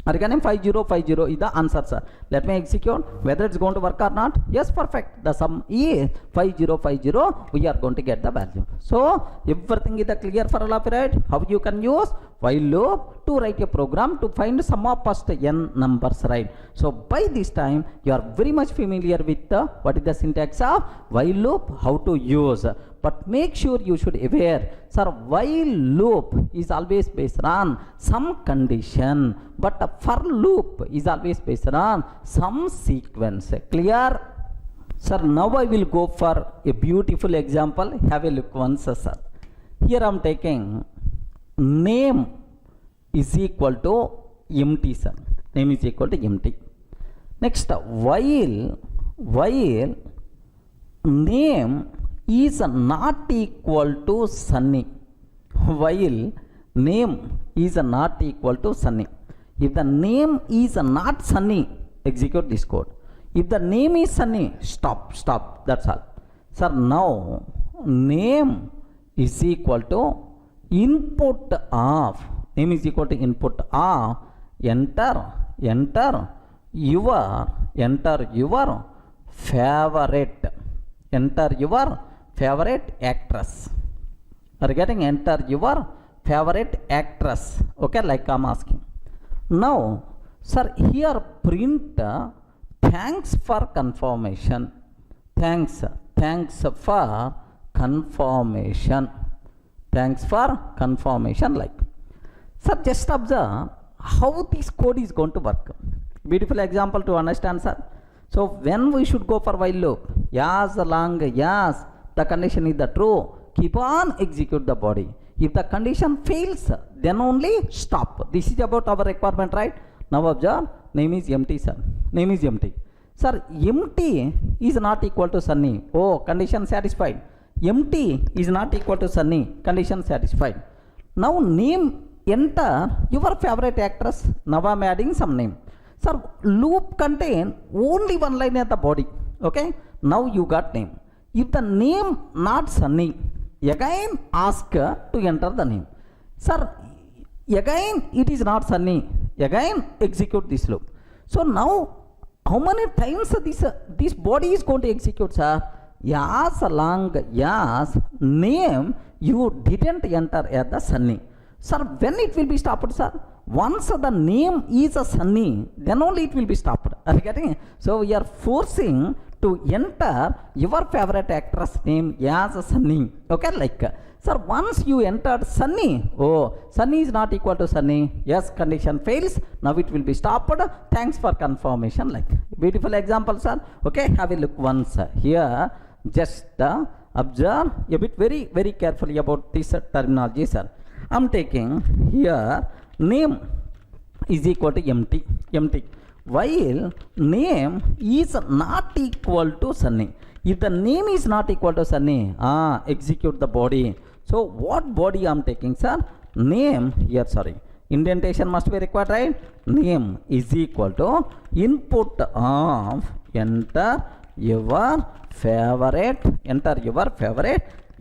Are you getting? 5050 is the answer, sir. Let me execute whether it's going to work or not. Yes, perfect. The sum is 5050. We are going to get the value. So everything is clear for all of you, right? How you can use while loop to write a program to find sum of first n numbers, right? So by this time you are very much familiar with what is the syntax of while loop, how to use. But make sure you should aware, sir, while loop is always based on some condition, but a for loop is always based on some sequence. Clear? Sir, now I will go for a beautiful example. Have a look once, sir. Here I am taking name is equal to empty, sir. Name is equal to empty. Next, while name is not equal to Sunny, while name is not equal to Sunny. If the name is not Sunny, execute this code. If the name is Sunny, stop, that's all. Sir, now name is equal to input of, name is equal to input of, enter your favorite, enter your favorite actress. Are you getting? Enter your favorite actress. Okay, like I'm asking. Now, sir, here print thanks for confirmation. Thanks for confirmation. Thanks for confirmation. Like, sir, just observe how this code is going to work. Beautiful example to understand, sir. So when we should go for while loop? Yes, long, yes, the condition is the true. Keep on execute the body. If the condition fails, then only stop. This is about our requirement, right? Now observe, name is empty, sir. Name is empty. Sir, empty is not equal to Sunny. Oh, condition satisfied. Empty is not equal to Sunny. Condition satisfied. Now name, enter your favorite actress. Now I'm adding some name. Sir, loop contain only one line at the body. Okay. Now you got name. If the name not Sunny, again ask to enter the name. Sir, again it is not Sunny. Again execute this loop. So now how many times this body is going to execute, sir? Yes, long, yes, name you didn't enter at the Sunny. Sir, when it will be stopped, sir? Once the name is a Sunny, then only it will be stopped. Are you getting it? So we are forcing to enter your favorite actress name as a Sunny. Okay, like, sir, once you entered Sunny, oh, Sunny is not equal to Sunny. Yes, condition fails. Now it will be stopped. Thanks for confirmation. Like, beautiful example, sir. Okay, have a look once here. Just observe a bit very carefully about this terminology, sir. I'm taking here name is equal to empty, while name is not equal to Sunny. If the name is not equal to Sunny, execute the body. So what body I'm taking, sir? Name here, sorry, indentation must be required, right? Name is equal to input of enter your favorite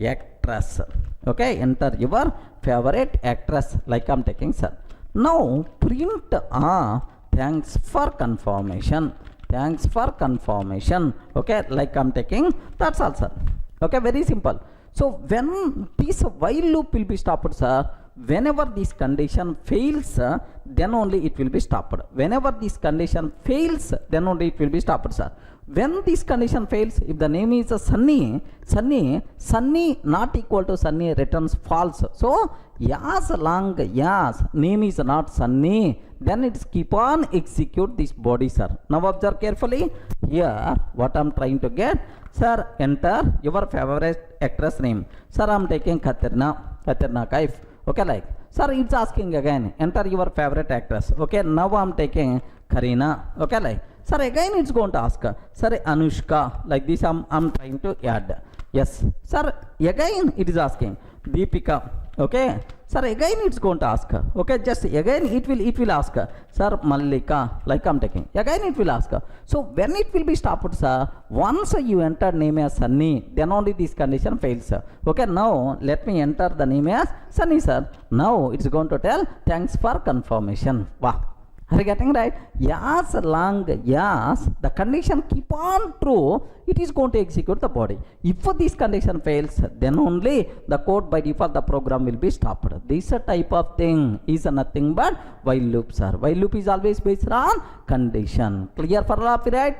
actress. Okay, enter your favorite actress, like I'm taking, sir. Now print thanks for confirmation. Okay, like I'm taking, that's all, sir. Okay, very simple. So when this while loop will be stopped, sir, whenever this condition fails, then only it will be stopped. Whenever this condition fails, then only it will be stopped, sir. When this condition fails, if the name is a Sunny not equal to Sunny returns false. So yes, long, yes, name is not Sunny, then it's keep on execute this body, sir. Now observe carefully here what I'm trying to get. Sir, enter your favorite actress name. Sir, I'm taking Katrina Kaif. Okay, like, sir, it's asking again, enter your favorite actress. Okay, now I'm taking Karina. Okay, like, sir, again it's going to ask, sir, Anushka, like this I'm trying to add. Yes, sir, again it is asking Deepika. Okay, sir, again it's going to ask. Okay, just again it will ask, sir, Mallika, like I'm taking. Again it will ask. So when it will be stopped, sir? Once you enter name as Sunny, then only this condition fails, sir. Okay, now let me enter the name as Sunny, sir. Now it's going to tell thanks for confirmation. Wow. Are you getting right? Yes, long, yes, the condition keep on true, it is going to execute the body. If this condition fails, then only the code by default, the program will be stopped. This type of thing is nothing but while loop, sir. While loop is always based on condition. Clear for all of you, right?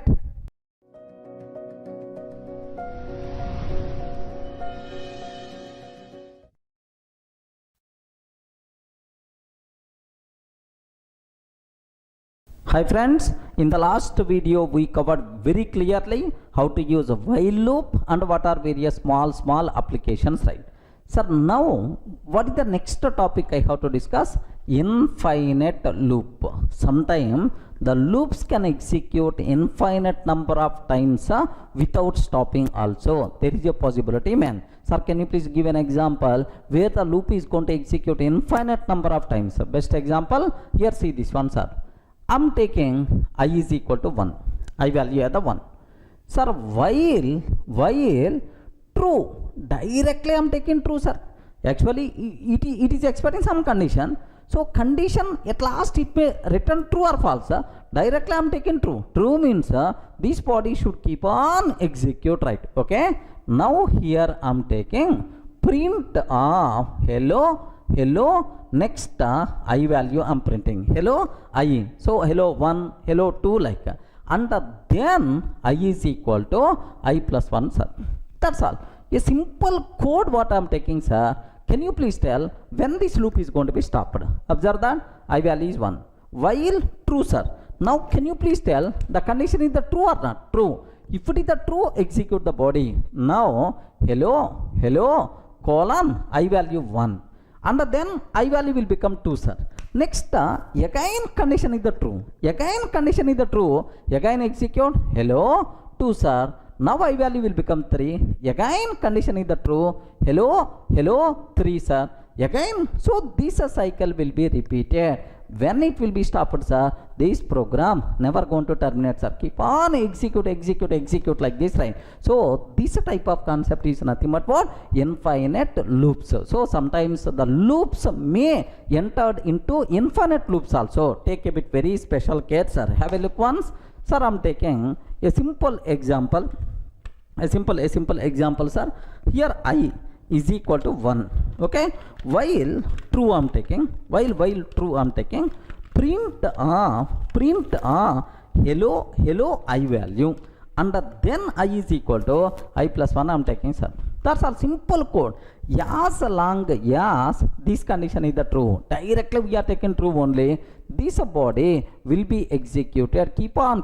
Hi friends, in the last video we covered very clearly how to use a while loop and what are various small applications, right? Sir, now what is the next topic I have to discuss? Infinite loop. Sometime The loops can execute infinite number of times without stopping also. There is a possibility, man. Sir, can you please give an example where the loop is going to execute infinite number of times? Best example, here see this one, sir. I'm taking I is equal to 1. I value at the 1. Sir, while true, directly I'm taking true, sir. Actually, it is expecting some condition. So, condition at last it may return true or false. Directly I am taking true. True means this body should keep on execute, right? Okay. Now here I am taking print of hello. Next I value I am printing hello I. So hello 1, hello 2 like. And then I is equal to I plus 1, sir. That's all. A simple code what I am taking, sir. Can you please tell when this loop is going to be stopped? Observe that I value is 1. While true, sir. Now can you please tell the condition is the true or not? True. If it is the true, execute the body. Now hello colon I value 1. And then I value will become 2, sir. Next again condition is the true. Again condition is the true. Again execute hello 2, sir. Now I value will become 3. Again condition is the true. Hello 3, sir. Again, so this cycle will be repeated. When it will be stopped, sir, this program never going to terminate, sir. Keep on execute like this, right? So this type of concept is nothing but what? Infinite loops. So sometimes the loops may enter into infinite loops also. Take a bit very special care, sir. Have a look once. Sir, I am taking a simple example. A simple example, sir. Here I is equal to 1. Okay. While true I am taking. While true I am taking. Print hello I value. And then I is equal to I plus 1 I am taking, sir. That's all simple code. As long as this condition is the true, directly we are taking true only, this body will be executed. Keep on,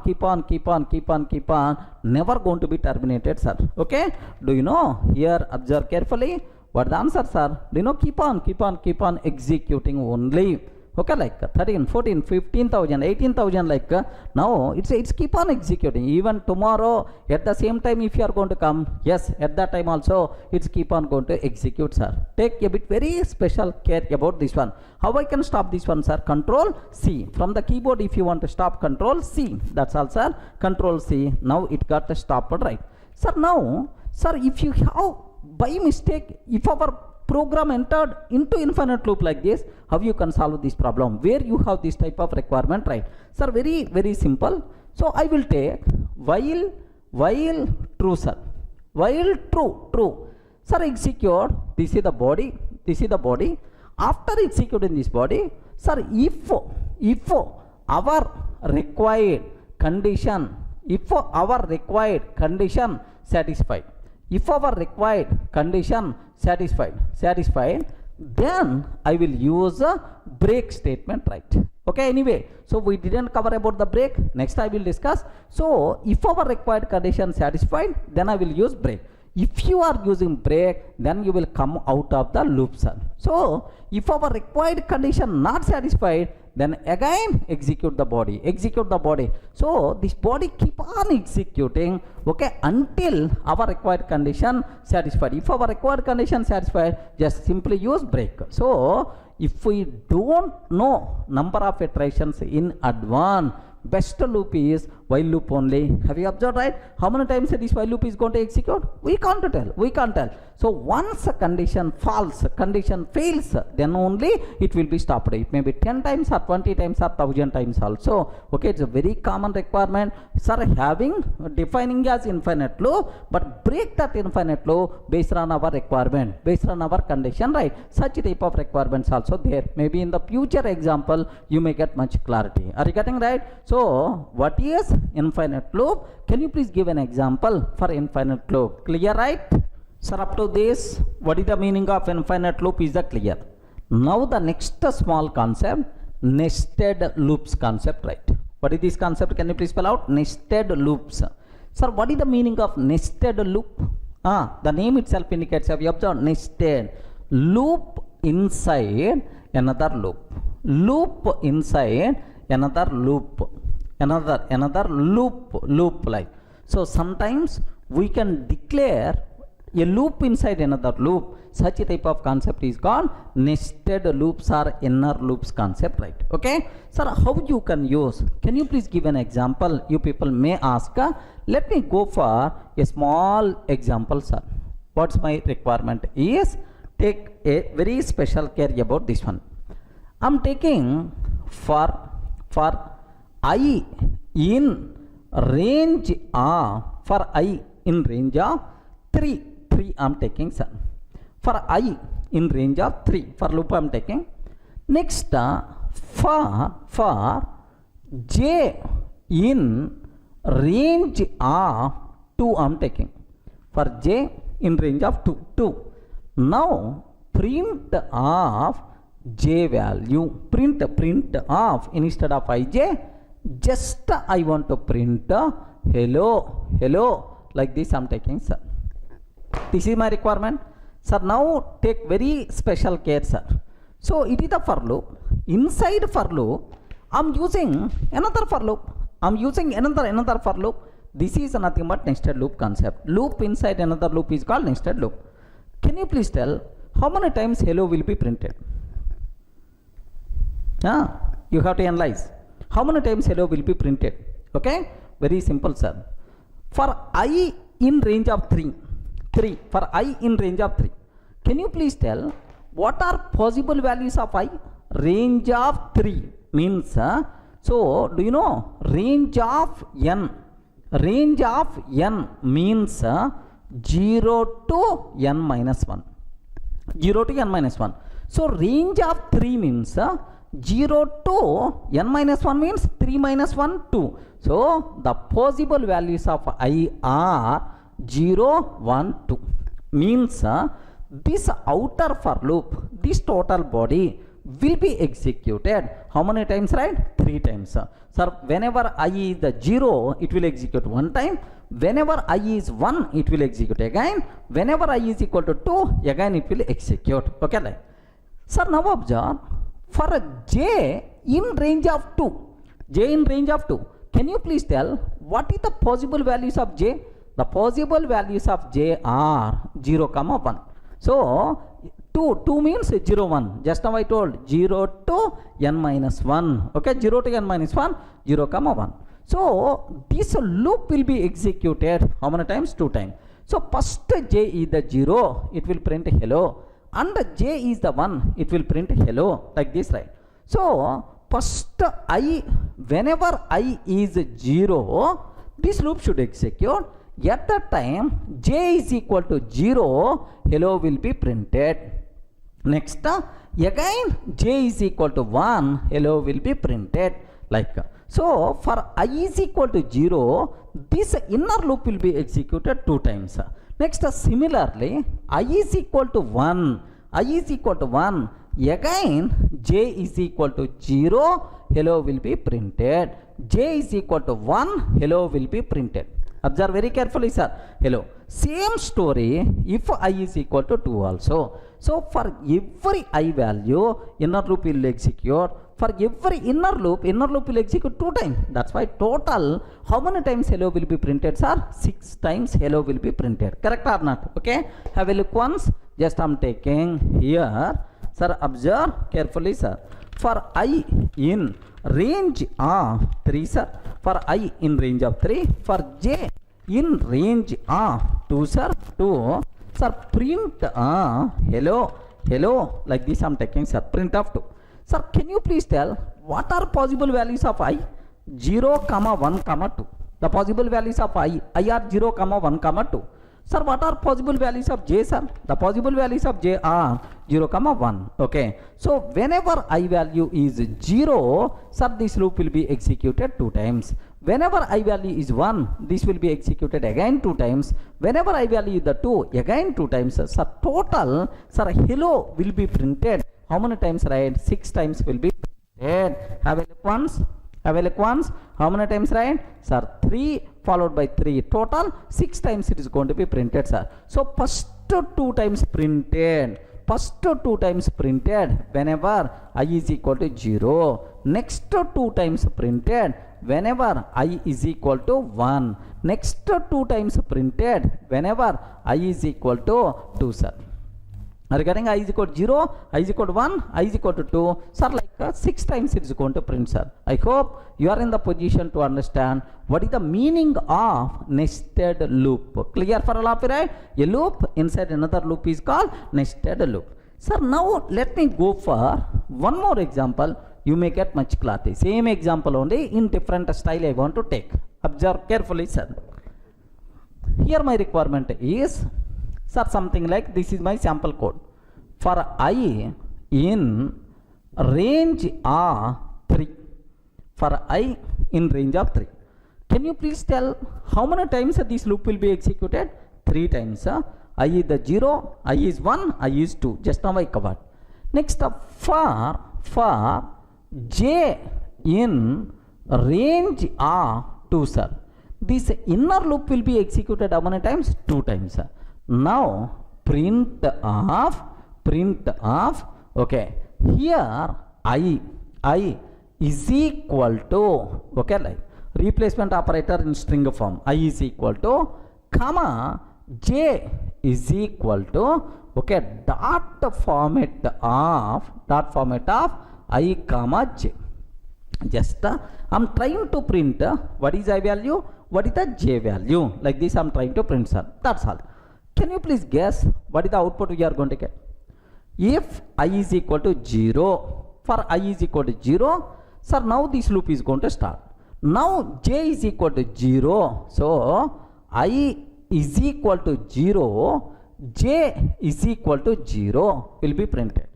never going to be terminated, sir. Okay. Do you know? Here observe carefully. What the answer, sir? Do you know? Keep on executing only. Okay, like 13, 14, 15,000, 18,000 like now it's keep on executing. Even tomorrow at the same time if you are going to come, yes, at that time also it's keep on going to execute, sir. Take a bit very special care about this one. How I can stop this one, sir? Control C. From the keyboard if you want to stop, Control C. That's all, sir. Control C. Now it got stopped, right? Sir, now, sir, if you have by mistake, if our program entered into infinite loop like this, how you can solve this problem where you have this type of requirement, right? Sir, very simple. So I will take while true, sir. While true, sir, execute. This is the body. After executing this body, sir, if our required condition satisfied, if our required condition satisfied, then I will use a break statement, right? Okay, anyway, so we didn't cover about the break. Next I will discuss. So if our required condition satisfied, then I will use break. If you are using break, then you will come out of the loop, sir. So if our required condition not satisfied, then again execute the body. So this body keep on executing, okay, until our required condition satisfied. If our required condition satisfied, just simply use break. So if we don't know number of iterations in advance, best loop is while loop only. Have you observed, right? How many times this while loop is going to execute? We can't tell. So once a condition fails, then only it will be stopped. It may be 10 times or 20 times or 1000 times also. Okay, it's a very common requirement. Sir, defining as infinite loop, but break that infinite loop based on our requirement, based on our condition, right? Such type of requirements also there. Maybe in the future example, you may get much clarity. Are you getting right? So what is infinite loop? Can you please give an example for infinite loop? Clear, right? Sir, up to this, what is the meaning of infinite loop is the clear. Now the next small concept, nested loops concept, right? What is this concept? Can you please spell out? Nested loops. Sir, what is the meaning of nested loop? The name itself indicates, have you observed? Nested loop inside another loop. Loop inside another loop. another loop like. So sometimes we can declare a loop inside another loop. Such a type of concept is called nested loops or inner loops concept, right? Okay, sir, how you can use? Can you please give an example? You people may ask. Let me go for a small example, sir. What's my requirement is, take a very special care about this one. I'm taking for I in range of, for I in range of 3 I'm taking, sir. For I in range of 3, for loop I'm taking. Next, for j in range of 2 I'm taking. For j in range of 2. Now print of j value, print of, instead of ij, just I want to print hello, like this I'm taking, sir. This is my requirement, sir. Now take very special care, sir. So it is the for loop. Inside for loop, I'm using another for loop. I'm using another for loop. This is nothing but nested loop concept. Loop inside another loop is called nested loop. Can you please tell how many times hello will be printed? You have to analyze how many times hello will be printed. Okay, very simple, sir. For I in range of 3, for I in range of 3, can you please tell what are possible values of I? Range of 3 means, so do you know range of n? Range of n means 0 to n minus 1. 0 to n minus 1. So range of 3 means 0 to n minus 1 means 3 minus 1, 2. So the possible values of I are 0, 1, 2. Means this outer for loop, this total body will be executed how many times, right? 3 times. Sir, whenever I is the 0, it will execute 1 time. Whenever I is 1, it will execute again. Whenever I is equal to 2, again it will execute. Okay, like. Sir, now observe, for a j in range of 2, j in range of 2, can you please tell what is the possible values of j? The possible values of j are 0, 1. So 2 means 0, 1. Just now I told 0 to n minus 1. Okay, 0 to n minus 1, 0, 1. So this loop will be executed how many times? 2 times. So first j is the 0, it will print hello, and j is the 1, it will print hello, like this, right? So first I, whenever I is 0, this loop should execute. At the time j is equal to 0, hello will be printed. Next, again j is equal to 1, hello will be printed, like. So for I is equal to 0, this inner loop will be executed 2 times. Next, similarly, I is equal to 1, again j is equal to 0, hello will be printed. J is equal to 1, hello will be printed. Observe very carefully, sir. Hello. Same story if I is equal to 2 also. So for every I value, inner loop will execute. For every inner loop will execute 2 times. That's why total, how many times hello will be printed, sir? 6 times hello will be printed. Correct or not? Okay. Have a look once. Just I'm taking here. Sir, observe carefully, sir. For I in range of 3, sir. For I in range of 3. For j in range of 2, sir. 2. Sir, print hello, like this I'm taking, sir. Print of 2. Sir, can you please tell what are possible values of I? 0, 1, 2. The possible values of I are 0, 1, 2. Sir, what are possible values of j, sir? The possible values of j are 0, 1. Okay. So whenever I value is 0, sir, this loop will be executed 2 times. Whenever I value is 1, this will be executed again 2 times. Whenever I value the 2, again 2 times. Sir, total, sir, hello will be printed. How many times, right? 6 times will be printed. Have a look once. Have a look once. How many times, right? Sir, 3 followed by 3. Total 6 times it is going to be printed, sir. So first 2 times printed. First 2 times printed whenever I is equal to 0. Next 2 times printed whenever I is equal to 1. Next 2 times printed whenever I is equal to 2, sir. Regarding I is equal to 0, I is equal to 1, I is equal to 2, sir, like 6 times it is going to print, sir. I hope you are in the position to understand what is the meaning of nested loop. Clear for all of you, right? A loop inside another loop is called nested loop. Sir, now let me go for one more example. You may get much clarity. Same example only in different style I want to take. Observe carefully, sir. Here my requirement is, sir, something like this is my sample code. For I in range of 3. For I in range of 3. Can you please tell how many times this loop will be executed? 3 times. I is the 0, I is 1, I is 2. Just now I covered. Next for j in range of 2, sir. This inner loop will be executed how many times? 2 times. Now print of, okay, here I is equal to, okay, like replacement operator in string form, I is equal to, comma, j is equal to, okay, dot format of I comma j. Just I'm trying to print what is I value, what is the j value. Like this I'm trying to print, sir. That's all. Can you please guess what is the output we are going to get? If I is equal to 0, for I is equal to 0, sir, now this loop is going to start. Now j is equal to 0, so I is equal to 0, j is equal to 0 will be printed.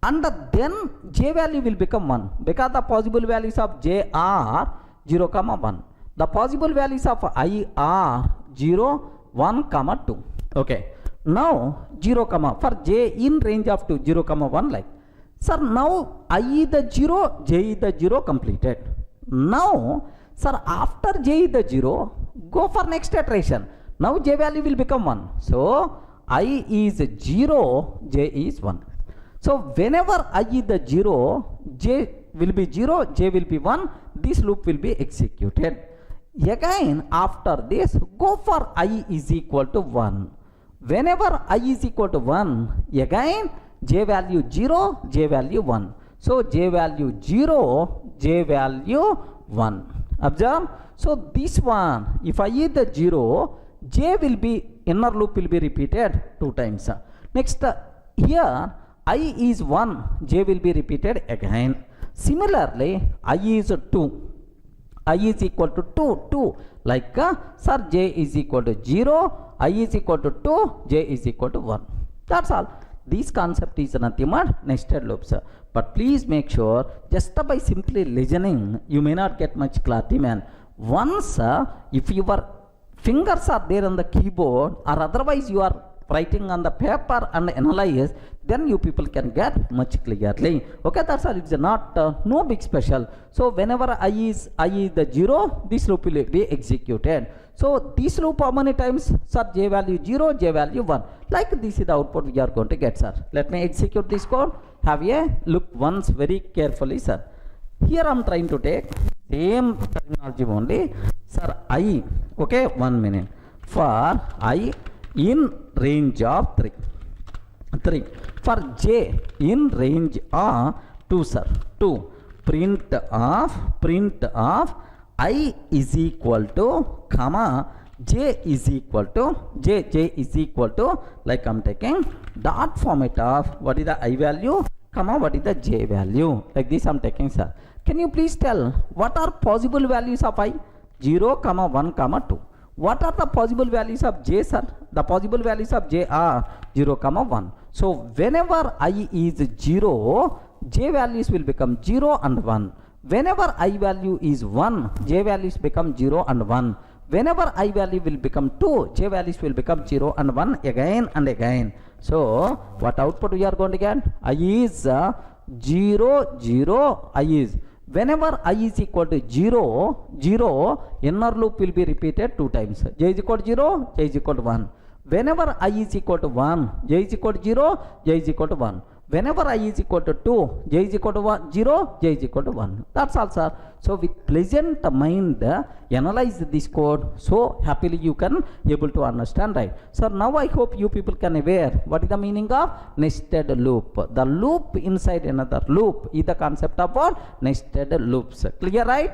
And then j value will become 1 because the possible values of j are 0, 1. The possible values of I are 0, 1, 2. Okay. Now 0, for j in range of 2, 0, 1, like. Sir, now I is the 0, j is the 0 completed. Now, sir, after j is the 0, go for next iteration. Now j value will become 1. So I is 0, j is 1. So whenever I is the 0, j will be 0, j will be 1, this loop will be executed. Again, after this, go for I is equal to 1. Whenever I is equal to 1, again j value 0, j value 1. So j value 0, j value 1. Observe. So this one, if I is the 0, j will be, inner loop will be repeated 2 times. Next, here I is 1, j will be repeated again. Similarly, I is 2. I is equal to 2, like, sir, j is equal to 0, I is equal to 2, j is equal to 1. That's all. This concept is nothing but nested loops. But please make sure, just by simply listening, you may not get much clarity, man. Once, if your fingers are there on the keyboard, or otherwise you are writing on the paper and analyze, then you people can get much clearly. Okay, that's all. It's not no big special. So whenever I is the 0, this loop will be executed. So this loop how many times? Sir, j value 0, j value 1. Like this is the output we are going to get, sir. Let me execute this code. Have a look once very carefully, sir. Here I am trying to take same terminology only. Sir, I, okay, 1 minute. For I in range of 3. For j in range of 2, sir. 2. Print of I is equal to, comma, j is equal to, j is equal to, like I'm taking dot format of what is the I value, comma, what is the j value. Like this I'm taking, sir. Can you please tell what are possible values of I? 0, 1, 2. What are the possible values of j, sir? The possible values of j are 0, 1. So whenever I is 0, j values will become 0 and 1. Whenever I value is 1, j values become 0 and 1. Whenever I value will become 2, j values will become 0 and 1 again and again. So what output we are going to get? I is 0, 0, I is. Whenever I is equal to 0, 0, inner loop will be repeated 2 times. J is equal to 0, j is equal to 1. Whenever I is equal to 1, j is equal to 0, j is equal to 1. Whenever I is equal to 2, j is equal to 1, 0, j is equal to 1. That's all, sir. So with pleasant mind, analyze this code. So happily you can able to understand, right? So now I hope you people can aware what is the meaning of nested loop. The loop inside another loop is the concept of what? Nested loops. Clear, right?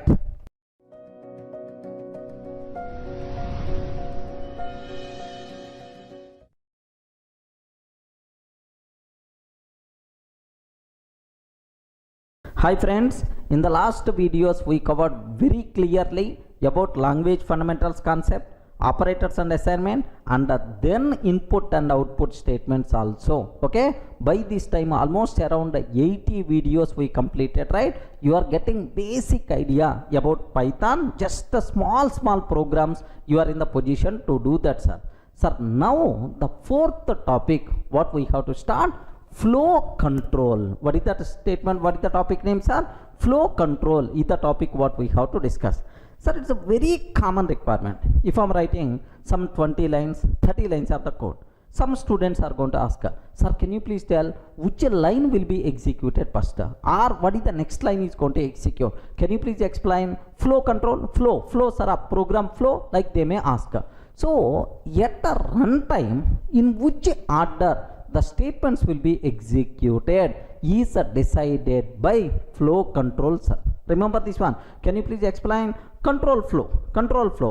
Hi friends, in the last videos we covered very clearly about language fundamentals concept, operators and assignment, and then input and output statements also. Okay, by this time almost around 80 videos we completed, right? You are getting basic idea about Python, just the small programs you are in the position to do that, sir. Sir, now the fourth topic what we have to start, flow control. What is that statement? What is the topic name, sir? Flow control is the topic what we have to discuss. Sir, it's a very common requirement. If I'm writing some 20 lines, 30 lines of the code, some students are going to ask, sir, can you please tell which line will be executed first, or what is the next line is going to execute? Can you please explain flow control? Flow, sir, program flow, like they may ask. So at the runtime, in which order the statements will be executed is decided by flow control, sir. Remember this one. Can you please explain control flow,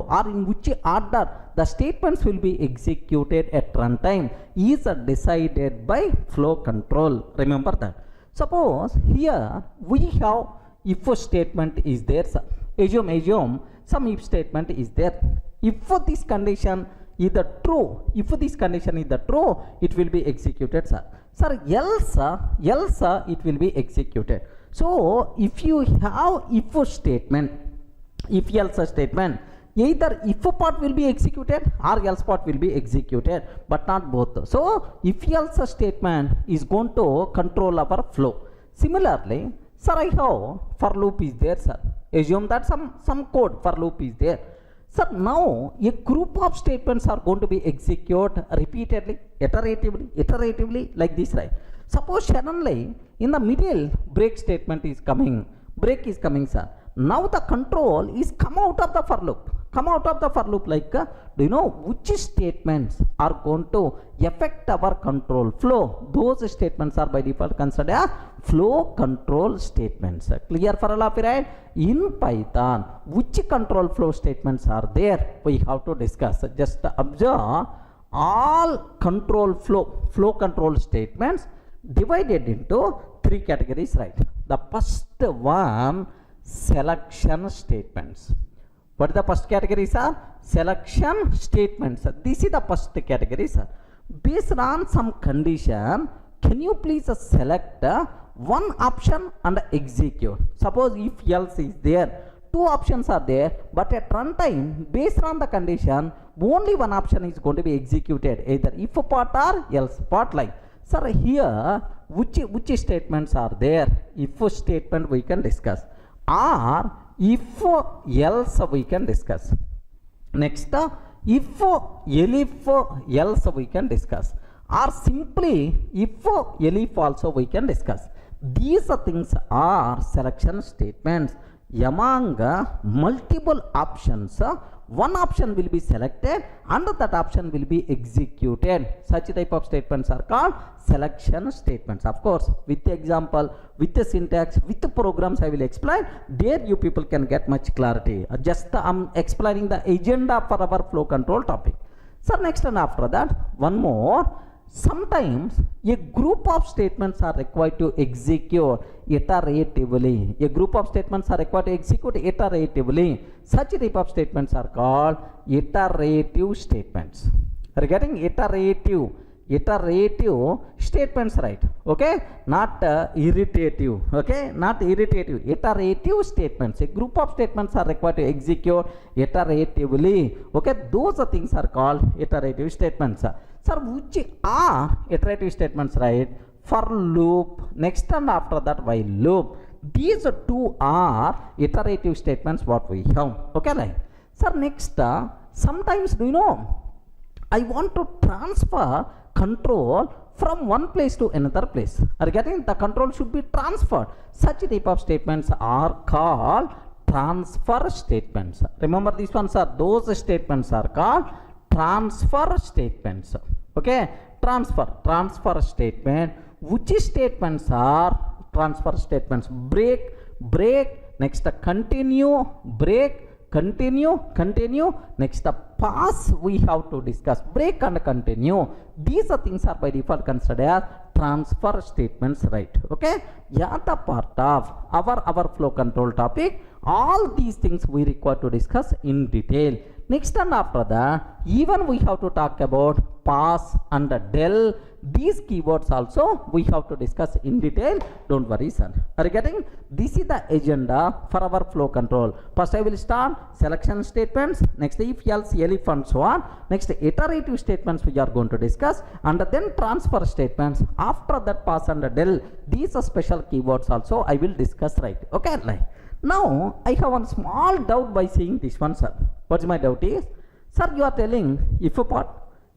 or in which order the statements will be executed at runtime is decided by flow control. Remember that. Suppose here we have if statement is there, sir. Assume some if statement is there. If this condition is the true, if this condition is the true, it will be executed, sir. Sir, else it will be executed. So if you have if statement, if else statement, either if part will be executed or else part will be executed, but not both. So if else statement is going to control our flow. Similarly, sir, I have for loop is there, sir. Assume that some code for loop is there. Sir, now a group of statements are going to be executed repeatedly, iteratively, like this, right? Suppose suddenly in the middle break statement is coming, sir. Now the control is come out of the for loop, like do you know which statements are going to affect our control flow? Those statements are by default considered flow control statements. Clear for all of you, right? In Python, which control flow statements are there? We have to discuss. Just observe all control flow control statements divided into three categories, right? The first one, selection statements. What is the first category, sir? Selection statements. This is the first category, sir. Based on some condition, can you please select one option and execute? Suppose if else is there, two options are there, but at runtime, based on the condition, only one option is going to be executed, either if part or else part, like. Sir, here which statements are there? If statement we can discuss, or if else we can discuss. Next, if else we can discuss, or simply if elif also we can discuss. These things are selection statements. Among multiple options, one option will be selected and that option will be executed. Such type of statements are called selection statements. Of course, with the example, with the syntax, with the programs I will explain. There you people can get much clarity. Just I'm explaining the agenda for our flow control topic. So next and after that, one more. Sometimes a group of statements are required to execute iteratively. A group of statements are required to execute iteratively. Such type of statements are called iterative statements. Are you getting iterative statements, right? Okay, not irritative. Okay, not irritative. Iterative statements. A group of statements are required to execute iteratively. Okay, those things are called iterative statements. Sir, which are iterative statements, right? For loop, next and after that while loop. These two are iterative statements what we have. Okay, right? Sir, next, sometimes do you know, I want to transfer control from one place to another place. Are you getting? The control should be transferred. Such type of statements are called transfer statements. Remember, these ones are, those statements are called transfer statements. Okay, transfer statement. Which statements are transfer statements? Break, next continue, break, continue, next pass we have to discuss. Break and continue, these are things are by default considered as transfer statements, right? Okay, yeah, the part of our flow control topic. All these things we require to discuss in detail. Next, and after that, even we have to talk about pass and del. These keywords also we have to discuss in detail. Don't worry, sir. Are you getting? This is the agenda for our flow control. First I will start selection statements, next if else, elif and so on, next iterative statements we are going to discuss, and then transfer statements. After that, pass and del, these are special keywords also I will discuss, right? Okay, like now I have one small doubt by seeing this one, sir. What's my doubt is, sir, you are telling if part,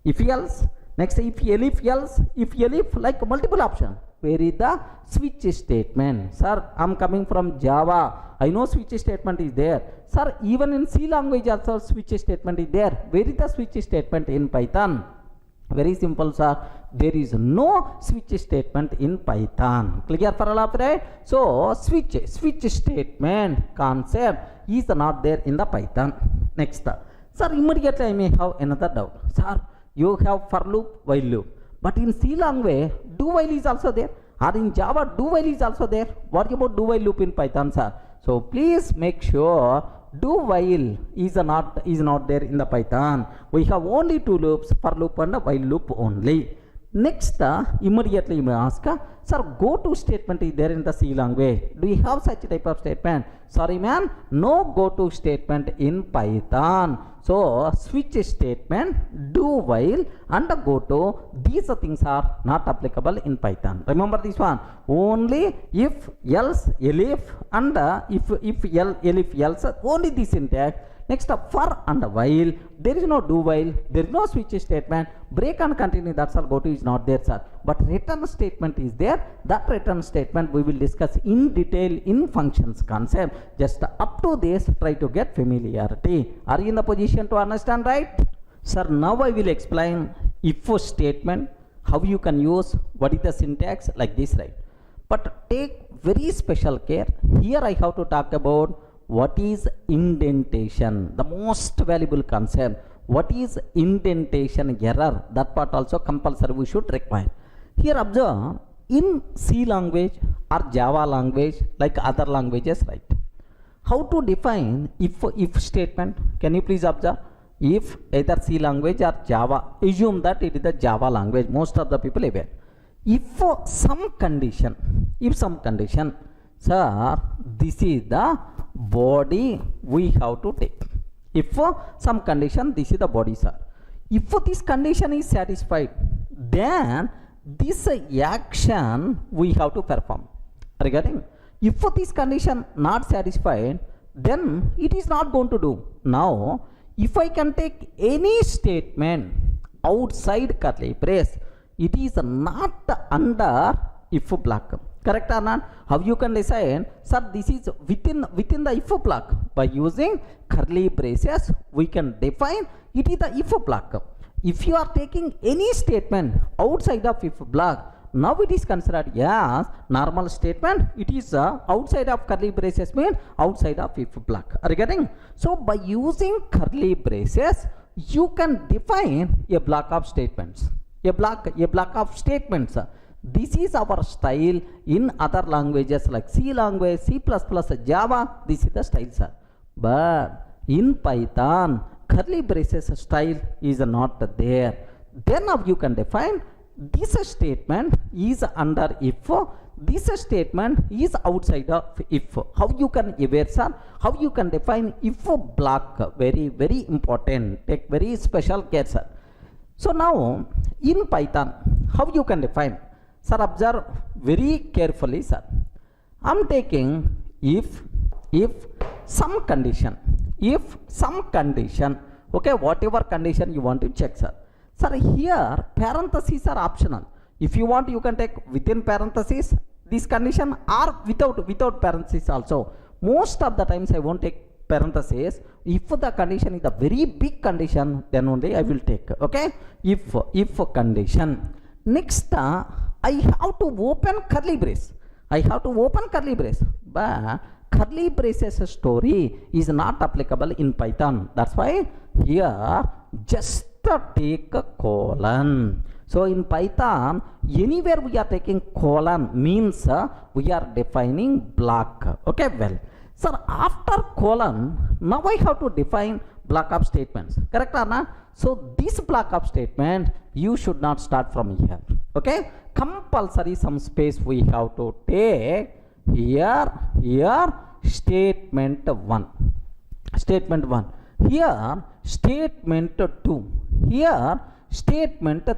if else, next if elif, like multiple option. Where is the switch statement? Sir, I'm coming from Java, I know switch statement is there. Sir, even in C language also switch statement is there. Where is the switch statement in Python? Very simple, sir. There is no switch statement in Python. Clear for all of right? So switch statement concept is not there in the Python. Next, sir, immediately I may have another doubt. Sir, you have for loop, while loop, but in C language do while is also there, or in Java do while is also there. What about do while loop in Python, sir? So please make sure do while is not there in the Python. We have only two loops, for loop and while loop only. Next, immediately you may ask, sir, go to statement is there in the C language. Do you have such type of statement? Sorry man, no go to statement in Python. So switch statement, do while and go to, these things are not applicable in Python. Remember this one, only if else elif and elif else, only this syntax. Next, for and while, there is no do while, there is no switch statement. Break and continue, that's all go to is not there, sir. But return statement is there. That return statement we will discuss in detail in functions concept. Just up to this, try to get familiarity. Are you in the position to understand, right? Sir, now I will explain if statement, how you can use, what is the syntax, like this, right? But take very special care. Here I have to talk about what is indentation, the most valuable concept. What is indentation error? That part also compulsory we should require. Here observe, in C language or Java language, like other languages, right? How to define if statement? Can you please observe? If either C language or Java, assume that it is the Java language, most of the people aware. If some condition, sir, this is the body we have to take. If some condition, this is the body, sir. If this condition is satisfied, then this action we have to perform. Regarding, if this condition not satisfied, then it is not going to do. Now, if I can take any statement outside curly brace, it is not under if block. Correct or not? How you can decide, sir, this is within the if block? By using curly braces, we can define it is the if block. If you are taking any statement outside of if block, now it is considered as normal statement. It is outside of curly braces, mean outside of if block. Are you getting? So by using curly braces, you can define a block of statements. A block of statements. This is our style in other languages like C language, C++, Java. This is the style, sir. But in Python, curly braces style is not there. Then now you can define this statement is under if, this statement is outside of if. How you can aware, sir? How you can define if block? Very, very important. Take very special care, sir. So now in Python, how you can define? Sir, observe very carefully, sir. I'm taking if some condition, okay, whatever condition you want to check, sir. Sir, here parentheses are optional. If you want, you can take within parenthesis this condition or without parenthesis also. Most of the times I won't take parenthesis. If the condition is a very big condition, then only I will take. Okay, if condition. Next, I have to open curly brace. I have to open curly brace, but curly braces story is not applicable in Python. That's why here just take a colon. So in Python, anywhere we are taking colon means we are defining block. Okay, well, sir, after colon, now I have to define block of statements. Correct or not? So this block of statement, you should not start from here. Okay, compulsory some space we have to take here, statement 1, statement 1, here statement 2, here statement 3.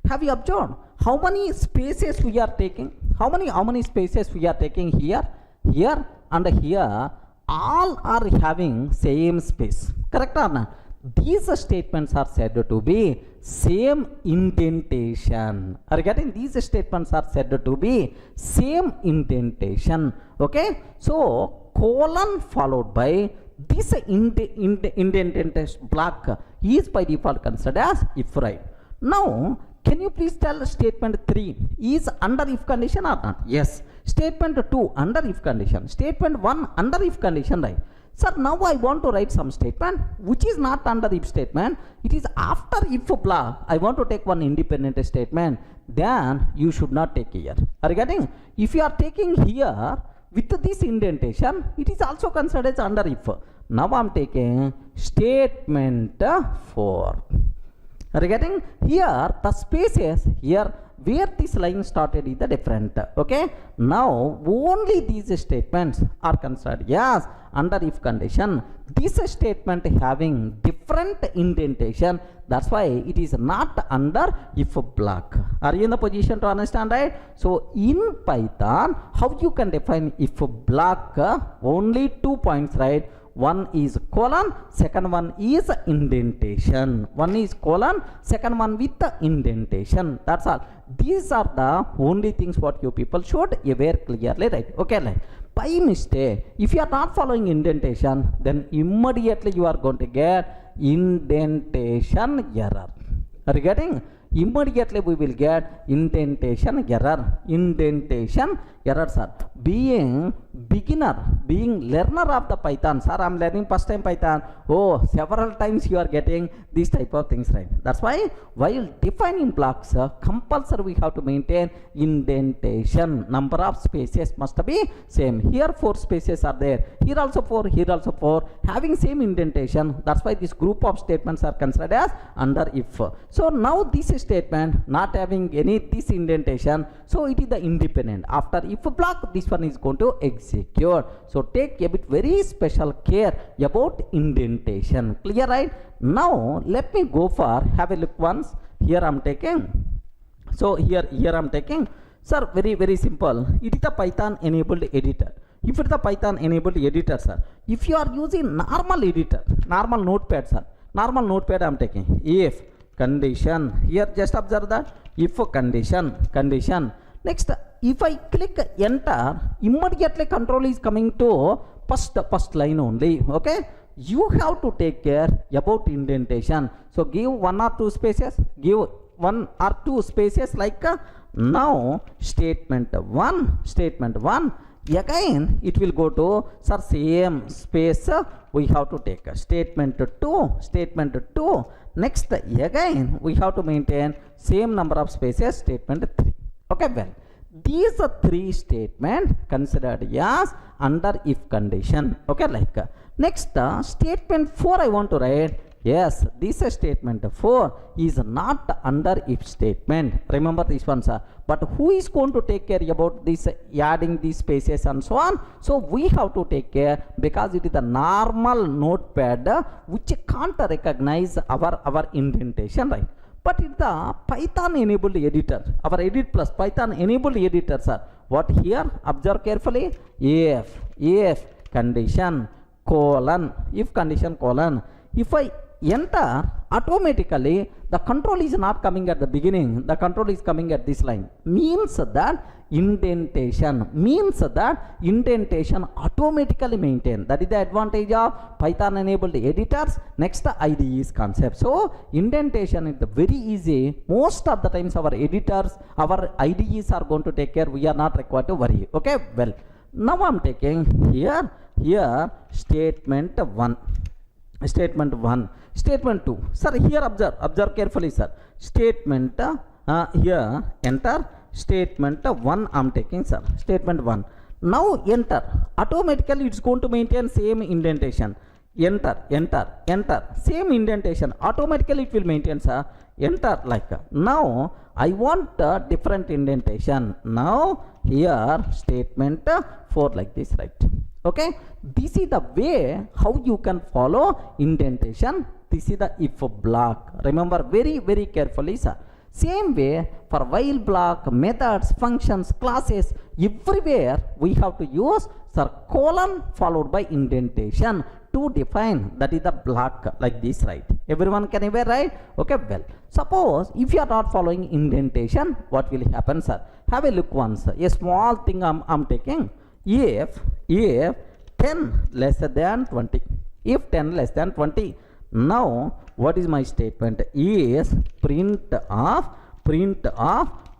Have you observed how many spaces we are taking? How many spaces we are taking here, and here? All are having same space. Correct or not? These statements are said to be same indentation. Are you getting? These statements are said to be same indentation. Okay, so colon followed by this indentation block is by default considered as if, right? Now can you please tell statement 3 is under if condition or not? Yes. Statement 2 under if condition. Statement 1 under if condition, right? Sir, now I want to write some statement which is not under if statement. It is after if block. I want to take one independent statement. Then you should not take here. Are you getting? If you are taking here with this indentation, it is also considered as under if. Now I am taking statement 4. Are you getting? Here the spaces here where this line started is the different. Okay, now only these statements are considered yes under if condition. This statement having different indentation, that's why it is not under if block. Are you in the position to understand, right? So in Python, how you can define if block? Only 2 points, right? One is colon, second one is indentation. One is colon, second one with the indentation. That's all. These are the only things what you people should aware clearly, right? Okay, right. By mistake, if you are not following indentation, then immediately you are going to get indentation error. Are you getting? Immediately we will get indentation error. Indentation error, sir. Being beginner, being learner of the Python, sir, I am learning first time Python. Oh, several times you are getting these type of things, right? That's why while defining blocks, compulsory we have to maintain indentation. Number of spaces must be same. Here 4 spaces are there. Here also 4. Here also 4. Having same indentation. That's why this group of statements are considered as under if. So now this statement not having any this indentation, so it is the independent. After if block, this one is going to execute. So take a bit very special care about indentation. Clear, right? Now let me go for have a look once. Here I am taking. So here I am taking. Sir, very simple. It is a Python enabled editor. If it is a Python enabled editor, sir, if you are using normal editor, normal notepad, sir, normal notepad I am taking. If condition, here just observe that if condition. Next, if I click enter, immediately control is coming to first line only. Okay, you have to take care about indentation. So give 1 or 2 spaces, give 1 or 2 spaces like now statement 1, again it will go to sir same space we have to take statement 2. Next again we have to maintain same number of spaces, statement 3. Okay, well, these are 3 statements considered as under if condition. Okay, like next statement 4 I want to write. Yes, this statement 4 is not under if statement. Remember this one, sir. But who is going to take care about this adding these spaces and so on? So we have to take care because it is a normal notepad which can't recognize our indentation, right? But it's the Python enabled editor, our edit plus Python enabled editor, sir. What here? Observe carefully. If condition colon, if condition colon. If I enter, automatically the control is not coming at the beginning, the control is coming at this line. Means that indentation automatically maintained. That is the advantage of Python enabled editors. Next, IDE's concept. So indentation is the very easy. Most of the times our editors, our IDEs are going to take care. We are not required to worry. Okay, well, now I'm taking here statement 1, statement 1, statement 2. Sir, here observe carefully, sir. Statement here enter statement 1 I'm taking, sir. Statement 1. Now enter. Automatically it's going to maintain same indentation. Enter. Same indentation. Automatically it will maintain, sir. Enter like. Now I want different indentation. Now here statement 4 like this, right? Okay. This is the way how you can follow indentation. This is the if block. Remember very carefully, sir. Same way for while block, methods, functions, classes, everywhere we have to use, sir, colon followed by indentation to define. That is the block like this, right? Everyone can ever write? Okay, well, suppose if you are not following indentation, what will happen, sir? Have a look once. A small thing I'm taking. If 10 less than 20. If 10 less than 20. Now what is my statement? Is print of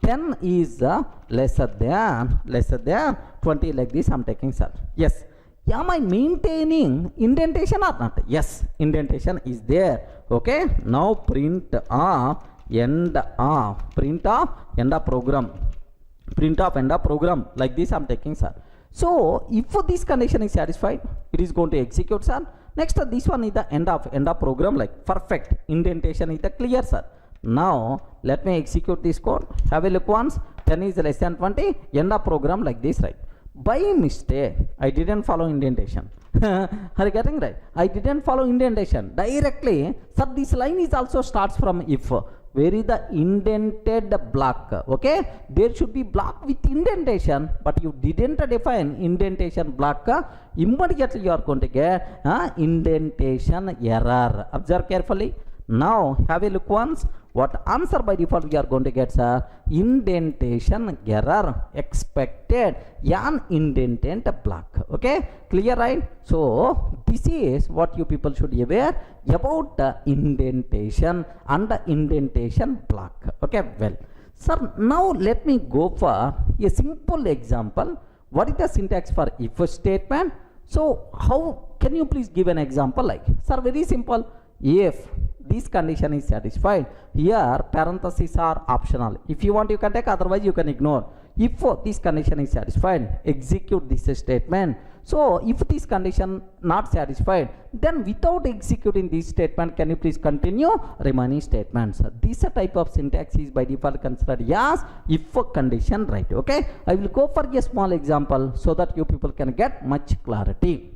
10 is lesser than 20 like this I'm taking, sir. Yes. Am I maintaining indentation or not? Yes, indentation is there. Okay. Now print of end of program. Print of end of program like this I'm taking, sir. So if this condition is satisfied, it is going to execute, sir. Next, this one is the end of program, like perfect. Indentation is the clear, sir. Now let me execute this code. Have a look once. 10 is less than 20. End of program like this, right? By mistake, I didn't follow indentation. Are you getting right? I didn't follow indentation directly. Sir, this line is also starts from if. Where is the indented block? Okay, there should be block with indentation, but you didn't define indentation block. Immediately you are going to get indentation error. Observe carefully. Now have a look once. What answer by default we are going to get, sir? Indentation error expected an indented block. Okay, clear, right? So this is what you people should be aware about the indentation and the indentation block. Okay, well, sir, now let me go for a simple example. What is the syntax for if statement? So how can you please give an example? Like, sir, very simple. If this condition is satisfied, here parentheses are optional. If you want, you can take, otherwise you can ignore. If this condition is satisfied, execute this statement. So if this condition not satisfied, then without executing this statement, can you please continue remaining statements? This type of syntax is by default considered as if condition, right? Okay, I will go for a small example so that you people can get much clarity.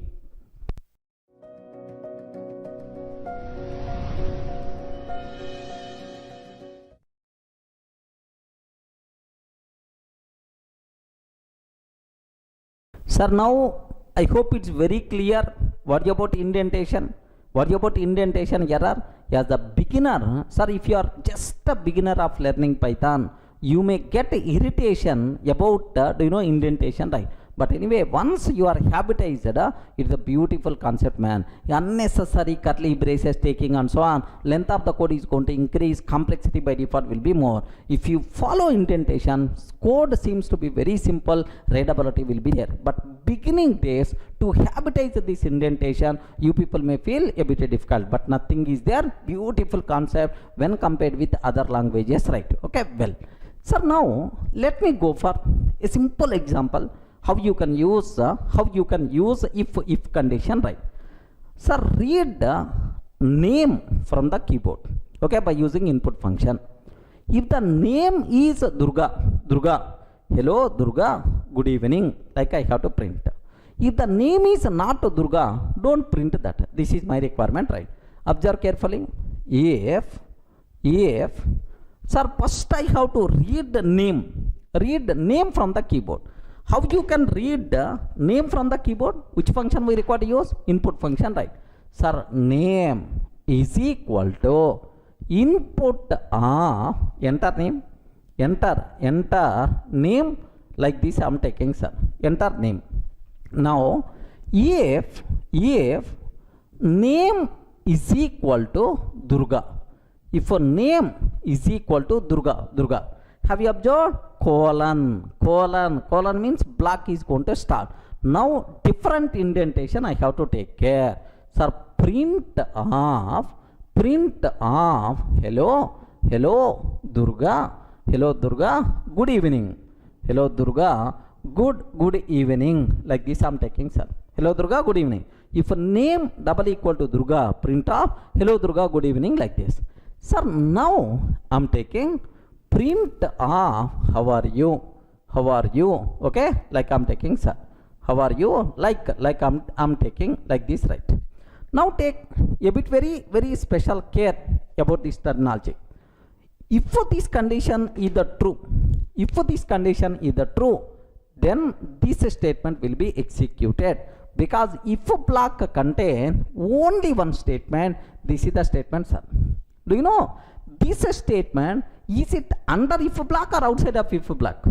Sir, now I hope it's very clear. What about indentation? What about indentation error? As a beginner, sir, if you are just a beginner of learning Python, you may get irritation about indentation, right? But anyway, once you are habitized, it's a beautiful concept, man. Unnecessary curly braces taking and so on. Length of the code is going to increase. Complexity by default will be more. If you follow indentation, code seems to be very simple. Readability will be there. But beginning days, to habitize this indentation, you people may feel a bit difficult. But nothing is there. Beautiful concept when compared with other languages, right? Okay, well. Sir, now let me go for a simple example. How you can use if condition, right? Sir, read the name from the keyboard, okay, by using input function. If the name is Durga, hello Durga, good evening, like I have to print. If the name is not Durga, don't print that. This is my requirement, right? Observe carefully. If sir, first I have to read the name from the keyboard. How you can read the name from the keyboard? Which function we require to use? Input function, right? Sir, name is equal to input of enter name, enter name, like this I am taking, sir, enter name. Now if name is equal to Durga, if a name is equal to Durga, have you observed? Colon means block is going to start. Now different indentation I have to take care. Sir, print of hello Durga, good evening. Hello Durga, good evening, like this I am taking, sir. Hello Durga, good evening. If a name double equal to Durga, print of hello Durga, good evening, like this. Sir, now I am taking print of how are you, okay, like I am taking, sir, how are you, like I'm taking like this, right? Now take a bit very special care about this terminology. If this condition is the true, then this statement will be executed, because if a block contain only one statement, this is the statement, sir. Do you know this statement, is it under if block or outside of if block?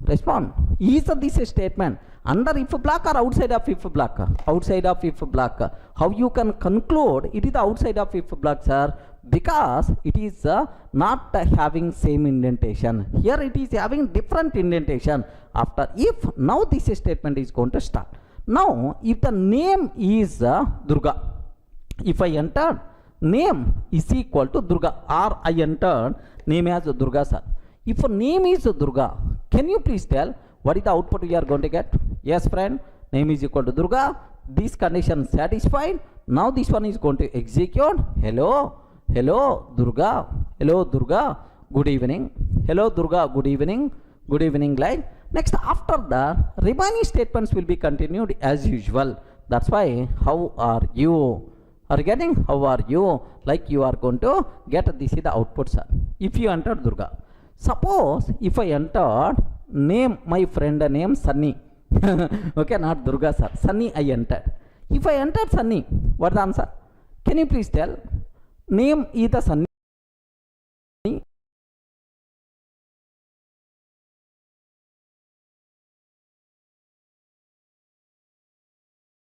Respond. Is this statement under if block or outside of if block? Outside of if block. How you can conclude it is the outside of if block, sir? Because it is not having same indentation. Here it is having different indentation. After if, now this statement is going to start. Now if the name is Durga, if I entered name is equal to Durga, or I entered name as Durga, sir. If a name is Durga, can you please tell what is the output we are going to get? Yes, friend, name is equal to Durga. This condition satisfied. Now this one is going to execute. Hello Durga, good evening. Hello Durga, good evening, like. Next, after that, remaining statements will be continued as usual. That's why, how are you? Are you getting? How are you? Like you are going to get this is the output, sir. If you entered Durga. Suppose if I entered name, my friend name Sunny. Okay, not Durga, sir. Sunny I entered. If I entered Sunny, what the answer? Can you please tell? Name is the Sunny.